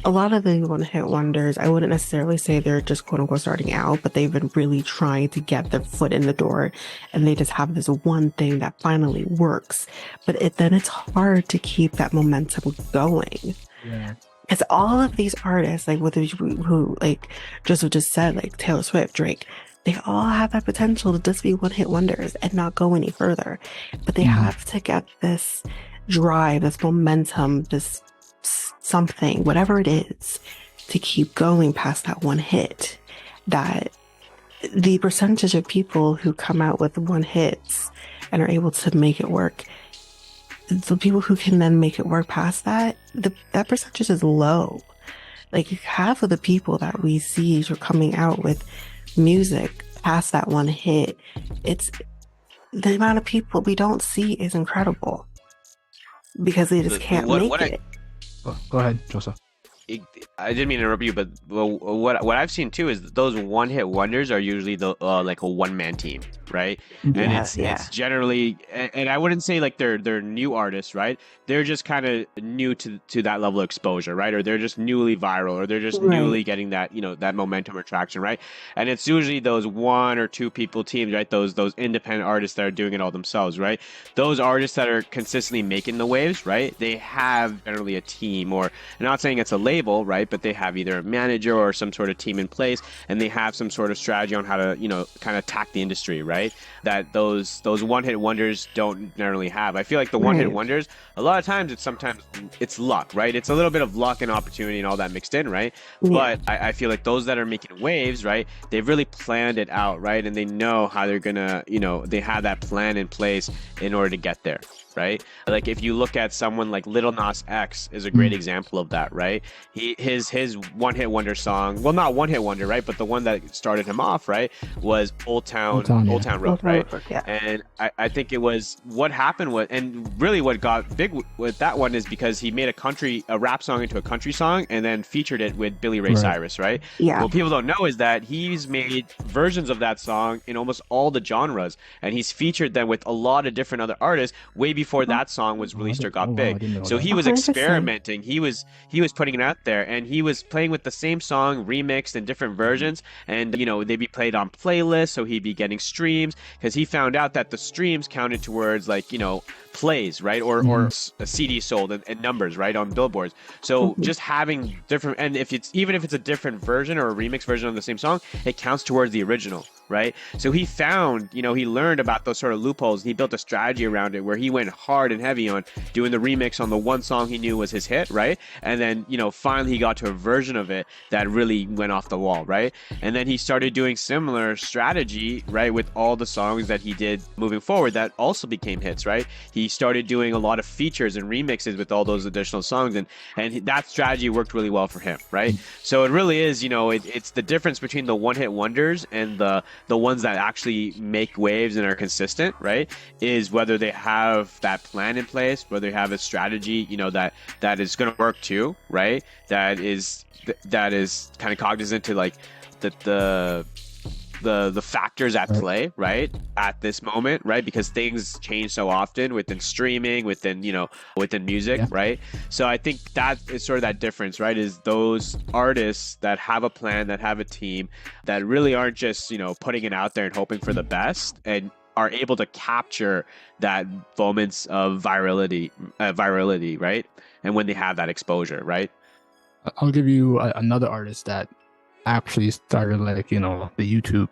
Speaker 2: a lot of the one-hit wonders, I wouldn't necessarily say they're just quote-unquote starting out, but they've been really trying to get their foot in the door, and they just have this one thing that finally works. But then it's hard to keep that momentum going.
Speaker 1: Yeah.
Speaker 2: Because all of these artists, like who like Joesph just said, like Taylor Swift, Drake, they all have that potential to just be one-hit wonders and not go any further. But they have to get this drive, this momentum, this something, whatever it is, to keep going past that one hit. That the percentage of people who come out with one hits and are able to make it work, the people who can then make it work past that, that percentage is low. Like half of the people that we see are coming out with music past that one hit. It's the amount of people we don't see is incredible because they just can't make it.
Speaker 1: Go ahead, Joesph.
Speaker 3: I didn't mean to interrupt you, but what I've seen too is those one-hit wonders are usually the like a one-man team, right? And it's generally, and I wouldn't say like they're new artists, right? They're just kind of new to that level of exposure, right? Or they're just newly viral, or they're just newly getting that that momentum or traction, right? And it's usually those one or two people teams, right? Those independent artists that are doing it all themselves, right? Those artists that are consistently making the waves, right? They have generally a team, or I'm not saying it's a label, right? But they have either a manager or some sort of team in place, and they have some sort of strategy on how to kind of attack the industry, right? That those one-hit wonders don't generally have. I feel like the one-hit wonders, a lot of times it's luck, right? It's a little bit of luck and opportunity and all that mixed in, right? But I feel like those that are making waves, right? They've really planned it out, right? And they know how they're gonna, they have that plan in place in order to get there, right? Like if you look at someone like Lil Nas X is a great example of that, right? His one-hit wonder song, well, not one-hit wonder, right? But the one that started him off, right, was Old Town Road, right? And I think it was what happened was, and really what got big with that one is because he made a rap song into a country song and then featured it with Billy Ray Cyrus, right?
Speaker 2: Yeah.
Speaker 3: What people don't know is that he's made versions of that song in almost all the genres, and he's featured them with a lot of different other artists way before that song was released or got big. So he was experimenting. He was putting it out there, and he was playing with the same song remixed in different versions, and they'd be played on playlists, so he'd be getting streams because he found out that the streams counted towards like plays, right, or a CD sold and numbers, right, on billboards. So just having different, and even if it's a different version or a remix version of the same song, it counts towards the original, right? So he found, he learned about those sort of loopholes, and he built a strategy around it where he went hard and heavy on doing the remix on the one song he knew was his hit, right? And then, finally he got to a version of it that really went off the wall, right? And then he started doing similar strategy, right, with all the songs that he did moving forward that also became hits, right? He started doing a lot of features and remixes with all those additional songs, and that strategy worked really well for him, right? So it really is, it's the difference between the one-hit wonders and the ones that actually make waves and are consistent, right, is whether they have that plan in place, whether they have a strategy, that is going to work too, right? That is kind of cognizant to like the factors at play, right, at this moment, right? Because things change so often within streaming, within music, right? So I think that is sort of that difference, right? Is those artists that have a plan, that have a team, that really aren't just putting it out there and hoping for the best, and are able to capture that moments of virality, right? And when they have that exposure, right?
Speaker 1: I'll give you another artist that actually started like the YouTube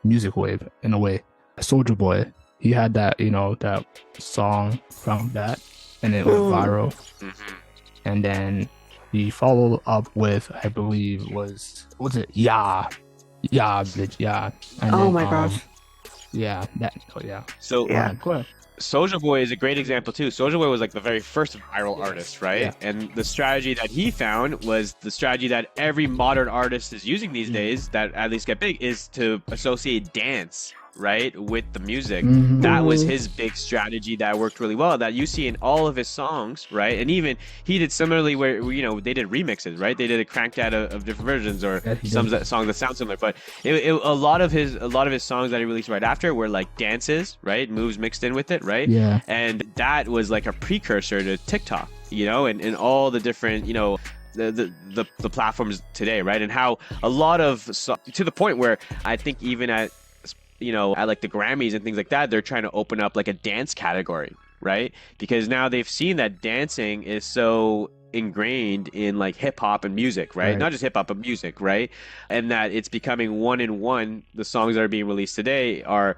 Speaker 1: music wave in a way. Soulja Boy, he had that that song from that, and it went viral. And then he followed up with, I believe was it bitch, yeah. And
Speaker 2: oh
Speaker 1: then,
Speaker 2: my gosh.
Speaker 1: Yeah, that.
Speaker 3: So
Speaker 1: go ahead.
Speaker 3: Soulja Boy is a great example too. Soulja Boy was like the very first viral artist, right? Yeah. And the strategy that he found was the strategy that every modern artist is using these days, that at least get big, is to associate dance, right, with the music. That was his big strategy that worked really well, that you see in all of his songs, right? And even he did similarly where they did remixes, right? They did a cranked out of different versions, or some songs that sound similar. But a lot of his songs that he released right after were like dances, right, moves mixed in with it, right?
Speaker 1: Yeah.
Speaker 3: And that was like a precursor to TikTok, and all the different the platforms today, right? And how a lot of to the point where I think even at like the Grammys and things like that, they're trying to open up like a dance category, right? Because now they've seen that dancing is so ingrained in like hip hop and music, right? Not just hip hop, but music, right? And that it's becoming one in one. The songs that are being released today are,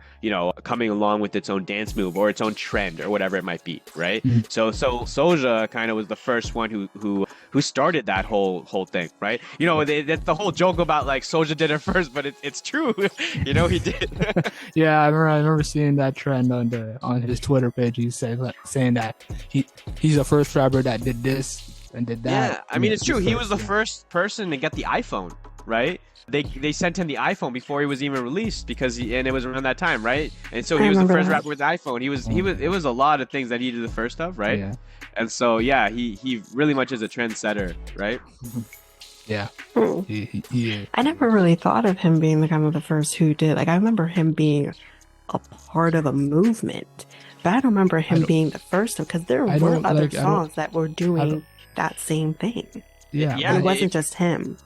Speaker 3: coming along with its own dance move or its own trend or whatever it might be, right?
Speaker 1: Mm-hmm.
Speaker 3: So Soulja kind of was the first one who started that whole thing, right? That's the whole joke about like Soulja did it first, but it's true. He did.
Speaker 1: Yeah, I remember seeing that trend on his Twitter page. He said saying that he's the first rapper that did this and did that.
Speaker 3: Yeah, I mean, it's true. He was the first person to get the iPhone, right? They sent him the iPhone before he was even released and it was around that time, right? And so he was the first rapper with the iPhone. It was a lot of things that he did the first of, right?
Speaker 1: Yeah.
Speaker 3: And so he really much is a trendsetter, right?
Speaker 1: Yeah. He
Speaker 2: I never really thought of him being the kind of the first who did. Like, I remember him being a part of a movement, but I don't remember him being the first, because there were other songs that were doing that same thing.
Speaker 1: Yeah.
Speaker 2: It wasn't just him.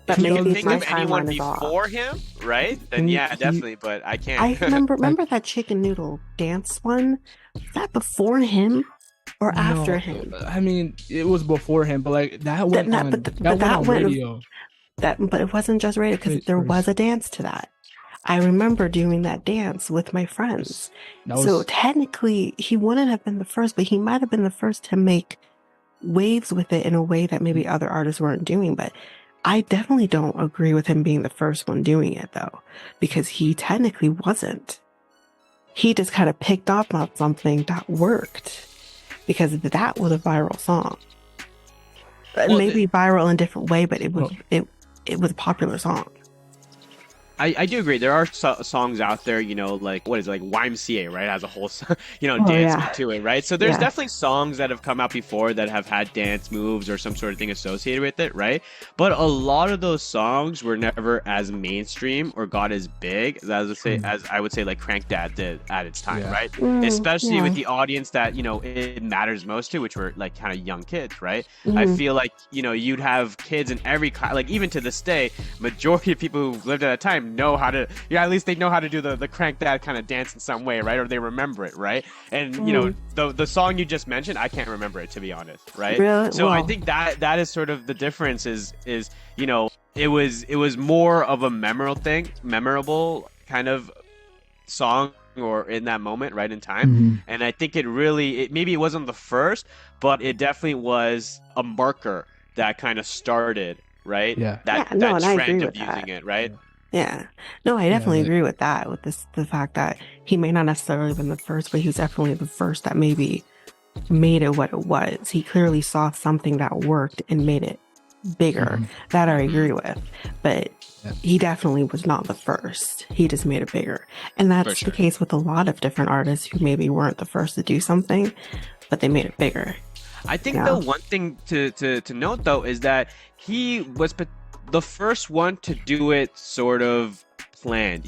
Speaker 2: But
Speaker 3: if you
Speaker 2: maybe
Speaker 3: can think
Speaker 2: my
Speaker 3: of anyone
Speaker 2: timeline is off.
Speaker 3: before him, right? Then definitely, but I can't.
Speaker 2: I remember that chicken noodle dance one. Was that before him or after him?
Speaker 1: I mean, it was before him, but like that went on radio.
Speaker 2: But it wasn't just radio, because there was a dance to that. I remember doing that dance with my friends. So technically, he wouldn't have been the first, but he might have been the first to make waves with it in a way that maybe other artists weren't doing. But I definitely don't agree with him being the first one doing it, though, because he technically wasn't. He just kind of picked up on something that worked, because that was a viral song. Maybe viral in a different way, but it was a popular song.
Speaker 3: I do agree. There are songs out there, like what is it, like YMCA, right? Has a whole, dance to it, right? So there's definitely songs that have come out before that have had dance moves or some sort of thing associated with it, right? But a lot of those songs were never as mainstream or got as big as I would say like Crank Dad did at its time, right? Especially with the audience that it matters most to, which were like kind of young kids, right? I feel like you'd have kids in every class, like even to this day, majority of people who lived at that time know how to, at least they know how to do the Crank Dad kind of dance in some way, right? Or they remember it, right? And the song you just mentioned, I can't remember it, to be honest, right?
Speaker 2: Really?
Speaker 3: So I think that is sort of the difference is it was more of a memorable kind of song or in that moment, right, in time. And I think maybe it wasn't the first, but it definitely was a marker that kind of started, right? That trend of using it, right?
Speaker 2: Yeah. No, I definitely agree with that, with the fact that he may not necessarily have been the first, but he was definitely the first that maybe made it what it was. He clearly saw something that worked and made it bigger. That I agree with. But he definitely was not the first. He just made it bigger. And that's the case with a lot of different artists who maybe weren't the first to do something, but they made it bigger.
Speaker 3: I think the one thing to note, though, is that he was the first one to do it sort of planned,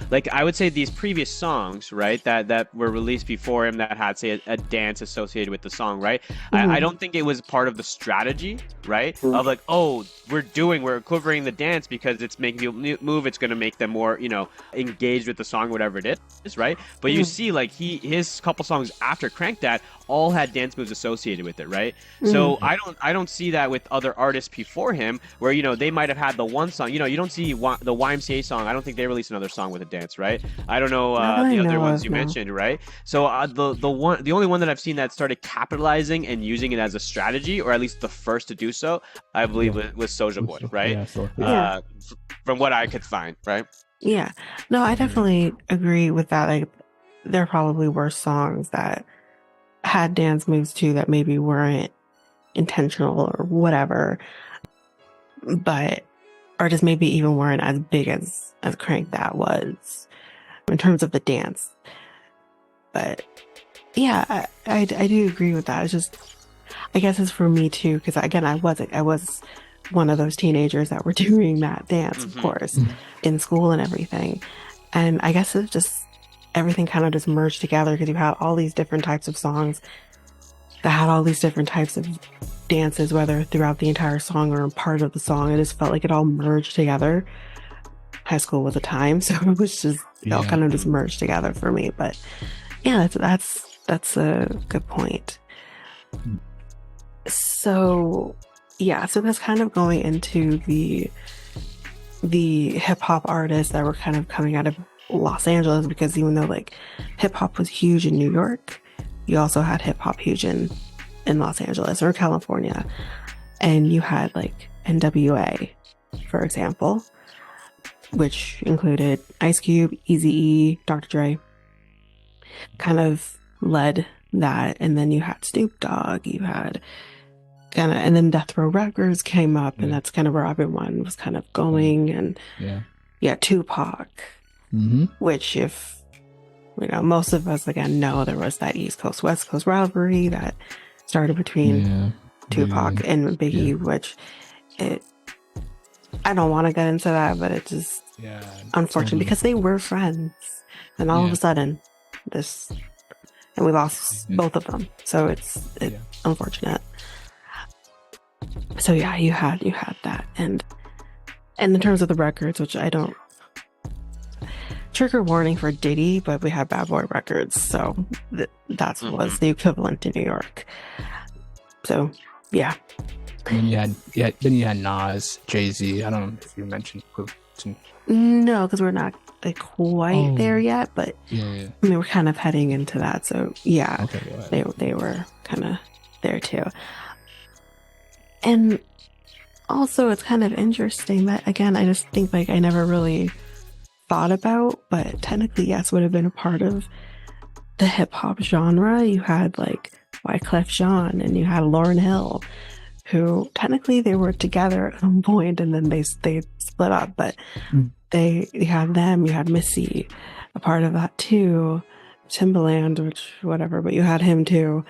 Speaker 3: like I would say these previous songs, right, that were released before him that had, say, a dance associated with the song, right? I don't think it was part of the strategy, right, of like, oh, we're incorporating the dance because it's making people move, it's going to make them more engaged with the song, whatever it is, right? But you see, like, his couple songs after Crank That all had dance moves associated with it, right? So I don't see that with other artists before him, where they might have had the one song, you don't see the YMCA song. I don't think they released another song with a dance, right? I don't know the other ones you mentioned, right? So the only one that I've seen that started capitalizing and using it as a strategy, or at least the first to do so, I believe was Soulja Boy, right? From what I could find, right?
Speaker 2: Yeah. No, I definitely agree with that. Like, there probably were songs that had dance moves too that maybe weren't intentional or whatever, but or just maybe even weren't as big as Crank That was in terms of the dance. But yeah, I do agree with that. It's just, I guess it's for me too, because again, I was one of those teenagers that were doing that dance, of course, in school and everything. And I guess it's just everything kind of just merged together, because you had all these different types of songs that had all these different types of dances, whether throughout the entire song or part of the song. It just felt like it all merged together. High school was a time, so it was just it all kind of just merged together for me. But yeah, that's a good point. So yeah, so that's kind of going into the hip hop artists that were kind of coming out of Los Angeles, because even though like hip hop was huge in New York, you also had hip hop huge in Los Angeles or California. And you had like NWA, for example, which included Ice Cube, Eazy-E, Dr. Dre, kind of led that. And then you had Snoop Dogg, you had kind of, and then Death Row Records came up, and that's kind of where everyone was kind of going. And Tupac, which, if you know, most of us again know, there was that East Coast West Coast rivalry that started between Tupac and Biggie, which I don't want to get into that, but it's just unfortunate because they were friends, and all of a sudden and we lost both of them, so it's unfortunate. So yeah, you had that, and in terms of the records, which I don't, trigger warning for Diddy, but we had Bad Boy Records, so that was the equivalent in New York. So yeah.
Speaker 1: And then you had Nas, Jay-Z. I don't know if you mentioned.
Speaker 2: No, because we're not like quite there yet, but I mean, we're kind of heading into that. So yeah, they were kind of there too. And also, it's kind of interesting that, again, I just think like I never really thought about, but technically, yes, would have been a part of the hip hop genre. You had like Wyclef Jean, and you had Lauryn Hill, who technically they were together at some point, and then they split up. But you had them, you had Missy, a part of that too, Timbaland, which whatever, but you had him too.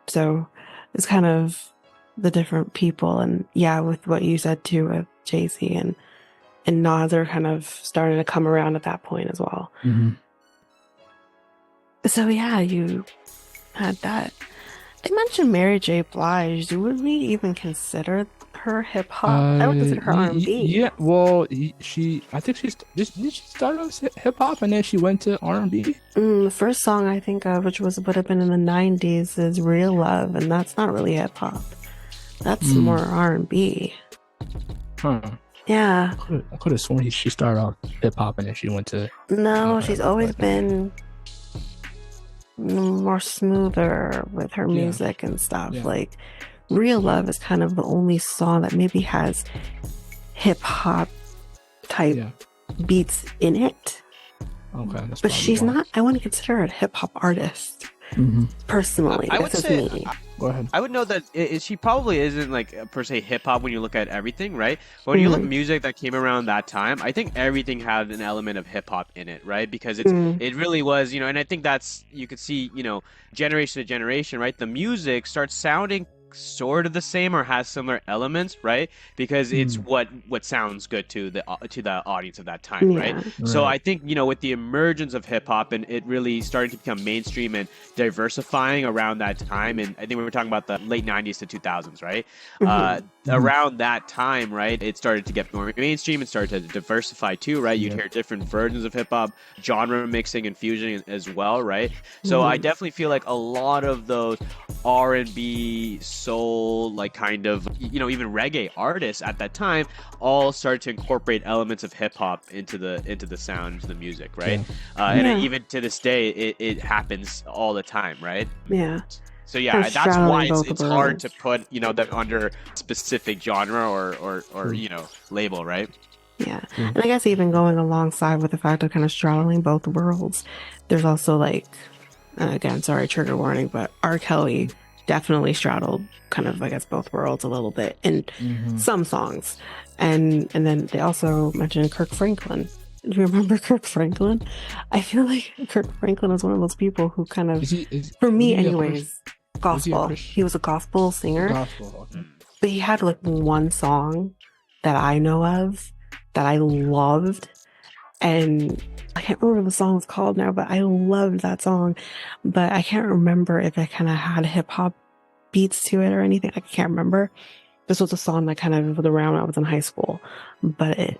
Speaker 2: So it's kind of the different people, and yeah, with what you said too, with Jay-Z and Nas are kind of starting to come around at that point as well. So yeah, you had that. They mentioned Mary J. Blige. Would we even consider her hip hop? I would consider her R&B.
Speaker 1: Yeah, well, I think did she start off hip hop and then she went to R&B?
Speaker 2: The first song I think of, which would have been in the 90s, is Real Love, and that's not really hip hop. That's more R&B.
Speaker 1: Huh.
Speaker 2: Yeah.
Speaker 1: I could have sworn she started off hip hop and then she went to.
Speaker 2: No, she's always been more smoother with her music and stuff. Like Real Love is kind of the only song that maybe has hip hop type beats in it.
Speaker 1: Okay,
Speaker 2: but she's not. I wouldn't consider her a hip hop artist personally.
Speaker 3: I would say.
Speaker 1: Me. Go ahead.
Speaker 3: I would know that she probably isn't like per se hip hop when you look at everything, right? But when you look at music that came around that time, I think everything had an element of hip hop in it, right? Because it really was, you know, and I think that's, you could see, you know, generation to generation, right? The music starts sounding sort of the same or has similar elements, right? Because it's what sounds good to the audience of that time, right? So I think, you know, with the emergence of hip hop and it really starting to become mainstream and diversifying around that time, and I think we were talking about the late 90s to 2000s, right? Around that time, right, it started to get more mainstream and started to diversify too, right? You'd hear different versions of hip hop, genre mixing and fusion as well, right? So I definitely feel like a lot of those R&B, soul, like kind of, you know, even reggae artists at that time all started to incorporate elements of hip hop into the sound, into the music, right? And even to this day, it happens all the time, right?
Speaker 2: Yeah.
Speaker 3: So yeah, that's why it's hard to put, you know, that under specific genre or you know, label, right?
Speaker 2: Yeah. And I guess even going alongside with the fact of kind of straddling both worlds, there's also like, again, sorry, trigger warning, but R. Kelly definitely straddled kind of, I guess, both worlds a little bit in some songs. And then they also mentioned Kirk Franklin. Do you remember Kirk Franklin? I feel like Kirk Franklin is one of those people who kind of, for me anyways, gospel. He was a gospel singer. But he had like one song that I know of that I loved. And I can't remember the song was called now, but I loved that song. But I can't remember if it kind of had hip hop beats to it or anything. I can't remember. This was a song that kind of was around when I was in high school. But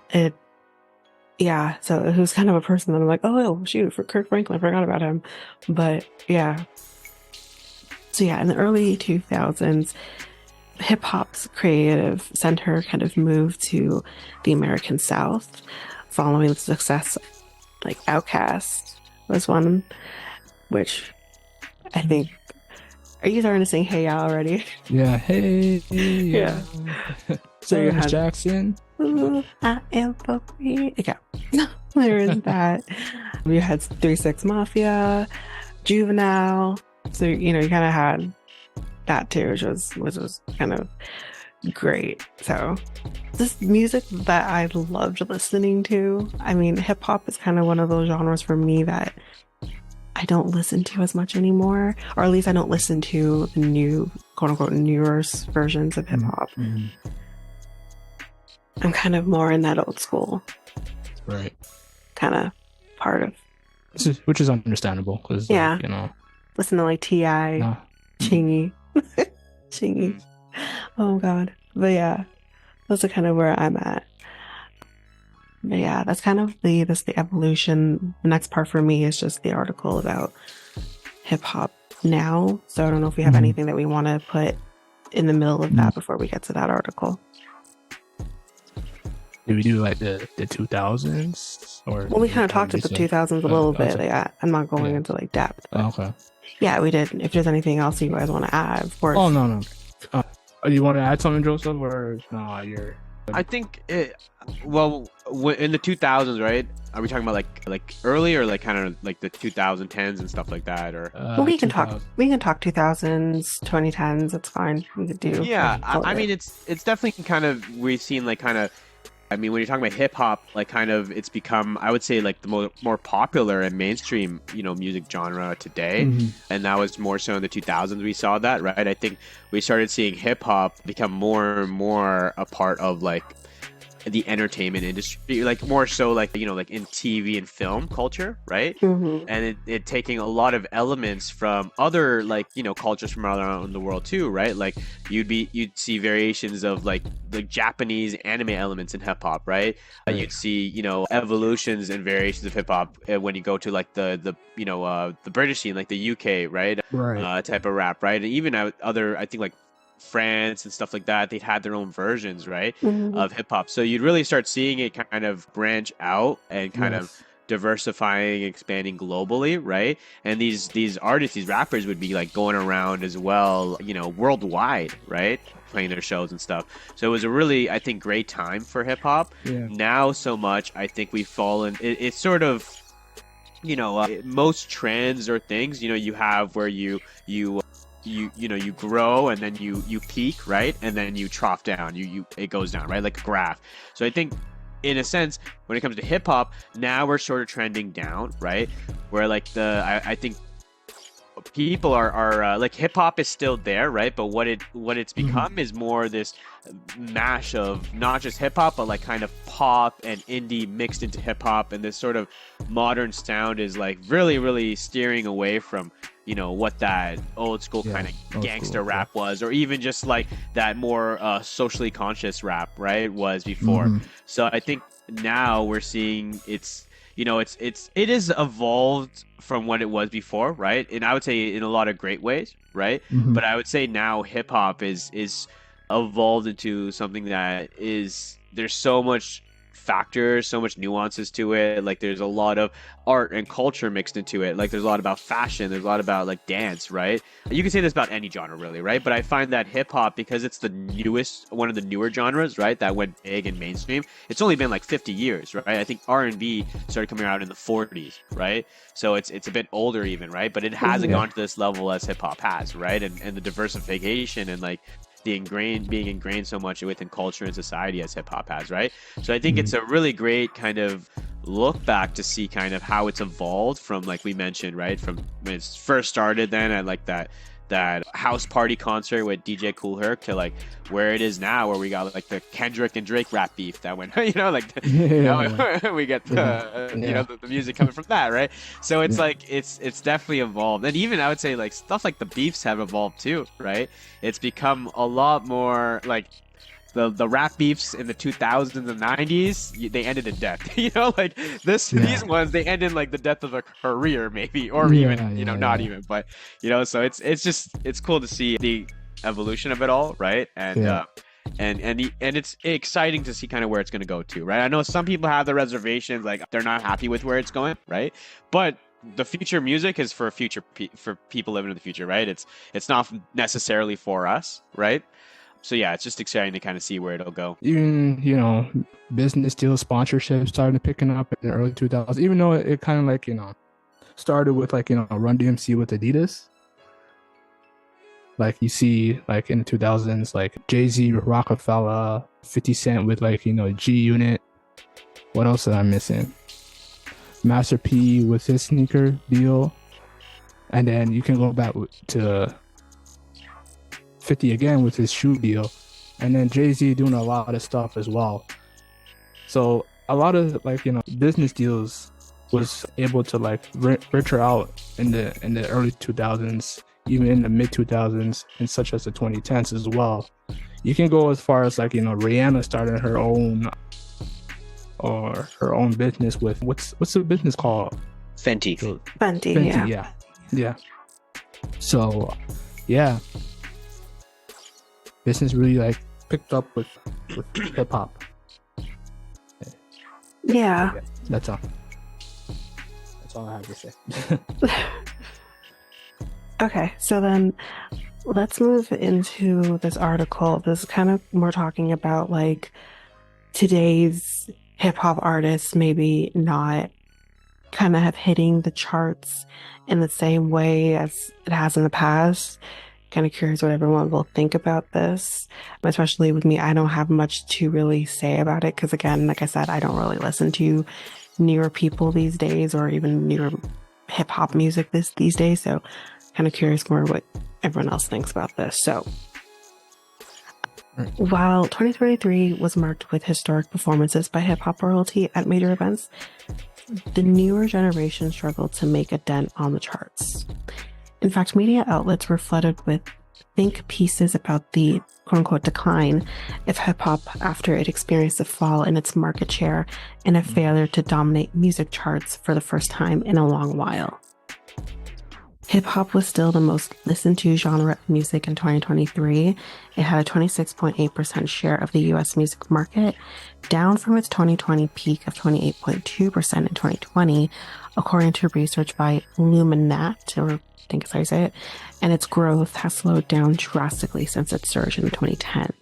Speaker 2: yeah, so it was kind of a person that I'm like, oh, shoot, for Kirk Franklin, I forgot about him. But yeah. So yeah, in the early 2000s, hip hop's creative center kind of moved to the American South following the success, like Outkast was one, which I think. Are you starting to sing "Hey Ya" already?
Speaker 1: Yeah, hey,
Speaker 2: yeah.
Speaker 1: So you had Jackson.
Speaker 2: Ooh, I am for free. Yeah, there is that. You had 3 6 Mafia, Juvenile. So you kind of had that too, which was kind of great. So this music that I loved listening to. I mean, hip hop is kind of one of those genres for me that I don't listen to as much anymore, or at least I don't listen to the new, quote unquote, newer versions of hip hop. Mm-hmm. I'm kind of more in that old school,
Speaker 1: right?
Speaker 2: Kind of part of,
Speaker 1: which is understandable because
Speaker 2: yeah, listen to like T.I., Chingy, Chingy. Oh God, but yeah, those are kind of where I'm at. But yeah, that's kind of the evolution. The next part for me is just the article about hip hop now. So I don't know if we have anything that we want to put in the middle of that before we get to that article.
Speaker 1: Did we do like the 2000s? Or
Speaker 2: well, we kind of talked about the 2000s a little bit. Yeah, I'm not going into like depth.
Speaker 1: Okay.
Speaker 2: Yeah, we did. If there's anything else you guys want to add, of course.
Speaker 1: Oh, no. You want to add something, Joesph, or no, you're...
Speaker 3: I think well, in the 2000s, right? Are we talking about like early or like kind of like the 2010s and stuff like that, or?
Speaker 2: Well, we can talk 2000s, 2010s. That's fine. We could do.
Speaker 3: Yeah, I mean, it's definitely kind of, we've seen like kind of. I mean, when you're talking about hip hop, like kind of, it's become, I would say, like the more popular and mainstream, music genre today. And that was more so in the 2000s. We saw that, right? I think we started seeing hip hop become more and more a part of like the entertainment industry, like more so like like in TV and film culture, right? And it taking a lot of elements from other like cultures from around the world too, right? Like you'd see variations of like the Japanese anime elements in hip hop, right? You'd see evolutions and variations of hip hop when you go to like the British scene, like the UK, right? Type of rap, right? And even other, I think like France and stuff like that, they had their own versions, right, of hip hop. So you'd really start seeing it kind of branch out and kind of diversifying, expanding globally, right? And these artists, these rappers would be like going around as well, worldwide, right? Playing their shows and stuff. So it was a really, I think, great time for hip hop. Now so much, I think we've fallen, it's sort of, most trends or things, you have where you grow and then you peak, right? And then you trough down, it goes down, right? Like a graph. So I think in a sense, when it comes to hip hop, now we're sort of trending down, right? Where like I think people are like, hip hop is still there, right? But what it's become is more this mash of not just hip hop, but like kind of pop and indie mixed into hip hop, and this sort of modern sound is like really, really steering away from what that old school kind of gangster rap was, or even just like that more socially conscious rap, right, was before. So I think now we're seeing it is evolved from what it was before, right? And I would say in a lot of great ways, right? But I would say now hip hop is evolved into something that is, there's so much factors, so much nuances to it. Like there's a lot of art and culture mixed into it. Like there's a lot about fashion, there's a lot about like dance, right? You can say this about any genre really, right? But I find that hip hop, because it's the newest, one of the newer genres, right, that went big and mainstream, it's only been like 50 years, right? I think R&B started coming out in the 40s, right? So it's a bit older even, right? But it hasn't gone to this level as hip hop has, right? And the diversification and like being ingrained so much within culture and society as hip hop has, right? So I think it's a really great kind of look back to see kind of how it's evolved from, like we mentioned, right, from when it first started then at like that house party concert with DJ Kool Herc to like where it is now, where we got like the Kendrick and Drake rap beef that went, we get the music coming from that, right? So it's like it's definitely evolved. And even I would say like stuff like the beefs have evolved too, right? It's become a lot more like the rap beefs in the 2000s and 90s, they ended in death. These ones, they end in like the death of a career maybe, or even not even. But so it's cool to see evolution of it all, right? And it's exciting to see kind of where it's going to go to, right? I know some people have the reservations, like they're not happy with where it's going, right? But the future music is for for people living in the future, right? It's not necessarily for us, right? So yeah, it's just exciting to kind of see where it'll go.
Speaker 1: Even, you know, business deals, sponsorships started picking up in the early 2000s, even though it kind of like, you know, started with like, you know, Run DMC with Adidas. Like you see like in the 2000s, like Jay-Z, Rockefeller, 50 Cent with like, you know, G Unit. What else am I missing? Master P with his sneaker deal. And then you can go back to 50 again with his shoe deal. And then Jay-Z doing a lot of stuff as well. So a lot of like, you know, business deals was able to like venture out in the early 2000s, even in the mid 2000s, and such as the 2010s as well. You can go as far as like, you know, Rihanna started her own business with what's the business called?
Speaker 3: Fenty.
Speaker 2: Fenty,
Speaker 1: yeah. So yeah, business really like picked up with hip hop.
Speaker 2: Yeah.
Speaker 1: That's all I have to say.
Speaker 2: Okay, so then let's move into this article. This is kind of more talking about like today's hip hop artists maybe not kind of have hitting the charts in the same way as it has in the past. Kind of curious what everyone will think about this, especially with me. I don't have much to really say about it because, again, like I said, I don't really listen to newer people these days or even newer hip hop music these days. So kind of curious more what everyone else thinks about this. So while 2023 was marked with historic performances by hip hop royalty at major events, the newer generation struggled to make a dent on the charts. In fact, media outlets were flooded with think pieces about the quote-unquote decline of hip-hop after it experienced a fall in its market share and a failure to dominate music charts for the first time in a long while. Hip-hop was still the most listened to genre of music in 2023. It had a 26.8% share of the US music market, down from its 2020 peak of 28.2% in 2020, according to research by Luminat, or I think is how you say it, and its growth has slowed down drastically since its surge in the 2010s.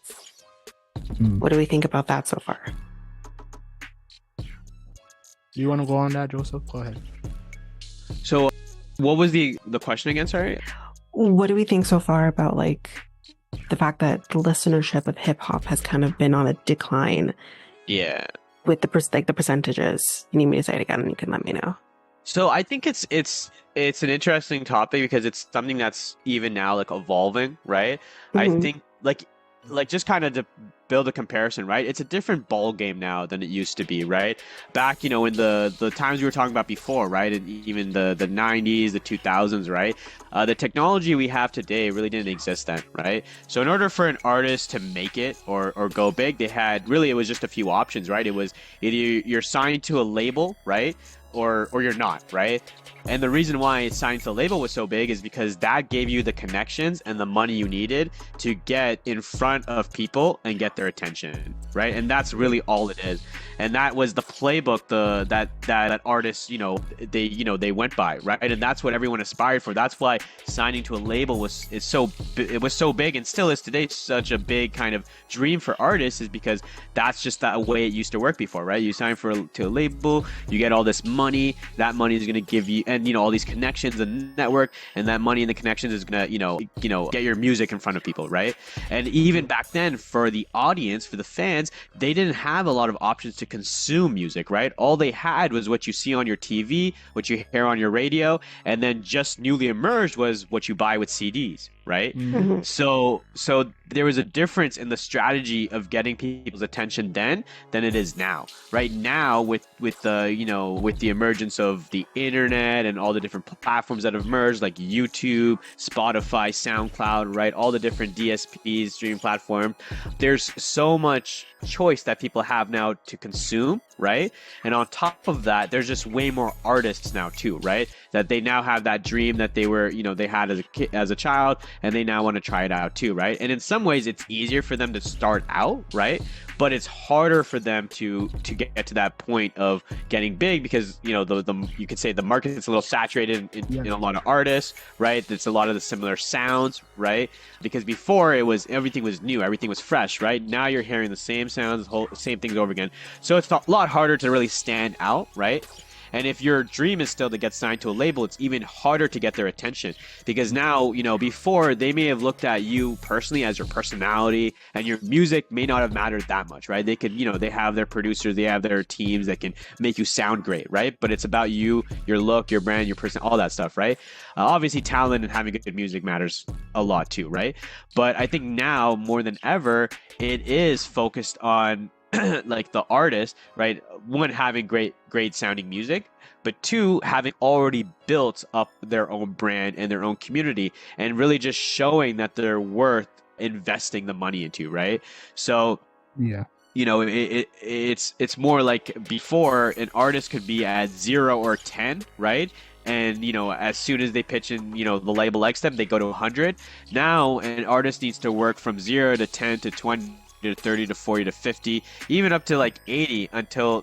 Speaker 2: What do we think about that so far?
Speaker 1: Do you want to go on that, Joesph? Go ahead.
Speaker 3: So what was the question again? Sorry.
Speaker 2: What do we think so far about like the fact that the listenership of hip hop has kind of been on a decline?
Speaker 3: Yeah.
Speaker 2: With the percentages. You need me to say it again, and you can let me know.
Speaker 3: So I think it's an interesting topic because it's something that's even now like evolving, right? I think like just kind of to build a comparison, right? It's a different ball game now than it used to be, right? Back, you know, in the times we were talking about before, right? And even the 90s, the 2000s, right? The technology we have today really didn't exist then, right? So in order for an artist to make it or go big, it was just a few options, right? It was either you're signed to a label, right? Or you're not, right? And the reason why signed to the label was so big is because that gave you the connections and the money you needed to get in front of people and get their attention, right? And that's really all it is. And that was the playbook that artists, they went by, right? And that's what everyone aspired for. That's why signing to a label was so big and still is today such a big kind of dream for artists, is because that's just that way it used to work before, right? You sign to a label, you get all this money. That money is going to give you, and all these connections and network, and that money and the connections is going to get your music in front of people, right? And even back then, for the audience, for the fans, they didn't have a lot of options to consume music, right? All they had was what you see on your TV, what you hear on your radio, and then just newly emerged was what you buy with CDs, right?
Speaker 2: Mm-hmm.
Speaker 3: So there was a difference in the strategy of getting people's attention then than it is now. Right now, with the emergence of the internet and all the different platforms that have merged, like YouTube, Spotify, SoundCloud, right? All the different DSPs, streaming platform. There's so much choice that people have now to consume, right? And on top of that, there's just way more artists now too, right? That they now have that dream that they were, they had as a kid, as a child, and they now want to try it out too, right? And in some ways, it's easier for them to start out, right? But it's harder for them to get to that point of getting big because the you could say the market is a little saturated in a lot of artists, right? It's a lot of the similar sounds, right? Because before everything was new, everything was fresh, right? Now you're hearing the same sounds, same things over again. So it's a lot harder to really stand out, right? And if your dream is still to get signed to a label, it's even harder to get their attention because now, before they may have looked at you personally as your personality and your music may not have mattered that much, right? They could, they have their producers, they have their teams that can make you sound great, right? But it's about you, your look, your brand, your person, all that stuff, right? Obviously, talent and having good music matters a lot too, right? But I think now more than ever, it is focused on like the artist, right? One, having great sounding music, but two, having already built up their own brand and their own community and really just showing that they're worth investing the money into, right? So
Speaker 1: yeah,
Speaker 3: it's more like before an artist could be at 0 or 10, right? And as soon as they pitch in, the label likes them, they go to 100. Now an artist needs to work from 0 to 10 to 20 to 30 to 40 to 50, even up to like 80 until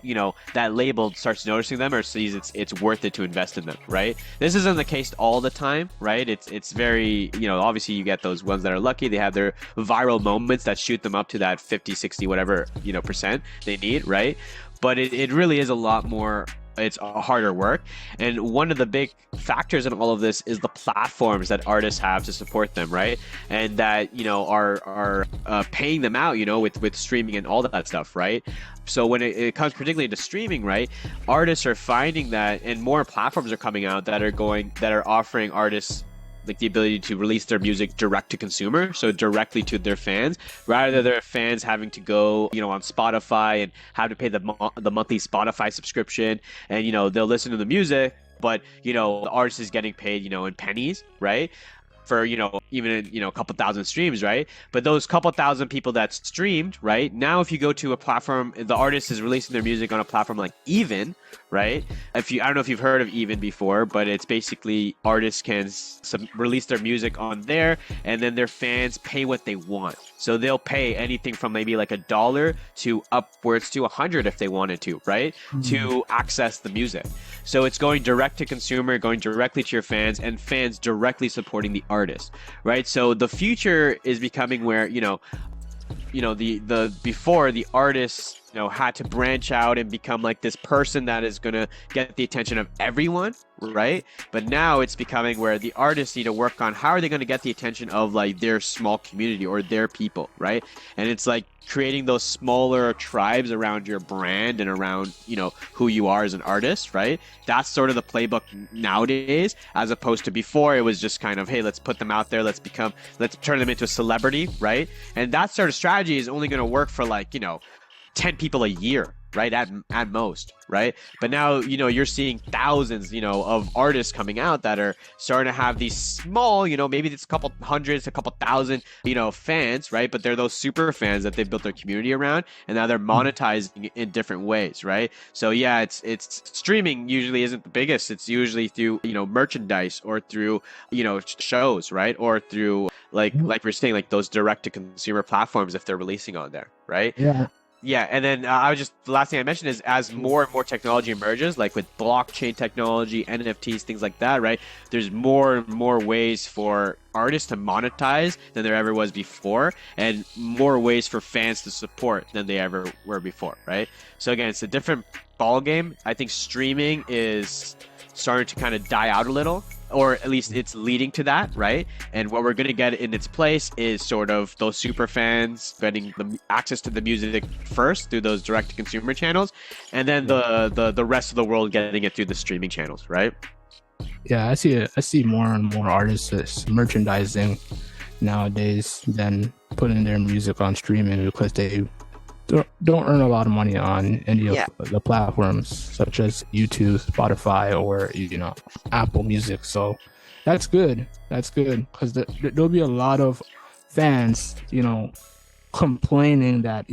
Speaker 3: that label starts noticing them or sees it's worth it to invest in them, right? This isn't the case all the time, right? It's very, obviously you get those ones that are lucky, they have their viral moments that shoot them up to that 50, 60, whatever percent they need, right? But it really is a lot more, it's a harder work. And one of the big factors in all of this is the platforms that artists have to support them, right? And that are paying them out with streaming and all that stuff, right? So when it comes particularly to streaming, right, artists are finding that, and more platforms are coming out that are offering artists like the ability to release their music direct to consumer, so directly to their fans, rather than their fans having to go, on Spotify and have to pay the monthly Spotify subscription, and they'll listen to the music, but the artist is getting paid, in pennies, right? For even a couple thousand streams, right? But those couple thousand people that streamed, right? Now if you go to a platform, the artist is releasing their music on a platform like Even, right? I don't know if you've heard of Even before, but it's basically artists can release their music on there, and then their fans pay what they want. So they'll pay anything from maybe like $1 to upwards to 100 if they wanted to, right? To access the music. So it's going direct to consumer, going directly to your fans, and fans directly supporting the artist, right? So the future is becoming where, the before the artists had to branch out and become like this person that is going to get the attention of everyone, right? But now it's becoming where the artists need to work on how are they going to get the attention of like their small community or their people, right? And it's like creating those smaller tribes around your brand and around who you are as an artist, right? That's sort of the playbook nowadays, as opposed to before it was just kind of, hey, let's put them out there, let's turn them into a celebrity, right? And that sort of strategy is only going to work for like 10 people a year, right? At most, right? But now, you're seeing thousands, of artists coming out that are starting to have these small, maybe it's a couple hundreds, a couple thousand, fans, right? But they're those super fans that they built their community around, and now they're monetizing in different ways, right? So yeah, it's streaming usually isn't the biggest. It's usually through, merchandise or through, shows, right? Or through like we're saying, like those direct to consumer platforms if they're releasing on there, right?
Speaker 1: Yeah.
Speaker 3: Yeah, and then the last thing I mentioned is as more and more technology emerges, like with blockchain technology, NFTs, things like that, right? There's more and more ways for artists to monetize than there ever was before, and more ways for fans to support than they ever were before, right? So again, it's a different ball game. I think streaming is starting to kind of die out a little, or at least it's leading to that, right? And what we're going to get in its place is sort of those super fans getting the access to the music first through those direct-to-consumer channels, and then the rest of the world getting it through the streaming channels, right?
Speaker 1: Yeah, I see more and more artists merchandising nowadays than putting their music on streaming because the don't earn a lot of money on any of
Speaker 2: Yeah.
Speaker 1: the platforms such as YouTube, Spotify, or Apple Music. So that's good. That's good because there'll be a lot of fans, complaining that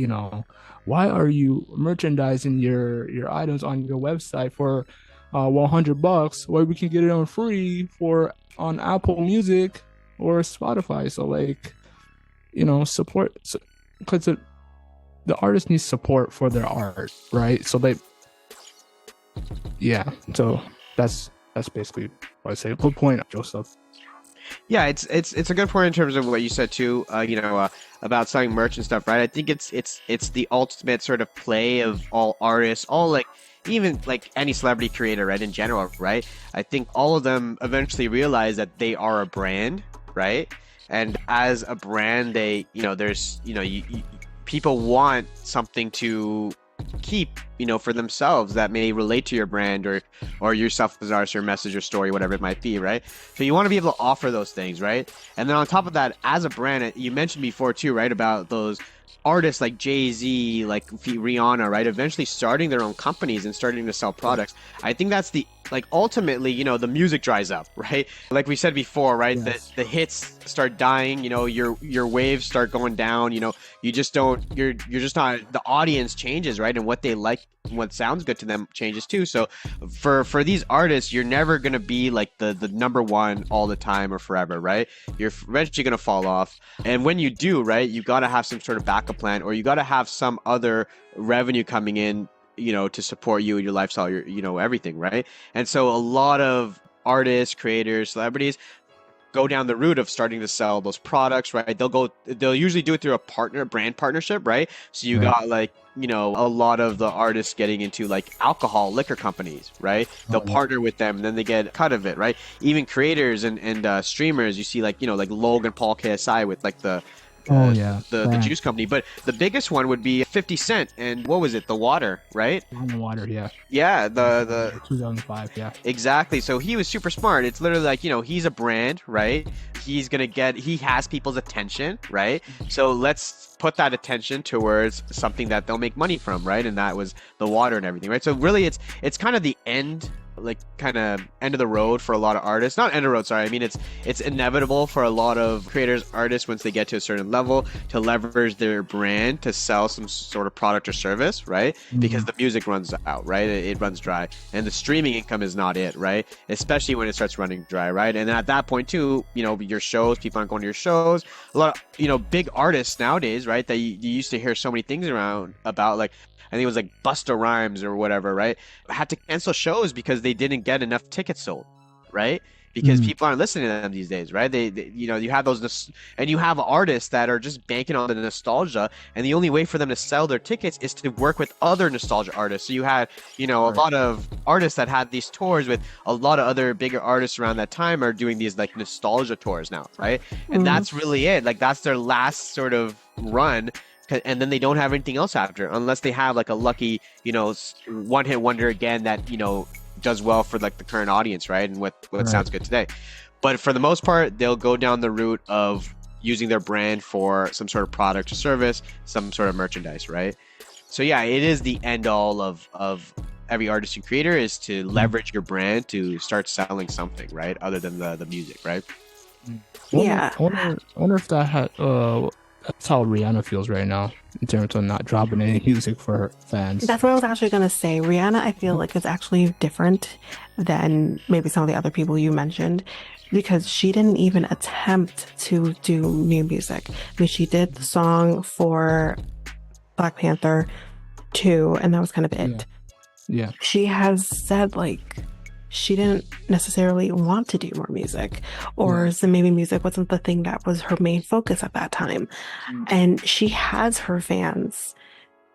Speaker 1: why are you merchandising your items on your website for $100 where we can get it on free for on Apple Music or Spotify. So like support because the artist needs support for their art, right? So so that's basically what I say. Good point, Joesph.
Speaker 3: Yeah, it's a good point in terms of what you said too. About selling merch and stuff, right? I think it's the ultimate sort of play of all artists, all like even like any celebrity creator, right? In general, right? I think all of them eventually realize that they are a brand, right? And as a brand, they there's people want something to keep for themselves that may relate to your brand or yourself as an artist, or message or story, whatever it might be, right? So you want to be able to offer those things, right? And then on top of that, as a brand, you mentioned before too, right, about those artists like Jay-Z, like Rihanna, right, eventually starting their own companies and starting to sell products. I think that's the like ultimately the music dries up, right? Like we said before, right?
Speaker 1: Yes.
Speaker 3: The hits start dying, your waves start going down, you just don't you're just not, the audience changes, right? And what they like, what sounds good to them changes too. So for these artists, you're never going to be like the number one all the time or forever, right? You're eventually going to fall off. And when you do, right, you got to have some sort of backup plan, or you got to have some other revenue coming in, to support you and your lifestyle, your everything, right? And so a lot of artists, creators, celebrities go down the route of starting to sell those products, right? They'll usually do it through a brand partnership, right? So you got like, a lot of the artists getting into like alcohol, liquor companies, right? They'll partner with them and then they get a cut of it, right? Even creators and streamers, you see like, like Logan Paul KSI with like the juice company. But the biggest one would be 50 Cent and what was it? The water, right?
Speaker 1: On the water, yeah.
Speaker 3: Yeah, the
Speaker 1: 2005, yeah.
Speaker 3: Exactly. So he was super smart. It's literally like, he's a brand, right? He has people's attention, right? So let's put that attention towards something that they'll make money from, right? And that was the water and everything, right? So really it's kind of the end of the road for a lot of artists. Not end of the road, sorry. I mean, it's inevitable for a lot of creators, artists, once they get to a certain level, to leverage their brand to sell some sort of product or service, right? Because the music runs out, right? It runs dry. And the streaming income is not it, right? Especially when it starts running dry, right? And at that point too, your shows, people aren't going to your shows. A lot of, big artists nowadays, right? That you used to hear so many things around about, like, I think it was like Busta Rhymes or whatever, right? Had to cancel shows because they didn't get enough tickets sold, right? Because people aren't listening to them these days, right? They you have those, and you have artists that are just banking on the nostalgia, and the only way for them to sell their tickets is to work with other nostalgia artists. So you had, a lot of artists that had these tours with a lot of other bigger artists around that time are doing these like nostalgia tours now, right? And that's really it. Like that's their last sort of run. And then they don't have anything else after, unless they have like a lucky, one-hit wonder again that, does well for like the current audience, right? And what sounds good today. But for the most part, they'll go down the route of using their brand for some sort of product or service, some sort of merchandise, right? So yeah, it is the end all of every artist and creator is to leverage your brand to start selling something, right? Other than the music, right?
Speaker 2: Yeah.
Speaker 1: I wonder if that had that's how Rihanna feels right now in terms of not dropping any music for her fans.
Speaker 2: That's what I was actually going to say. Rihanna, I feel like, is actually different than maybe some of the other people you mentioned, because she didn't even attempt to do new music. I mean, she did the song for Black Panther 2, and that was kind of it.
Speaker 1: Yeah.
Speaker 2: She has said, like, she didn't necessarily want to do more music, or so maybe music wasn't the thing that was her main focus at that time. And she has her fans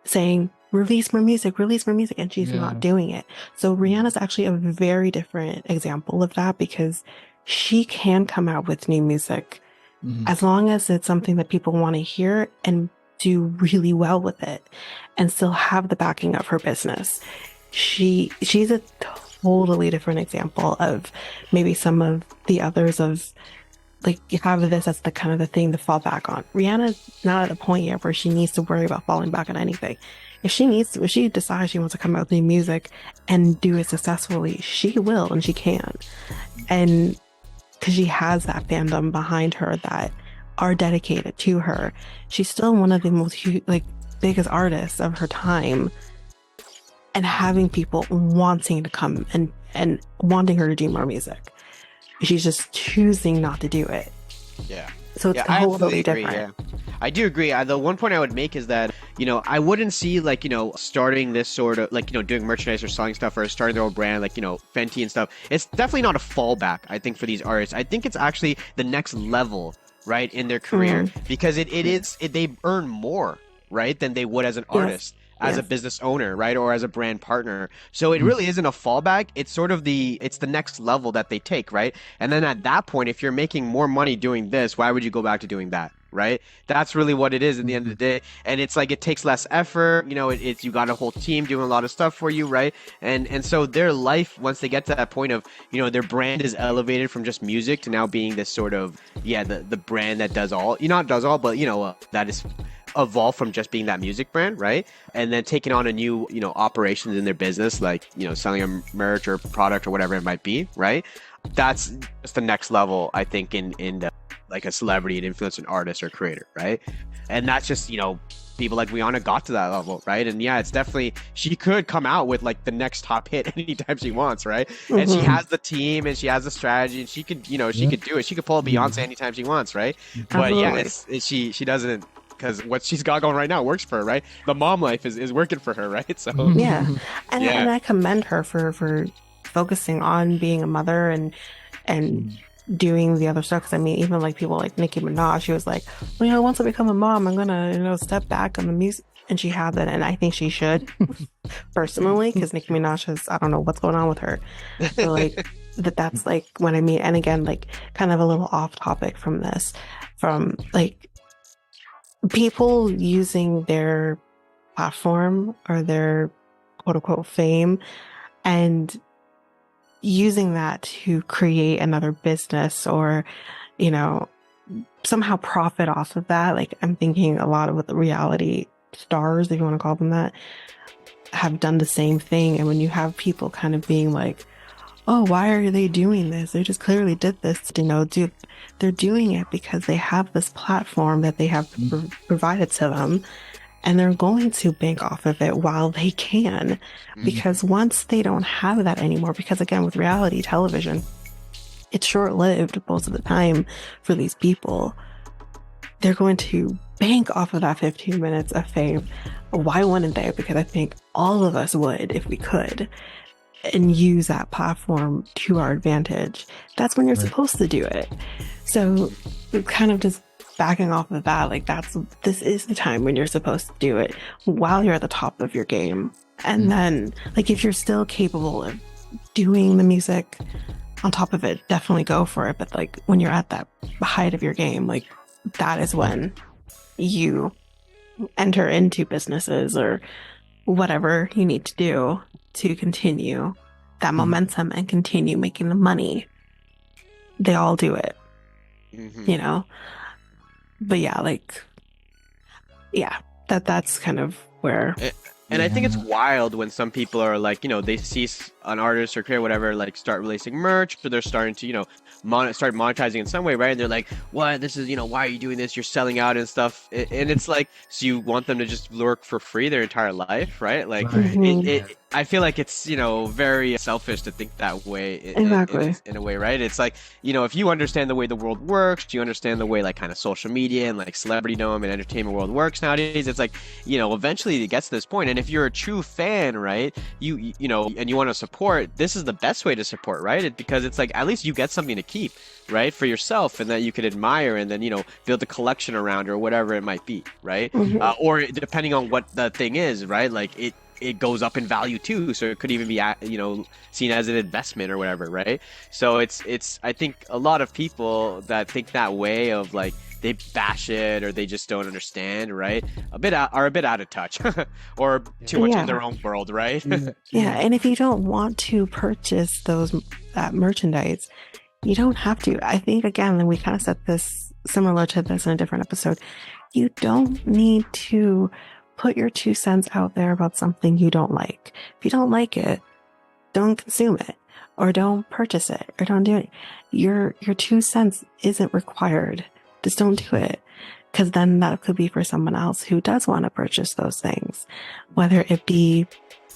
Speaker 2: saying, release more music, and she's not doing it. So Rihanna's actually a very different example of that, because she can come out with new music as long as it's something that people want to hear and do really well with it and still have the backing of her business. She's a totally different example of maybe some of the others of like you have this as the kind of the thing to fall back on. Rihanna's not at a point yet where she needs to worry about falling back on anything. If she decides she wants to come out with new music and do it successfully, she will and she can. And because she has that fandom behind her that are dedicated to her, she's still one of the most like biggest artists of her time, and having people wanting to come and wanting her to do more music. She's just choosing not to do it.
Speaker 3: Yeah.
Speaker 2: So it's totally different.
Speaker 3: Yeah. I do agree. The one point I would make is that, I wouldn't see like, starting this sort of like, doing merchandise or selling stuff or starting their own brand, like, Fenty and stuff. It's definitely not a fallback, I think, for these artists. I think it's actually the next level, right, in their career, because they earn more, right, than they would as an artist. As a business owner, right, or as a brand partner. So it really isn't a fallback. It's sort of it's the next level that they take, right? And then at that point, if you're making more money doing this, why would you go back to doing that, right? That's really what it is at the end of the day. And it's like it takes less effort. It's you got a whole team doing a lot of stuff for you, right? And so their life, once they get to that point of, their brand is elevated from just music to now being this sort of the brand that does all, not does all, but that is evolve from just being that music brand, right? And then taking on a new, operations in their business, like, selling a merch or product or whatever it might be, right? That's just the next level, I think, in the, like a celebrity, an influencer, an artist or creator, right? And that's just, people like Rihanna got to that level, right? And it's definitely, she could come out with like the next top hit anytime she wants, right? And she has the team and she has the strategy and she could, she could do it. She could pull a Beyonce anytime she wants, right? But she doesn't, because what she's got going right now works for her, right? The mom life is working for her, right? So
Speaker 2: and I commend her for focusing on being a mother and doing the other stuff. Because I mean, even like people like Nicki Minaj, she was like, well, once I become a mom, I'm gonna step back on the music, and she had that, and I think she should personally, because Nicki Minaj has, I don't know what's going on with her, so like that's like what I mean. And again, like kind of a little off topic from this, from like people using their platform or their quote unquote fame and using that to create another business or, somehow profit off of that. Like I'm thinking a lot of the reality stars, if you want to call them that, have done the same thing. And when you have people kind of being like, oh, why are they doing this? They just clearly did this, they're doing it because they have this platform that they have provided to them, and they're going to bank off of it while they can. Because once they don't have that anymore, because again, with reality television, it's short-lived most of the time for these people. They're going to bank off of that 15 minutes of fame. Why wouldn't they? Because I think all of us would if we could, and use that platform to our advantage. That's when you're supposed to do it. So kind of just backing off of that, like this is the time when you're supposed to do it while you're at the top of your game. And then like if you're still capable of doing the music on top of it, definitely go for it. But like when you're at that height of your game, like that is when you enter into businesses or whatever you need to do to continue that momentum and continue making the money. They all do it, but that's kind of where.
Speaker 3: And I think it's wild when some people are like, they see an artist or creator, whatever, like start releasing merch, but they're starting to, start monetizing in some way, right? And they're like, what? This is, why are you doing this? You're selling out and stuff. And it's like, so you want them to just work for free their entire life, right? Like, I feel like it's, very selfish to think that way.
Speaker 2: Exactly.
Speaker 3: In a way, right? It's like, if you understand the way the world works, you understand the way like kind of social media and like celebritydom and entertainment world works nowadays. It's like, eventually it gets to this point. And if you're a true fan, right, you and you want to support, this is the best way to support, right? Because it's like, at least you get something to keep, right, for yourself, and that you could admire and then, build a collection around or whatever it might be, right? Or depending on what the thing is, right? Like it goes up in value too, so it could even be seen as an investment or whatever, right? So it's I think a lot of people that think that way of like they bash it or they just don't understand, right? Are a bit out of touch or too much in their own world, right?
Speaker 2: And if you don't want to purchase that merchandise, You don't have to. I think, again, we kind of said this similar to this in a different episode. You don't need to put your 2 cents out there about something you don't like. If you don't like it, don't consume it, or don't purchase it, or don't do it. Your 2 cents isn't required. Just don't do it. Because then that could be for someone else who does want to purchase those things, whether it be,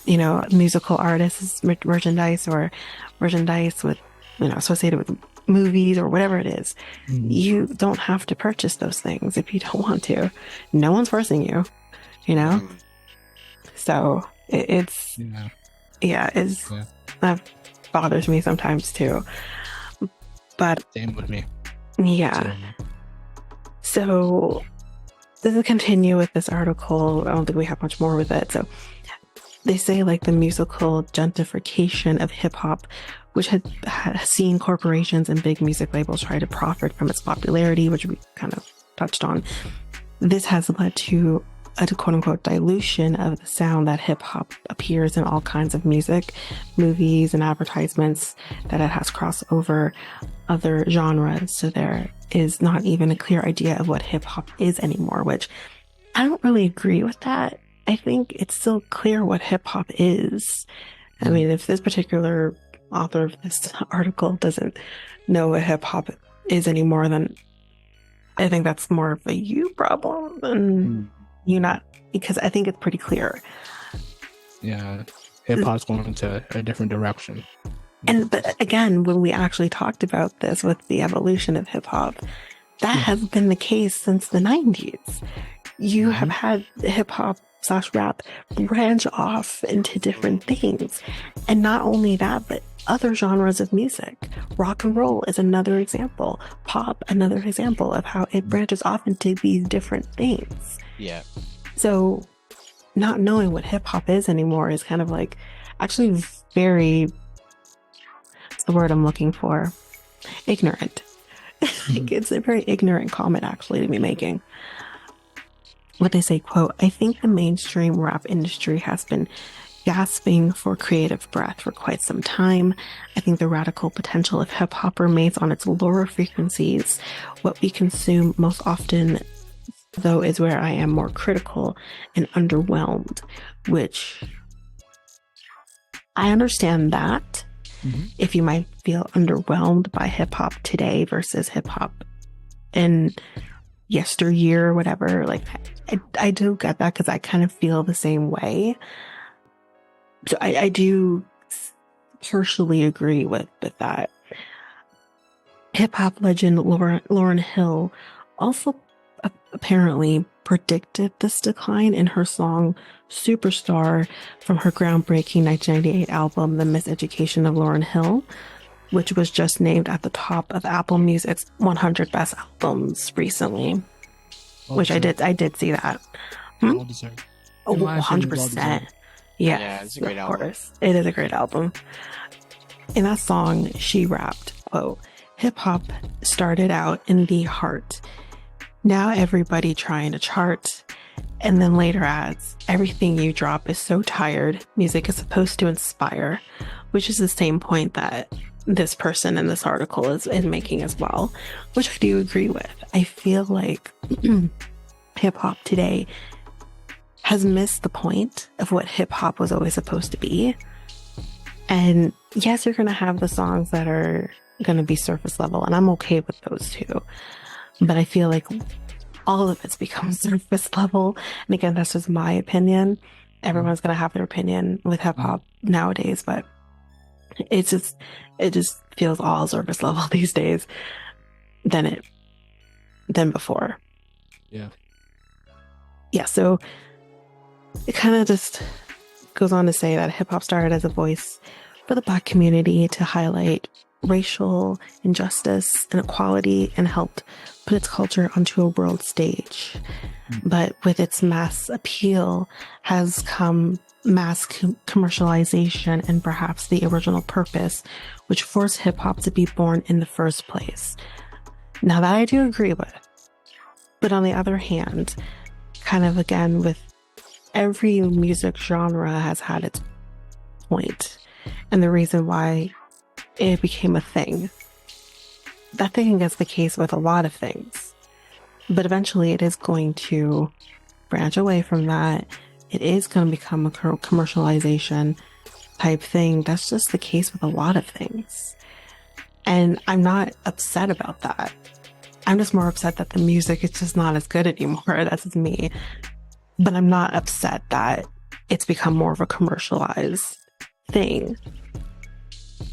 Speaker 2: musical artists, merchandise, or merchandise with, associated with movies or whatever it is. You don't have to purchase those things if you don't want to. No one's forcing you, So that bothers me sometimes too. But
Speaker 1: same with me.
Speaker 2: Yeah. So to continue with this article, I don't think we have much more with it. So they say like the musical gentrification of hip hop, which had seen corporations and big music labels try to profit from its popularity, which we kind of touched on. This has led to a quote unquote dilution of the sound that hip hop appears in all kinds of music, movies, and advertisements, that it has crossed over other genres. So there is not even a clear idea of what hip hop is anymore, which I don't really agree with that. I think it's still clear what hip hop is. I mean, if this particular author of this article doesn't know what hip hop is anymore, then I think that's more of a you problem than you not, because I think it's pretty clear.
Speaker 1: Yeah, hip hop's going into a different direction.
Speaker 2: But again, when we actually talked about this with the evolution of hip hop, that has been the case since the 90s. You have had hip hop / rap branch off into different things. And not only that, but other genres of music. Rock and roll is another example. Pop, another example of how it branches off into these different things.
Speaker 3: Yeah.
Speaker 2: So not knowing what hip hop is anymore is kind of like actually very, what's the word I'm looking for? Ignorant. Like, it's a very ignorant comment actually to be making. What they say, quote, "I think the mainstream rap industry has been gasping for creative breath for quite some time. I think the radical potential of hip hop remains on its lower frequencies. What we consume most often, though, is where I am more critical and underwhelmed," which I understand that. If you might feel underwhelmed by hip hop today versus hip hop in yesteryear or whatever, like I do get that, because I kind of feel the same way. So I do partially agree with that. Hip hop legend Lauryn Hill also apparently predicted this decline in her song Superstar from her groundbreaking 1998 album, The Miseducation of Lauryn Hill, which was just named at the top of Apple Music's 100 Best Albums recently. Which I did see that.
Speaker 1: Well deserved.
Speaker 2: Oh, 100%.
Speaker 3: Yeah, it's a great album.
Speaker 2: Of course. It is a great album. In that song, she rapped, quote, "Hip hop started out in the heart. Now everybody trying to chart." And then later adds, "Everything you drop is so tired. Music is supposed to inspire," which is the same point that this person in this article is making as well, which I do agree with. I feel like hip hop today has missed the point of what hip hop was always supposed to be. And yes, you're going to have the songs that are going to be surface level, and I'm okay with those too. But I feel like all of it's become surface level. And again, that's just my opinion. Everyone's going to have their opinion with hip hop nowadays, but it just feels all surface level these days than before. Yeah, so it kind of just goes on to say that hip hop started as a voice for the Black community to highlight racial injustice and equality, and helped put its culture onto a world stage. But with its mass appeal has come mass commercialization and perhaps the original purpose, which forced hip hop to be born in the first place. Now that I do agree with. But on the other hand, kind of again, with every music genre has had its point and the reason why it became a thing. that thing gets the case with a lot of things. But eventually it is going to branch away from that. It is going to become a commercialization type thing. That's just the case with a lot of things. And I'm not upset about that. I'm just more upset that the music is just not as good anymore. That's just me. But I'm not upset that it's become more of a commercialized thing.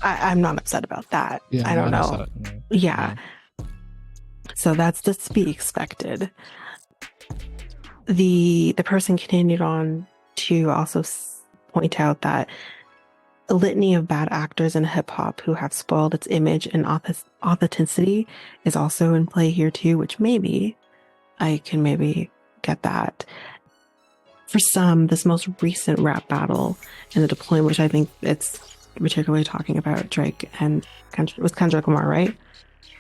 Speaker 2: I'm not upset about that.
Speaker 1: Yeah,
Speaker 2: I don't know. Yeah. So that's just to be expected. The person continued on to also point out that a litany of bad actors in hip hop who have spoiled its image and authenticity is also in play here too, which maybe I can maybe get that. For some, this most recent rap battle and the deployment, which I think it's particularly talking about Drake and was Kendrick Lamar, right?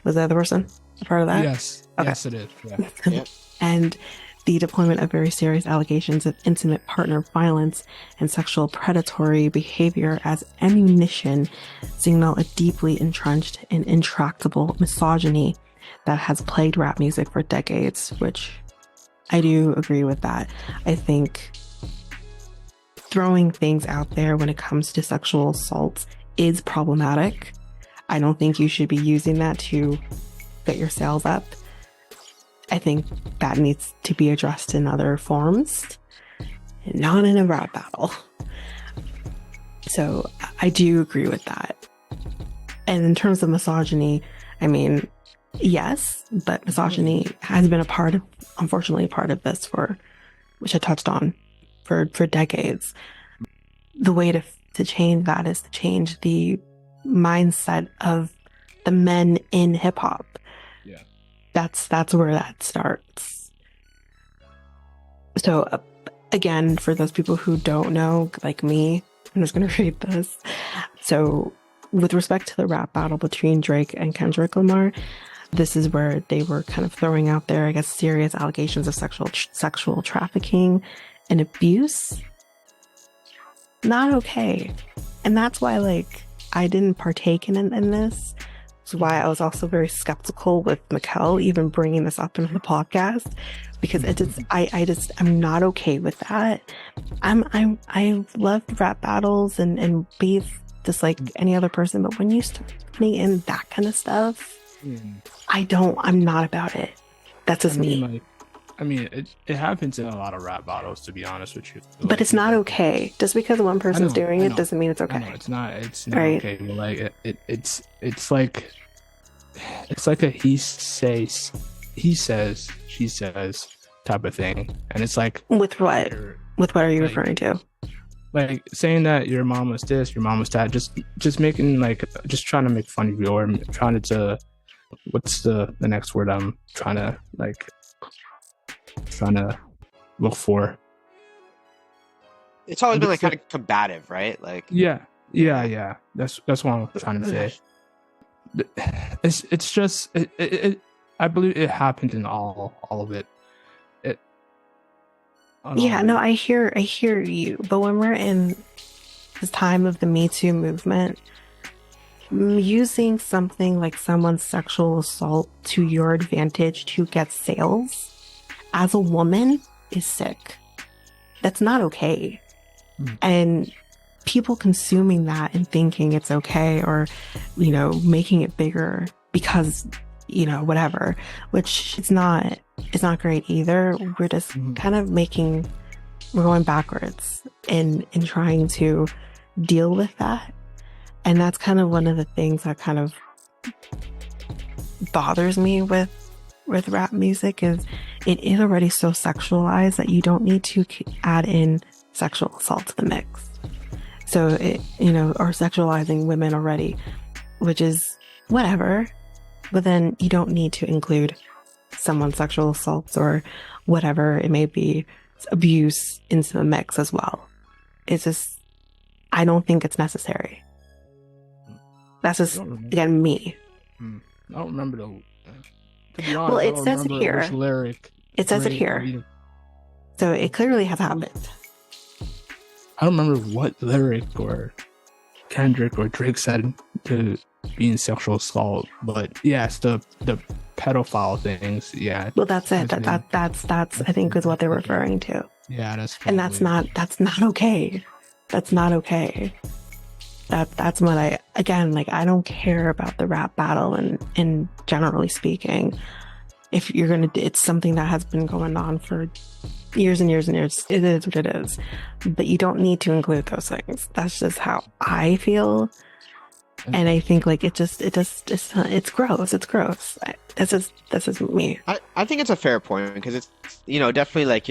Speaker 2: Was the other person a part of that?
Speaker 1: Yes. Okay. Yes, it is. Yeah.
Speaker 3: Yep.
Speaker 2: And the deployment of very serious allegations of intimate partner violence and sexual predatory behavior as ammunition signal a deeply entrenched and intractable misogyny that has plagued rap music for decades, which I do agree with that. I think throwing things out there when it comes to sexual assaults is problematic. I don't think you should be using that to get your sales up. I think that needs to be addressed in other forms, not in a rap battle. So I do agree with that. And in terms of misogyny, I mean, yes, but misogyny has been unfortunately a part of this which I touched on, for decades. The way to change that is to change the mindset of the men in hip hop.
Speaker 1: Yeah.
Speaker 2: That's where that starts. So again, for those people who don't know, like me, I'm just going to read this. So with respect to the rap battle between Drake and Kendrick Lamar, this is where they were kind of throwing out there, I guess, serious allegations of sexual trafficking and abuse. Not okay. And that's why, like, I didn't partake in this. That's why I was also very skeptical with Mikel even bringing this up into the podcast, because I'm not okay with that. I love rap battles and beef just like any other person, but when you start putting in that kind of stuff, I'm not about it. That's just me.
Speaker 1: It happens in a lot of rap battles, to be honest with you.
Speaker 2: But it's not okay. Just because one person's doing it doesn't mean it's okay.
Speaker 1: It's not
Speaker 2: right?
Speaker 1: Okay. Like it's like a he says, she says type of thing, and it's like
Speaker 2: with what? With what are you referring to?
Speaker 1: Like saying that your mom was this, your mom was that, just making just trying to make fun of you, or trying to what's the next word I'm trying to look for.
Speaker 3: It's always been kind of combative, right? Like
Speaker 1: yeah. That's what I'm trying to say. It's just I believe it happened in all of it.
Speaker 2: I hear you. But when we're in the time of the Me Too movement, using something like someone's sexual assault to your advantage to get sales as a woman is sick. That's not okay. And people consuming that and thinking it's okay, or, making it bigger because, whatever, which it's not great either. We're just kind of we're going backwards in trying to deal with that. And that's kind of one of the things that kind of bothers me with rap music, is it is already so sexualized that you don't need to add in sexual assault to the mix. So or sexualizing women already, which is whatever, but then you don't need to include someone's sexual assaults or whatever it may be, abuse, into the mix as well. It's just, I don't think it's necessary. That's just, again, me.
Speaker 1: I don't remember to be honest,
Speaker 2: well, it says it here.
Speaker 1: Which lyric.
Speaker 2: It says it here. So it clearly has happened.
Speaker 1: I don't remember what lyric or Kendrick or Drake said to being sexual assault, but yes, the pedophile things, yeah.
Speaker 2: Well, that's it. That's I think is what they're referring to.
Speaker 1: Yeah,
Speaker 2: and that's not okay. That's not okay. That's what I don't care about the rap battle and generally speaking. If you're gonna, it's something that has been going on for years and years and years. It is what it is, but you don't need to include those things. That's just how I feel, and I think like it's gross. It's gross. That's just me.
Speaker 4: I think it's a fair point because it's definitely like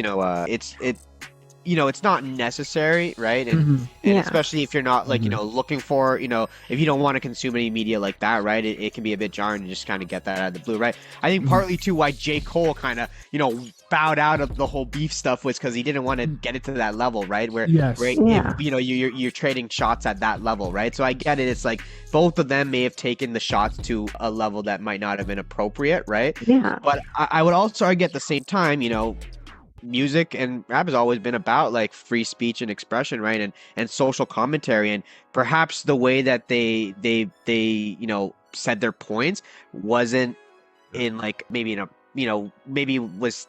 Speaker 4: it's not necessary, right? And especially if you're not like looking for if you don't want to consume any media like that, right? It can be a bit jarring to just kind of get that out of the blue, right? I think partly too why J. Cole kind of bowed out of the whole beef stuff was because he didn't want to get it to that level, right? Where you're trading shots at that level, right? So I get it. It's like both of them may have taken the shots to a level that might not have been appropriate, right?
Speaker 2: Yeah.
Speaker 4: But I would also argue at the same time, music and rap has always been about like free speech and expression, right? And social commentary, and perhaps the way that they said their points wasn't in like maybe in a maybe was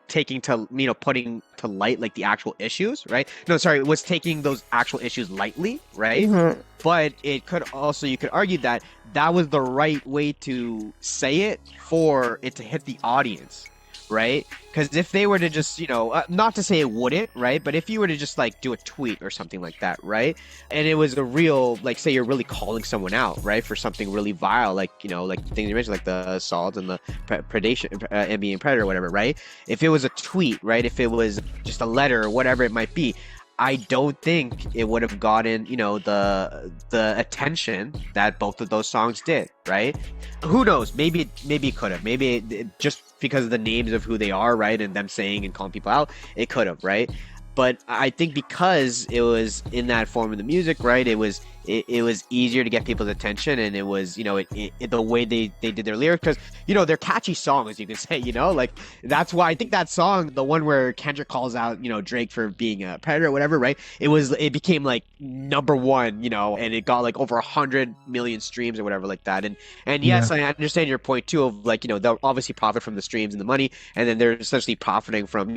Speaker 4: taking to putting to light like the actual issues, right? No, sorry, was taking those actual issues lightly, right? But it could also, you could argue that was the right way to say it for it to hit the audience, right? Because if they were to just, not to say it wouldn't, right? But if you were to just like do a tweet or something like that, right? And it was a real, like, say you're really calling someone out, right? For something really vile, like, like things you mentioned, like the assault and the predation and being predator or whatever, right? If it was a tweet, right? If it was just a letter or whatever it might be, I don't think it would have gotten, the attention that both of those songs did, right? Who knows? Maybe it could have. Maybe just because of the names of who they are, right? And them saying and calling people out, it could have, right? But I think because it was in that form of the music, right? It was easier to get people's attention, and it was, the way they did their lyrics, because, they're catchy songs, you can say, like that's why I think that song, the one where Kendrick calls out, Drake for being a predator or whatever, right? It became like number one, and it got like over 100 million streams or whatever like that. And yes, I understand your point too of like, they'll obviously profit from the streams and the money, and then they're essentially profiting from,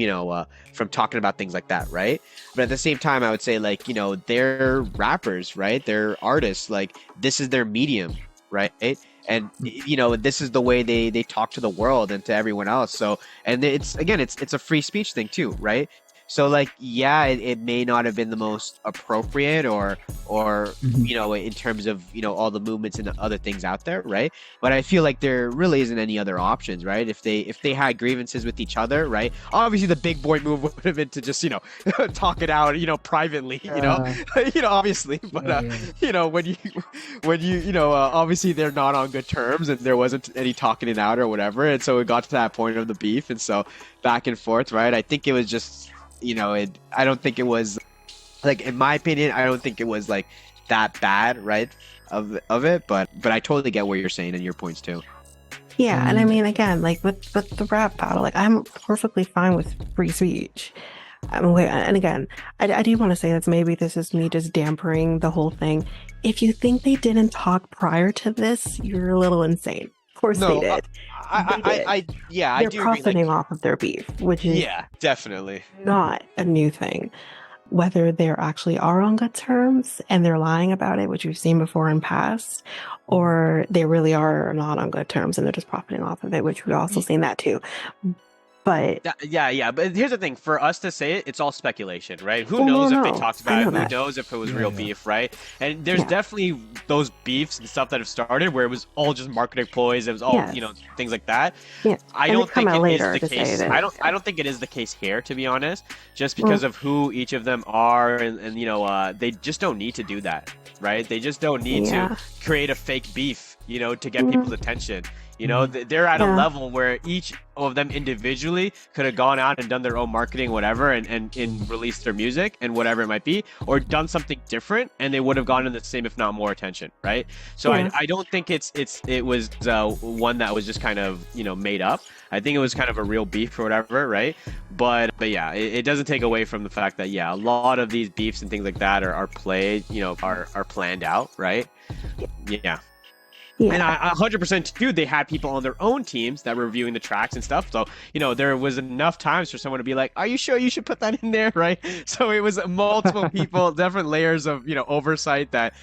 Speaker 4: from talking about things like that, right? But at the same time, I would say like, they're rappers, right? They're artists, like this is their medium, right? And this is the way they talk to the world and to everyone else. So, and it's a free speech thing too, right? So like, yeah, it may not have been the most appropriate or in terms of all the movements and the other things out there, right? But I feel like there really isn't any other options, right? If they had grievances with each other, right? Obviously the big boy move would have been to just talk it out privately, obviously. But when you obviously they're not on good terms and there wasn't any talking it out or whatever, and so it got to that point of the beef, and so back and forth, right? I think it was just I don't think it was, like, in my opinion, I don't think it was like that bad, right? Of it, but I totally get what you're saying and your points too.
Speaker 2: Yeah, and I mean, again, like with the rap battle, like I'm perfectly fine with free speech. And again, I do want to say that maybe this is me just dampering the whole thing. If you think they didn't talk prior to this, you're a little insane. Of course they did.
Speaker 4: I do
Speaker 2: profiting
Speaker 4: agree,
Speaker 2: off of their beef, which is
Speaker 4: definitely
Speaker 2: not a new thing. Whether they actually are on good terms and they're lying about it, which we've seen before in past, or they really are not on good terms and they're just profiting off of it, which we've also seen that too. But
Speaker 3: but here's the thing: for us to say it, it's all speculation, right? Who knows if they talked about it? Who knows if it was real beef, right? And there's definitely those beefs and stuff that have started where it was all just marketing ploys. It was all things like that.
Speaker 2: Yeah.
Speaker 3: I don't think it is the case. I don't think it is the case here, to be honest. Just because of who each of them are, and they just don't need to do that, right? They just don't need to create a fake beef, to get people's attention. They're at a level where each of them individually could have gone out and done their own marketing, whatever, and released their music and whatever it might be, or done something different, and they would have gotten the same, if not more, attention, right? So I don't think it was one that was just kind of made up. I think it was kind of a real beef or whatever, right? But yeah, it doesn't take away from the fact that a lot of these beefs and things like that are played, are planned out, right? Yeah. And I 100% too, they had people on their own teams that were reviewing the tracks and stuff. So, there was enough times for someone to be like, are you sure you should put that in there? Right. So it was multiple people, different layers of, oversight that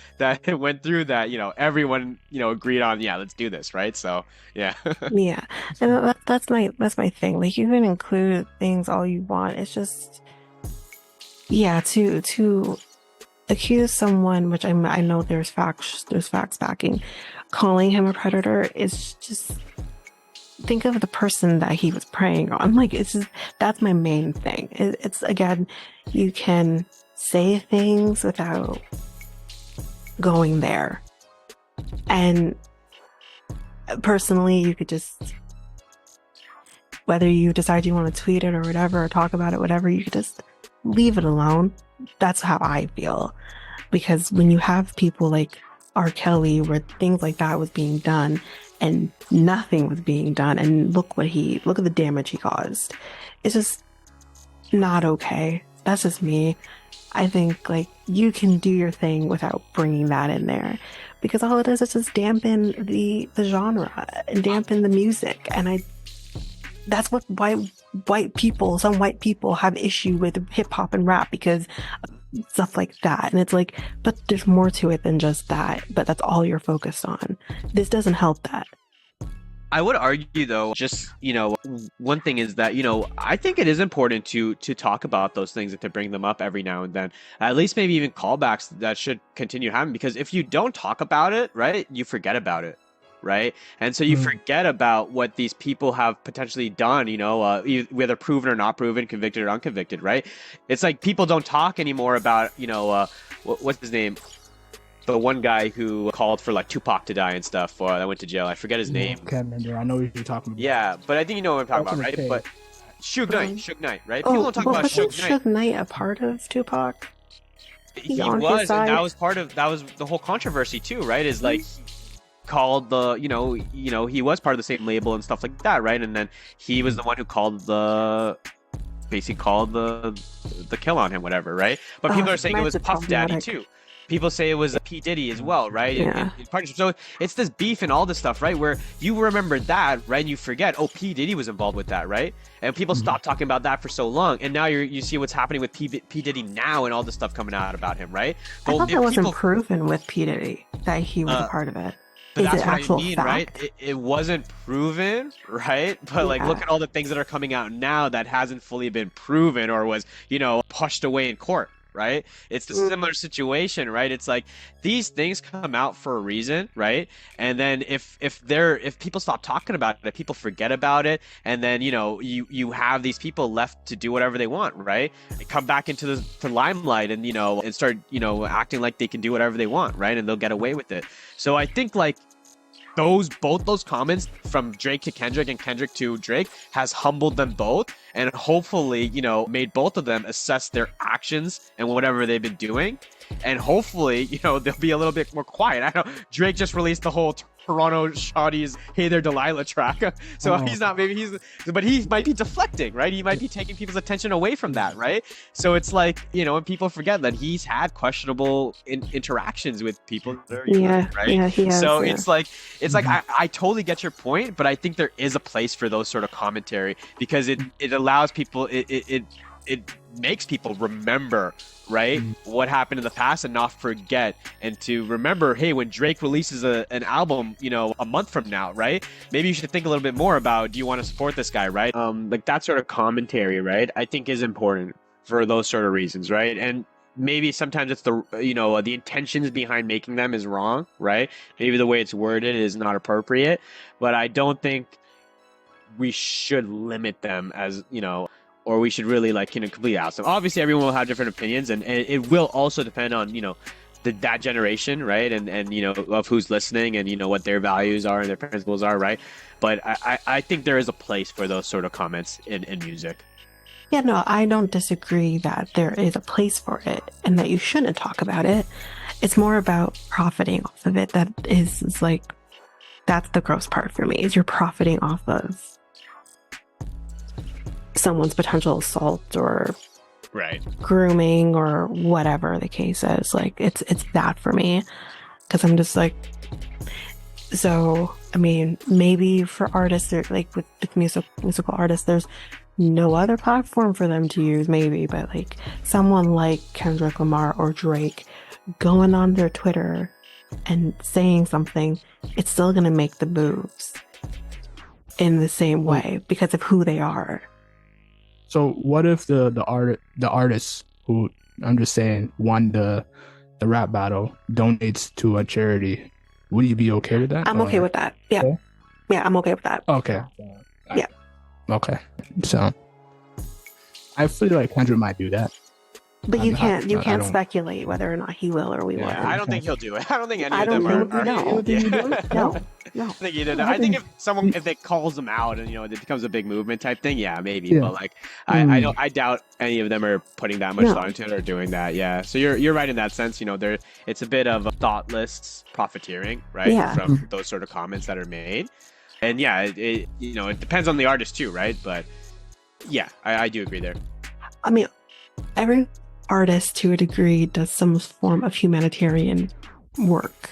Speaker 3: went through that, everyone, agreed on, yeah, let's do this. Right. So, yeah.
Speaker 2: Yeah. And that's my thing. Like, you can include things all you want. It's just, yeah, to accuse someone, which I know there's facts backing, calling him a predator is just, think of the person that he was preying on. Like, it's just, that's my main thing. It's again, you can say things without going there. And personally, you could just, whether you decide you want to tweet it or whatever, or talk about it, whatever, you could just leave it alone. That's how I feel. Because when you have people like R. Kelly, where things like that was being done and nothing was being done, and look at the damage he caused. It's just not okay. That's just me. I think, like, you can do your thing without bringing that in there, because all it does is just dampen the genre and dampen the music. And that's why some white people have issue with hip hop and rap, because stuff like that. And it's like, but there's more to it than just that, but that's all you're focused on. This doesn't help that.
Speaker 3: I would argue, though, just, one thing is that, I think it is important to talk about those things and to bring them up every now and then. At least maybe even callbacks that should continue happening, because if you don't talk about it, right, you forget about it. Right. And so you forget about what these people have potentially done, whether proven or not proven, convicted or unconvicted. Right. It's like people don't talk anymore about, what's his name? The one guy who called for like Tupac to die and stuff, that went to jail. I forget his name.
Speaker 1: Can't remember. I know what you're talking about.
Speaker 3: Yeah, but I think you know what I'm talking about, right? Okay. But Suge Knight, right? People don't talk about
Speaker 2: Suge Knight a part of Tupac?
Speaker 3: He was, and that was the whole controversy too, right? Is like, called the he was part of the same label and stuff like that, right? And then he was the one who basically called the kill on him, whatever, right? But people are saying it was Puff Daddy too. People say it was P. Diddy as well, right?
Speaker 2: Yeah.
Speaker 3: In partnership. So it's this beef and all this stuff, right? Where you remember that, right? And you forget, P. Diddy was involved with that, right? And people stop talking about that for so long. And now you see what's happening with P. Diddy now and all this stuff coming out about him, right?
Speaker 2: I thought that wasn't proven with P. Diddy, that he was a part of it.
Speaker 3: But that's what I mean, right? It wasn't proven, right? But like, look at all the things that are coming out now that hasn't fully been proven or was, pushed away in court, right? It's a similar situation, right? It's like these things come out for a reason, right? And then if people stop talking about it, people forget about it, and then you have these people left to do whatever they want, right? They come back into the limelight and and start acting like they can do whatever they want, right? And they'll get away with it. So I think like both those comments from Drake to Kendrick and Kendrick to Drake has humbled them both, and hopefully made both of them assess their actions and whatever they've been doing, and hopefully they'll be a little bit more quiet. I know Drake just released the whole Toronto Shawty's Hey There Delilah track, so he's not, but he might be deflecting, right? He might be taking people's attention away from that, right? So it's like and people forget that he's had questionable interactions with people that are right?
Speaker 2: Yeah, he has,
Speaker 3: so it's like I totally get your point, but I think there is a place for those sort of commentary, because it allows people, it makes people remember, right, what happened in the past and not forget, and to remember, hey, when Drake releases an album a month from now, right, maybe you should think a little bit more about, do you want to support this guy, right? Like that sort of commentary, right, I think is important for those sort of reasons, right? And maybe sometimes it's the intentions behind making them is wrong, right? Maybe the way it's worded is not appropriate, but I don't think we should limit them as or we should really completely oust them. Obviously everyone will have different opinions, and it will also depend on that generation, right? And of who's listening, and what their values are and their principles are, right? But I think there is a place for those sort of comments in music.
Speaker 2: Yeah, no, I don't disagree that there is a place for it and that you shouldn't talk about it. It's more about profiting off of it. That is like, that's the gross part for me, is you're profiting off of someone's potential assault or grooming or whatever the case is. Like, it's that for me, because I'm just like, So, I mean, maybe for artists, like with musical artists, there's no other platform for them to use, maybe, but like someone like Kendrick Lamar or Drake going on their Twitter and saying something, it's still going to make the moves in the same way because of who they are.
Speaker 1: So what if the artist who, I'm just saying, won the rap battle donates to a charity? Would you be okay with that?
Speaker 2: I'm okay with that. Yeah.
Speaker 1: Okay?
Speaker 2: Yeah, I'm okay with that.
Speaker 1: Okay.
Speaker 2: Yeah.
Speaker 1: Okay. So I feel like Kendrick might do that.
Speaker 2: But you can't speculate whether or not he will or we won't.
Speaker 3: I don't think he'll do it. I don't think any of them are.
Speaker 2: No.
Speaker 3: I think either. I think if it calls them out and it becomes a big movement type thing, yeah, maybe. Yeah. But like, I doubt any of them are putting that much thought into it or doing that. Yeah. So you're right in that sense. It's a bit of thoughtless profiteering, right?
Speaker 2: Yeah.
Speaker 3: From those sort of comments that are made, and yeah, it depends on the artist too, right? But yeah, I do agree there.
Speaker 2: I mean, every artist to a degree does some form of humanitarian work,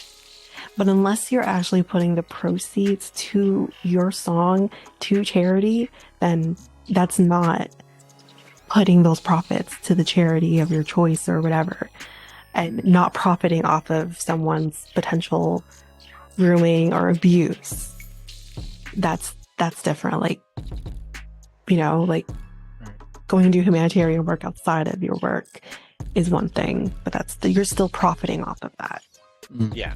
Speaker 2: but unless you're actually putting the proceeds to your song to charity, then that's not putting those profits to the charity of your choice or whatever, and not profiting off of someone's potential grooming or abuse. That's different. Like, like going to do humanitarian work outside of your work is one thing, but you're still profiting off of that.
Speaker 3: Yeah.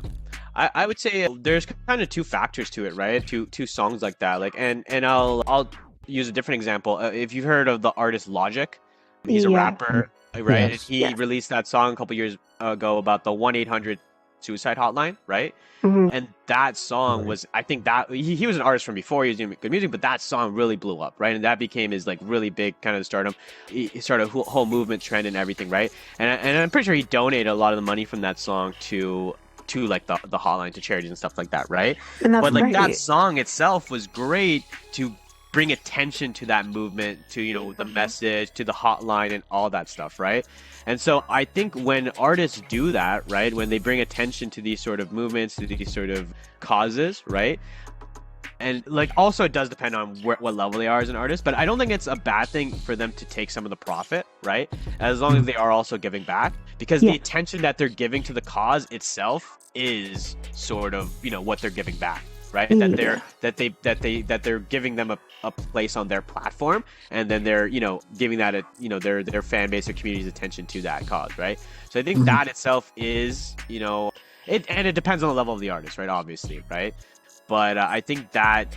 Speaker 3: I would say there's kind of two factors to it, right? Two songs like that. Like, and I'll use a different example. If you've heard of the artist Logic, he's a rapper, right?
Speaker 1: Yes.
Speaker 3: He released that song a couple years ago about the 1-800 suicide hotline, right?
Speaker 2: Mm-hmm.
Speaker 3: And that song was, I think that he was an artist from before, he was doing good music, but that song really blew up, right? And that became his like really big kind of stardom. He started a whole movement trend and everything, right? And I'm pretty sure he donated a lot of the money from that song to like the hotline, to charities and stuff like that, right?
Speaker 2: And that's
Speaker 3: but like
Speaker 2: great.
Speaker 3: that song itself was great to bring attention to that movement, to the message, to the hotline and all that stuff, right? And so I think when artists do that, right, when they bring attention to these sort of movements, to these sort of causes, right, and like also it does depend on what level they are as an artist, but I don't think it's a bad thing for them to take some of the profit, right, as long as they are also giving back, because the attention that they're giving to the cause itself is sort of what they're giving back, right? That they're giving them a place on their platform, and then they're giving that their fan base or community's attention to that cause, right? So I think that itself is it depends on the level of the artist, right? Obviously, right? But I think that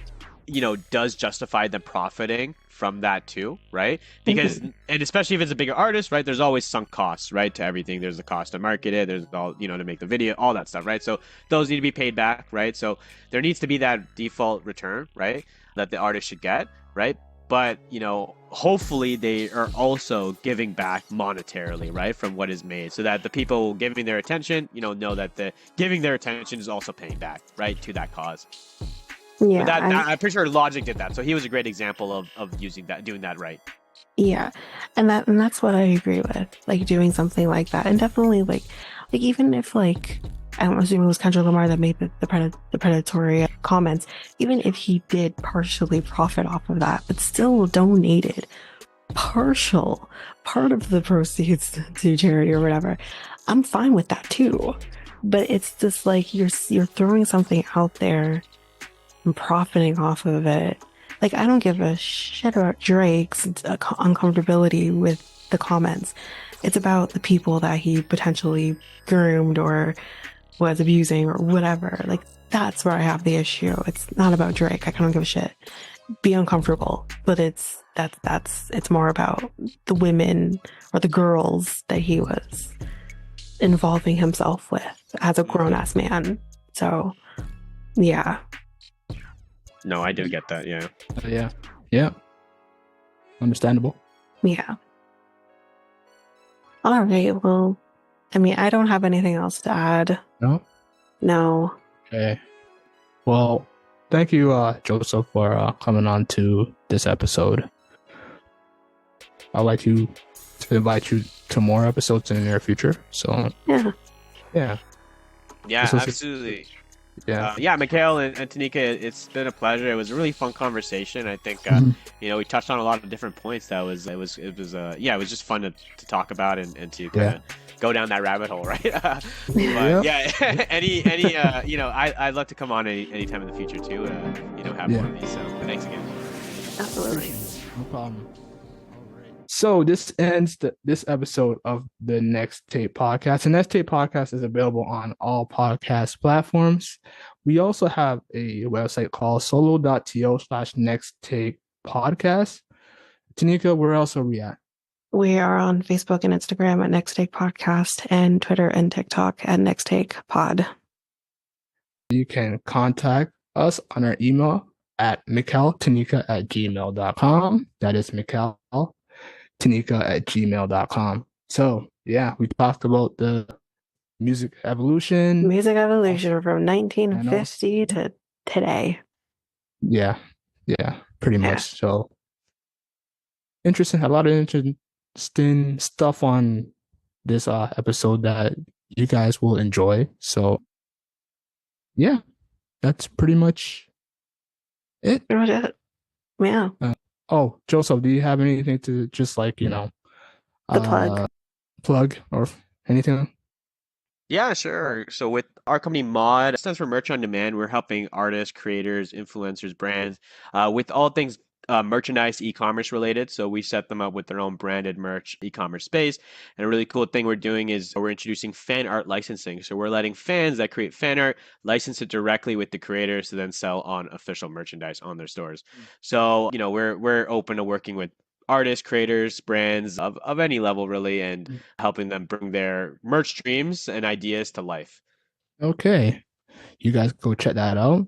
Speaker 3: does justify them profiting from that too, right? Because and especially if it's a bigger artist, right? There's always sunk costs, right, to everything. There's the cost to market it, there's all to make the video, all that stuff, right? So those need to be paid back, right? So there needs to be that default return, right, that the artist should get, right? But hopefully they are also giving back monetarily, right, from what is made, so that the people giving their attention know that the giving their attention is also paying back, right, to that cause.
Speaker 2: Yeah,
Speaker 3: but I'm pretty sure Logic did that, so he was a great example of doing that right.
Speaker 2: Yeah, and that's what I agree with, like doing something like that, and definitely like even if like I'm assuming it was Kendrick Lamar that made the predatory comments, even if he did partially profit off of that, but still donated part of the proceeds to charity or whatever, I'm fine with that too. But it's just like you're throwing something out there and profiting off of it. Like, I don't give a shit about Drake's uncomfortability with the comments. It's about the people that he potentially groomed or was abusing or whatever. Like, that's where I have the issue. It's not about Drake. I don't give a shit. Be uncomfortable, but it's more about the women or the girls that he was involving himself with as a grown-ass man. So, yeah.
Speaker 3: No, I do get that, yeah.
Speaker 1: Yeah. Understandable.
Speaker 2: Yeah. All right, well, I mean, I don't have anything else to add. No.
Speaker 1: Okay. Well, thank you, Joesph, for coming on to this episode. I'd like to invite you to more episodes in the near future. So
Speaker 2: yeah,
Speaker 3: absolutely. Yeah, Mikel and Tanyka, it's been a pleasure. It was a really fun conversation. I think we touched on a lot of different points. It was just fun to talk about and to kind of go down that rabbit hole, right? But I'd love to come on anytime in the future too. Have more of these. So thanks again.
Speaker 2: Absolutely.
Speaker 1: No problem. So this ends this episode of the Next Tape Podcast. The Next Tape Podcast is available on all podcast platforms. We also have a website called solo.to/Next Tape Podcast. Tanyka, where else are we at?
Speaker 2: We are on Facebook and Instagram at Next Take Podcast and Twitter and TikTok at Next Take Pod.
Speaker 1: You can contact us on our email at mikeltanyka@gmail.com. That is mikeltanyka@gmail.com. So, we talked about the music evolution.
Speaker 2: Music evolution from 1950 to today.
Speaker 1: Yeah, pretty much. So, interesting. A lot of interesting stuff on this episode that you guys will enjoy. So, that's pretty much it.
Speaker 2: Yeah.
Speaker 1: Joesph, do you have anything to just
Speaker 2: the
Speaker 1: plug or anything?
Speaker 3: Yeah, sure. So with our company Mod, it stands for Merch on Demand. We're helping artists, creators, influencers, brands with all things merchandise, e-commerce related. So we set them up with their own branded merch e-commerce space. And a really cool thing we're doing is we're introducing fan art licensing. So we're letting fans that create fan art license it directly with the creators to then sell on official merchandise on their stores. So, we're open to working with artists, creators, brands of any level really, and helping them bring their merch dreams and ideas to life.
Speaker 1: Okay. You guys go check that out.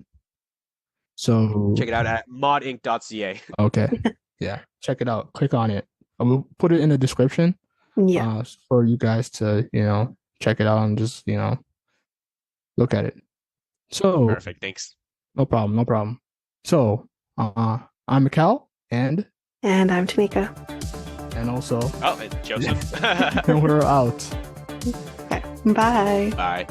Speaker 1: So
Speaker 3: check it out at modinc.ca.
Speaker 1: Okay. Yeah. Check it out. Click on it. I will put it in the description.
Speaker 2: Yeah.
Speaker 1: For you guys to, check it out and just, look at it. So
Speaker 3: perfect. Thanks.
Speaker 1: No problem. So I'm Mikel and
Speaker 2: I'm Tanyka.
Speaker 1: And also
Speaker 3: Joesph.
Speaker 1: and we're out.
Speaker 2: Okay. Bye.
Speaker 3: Bye.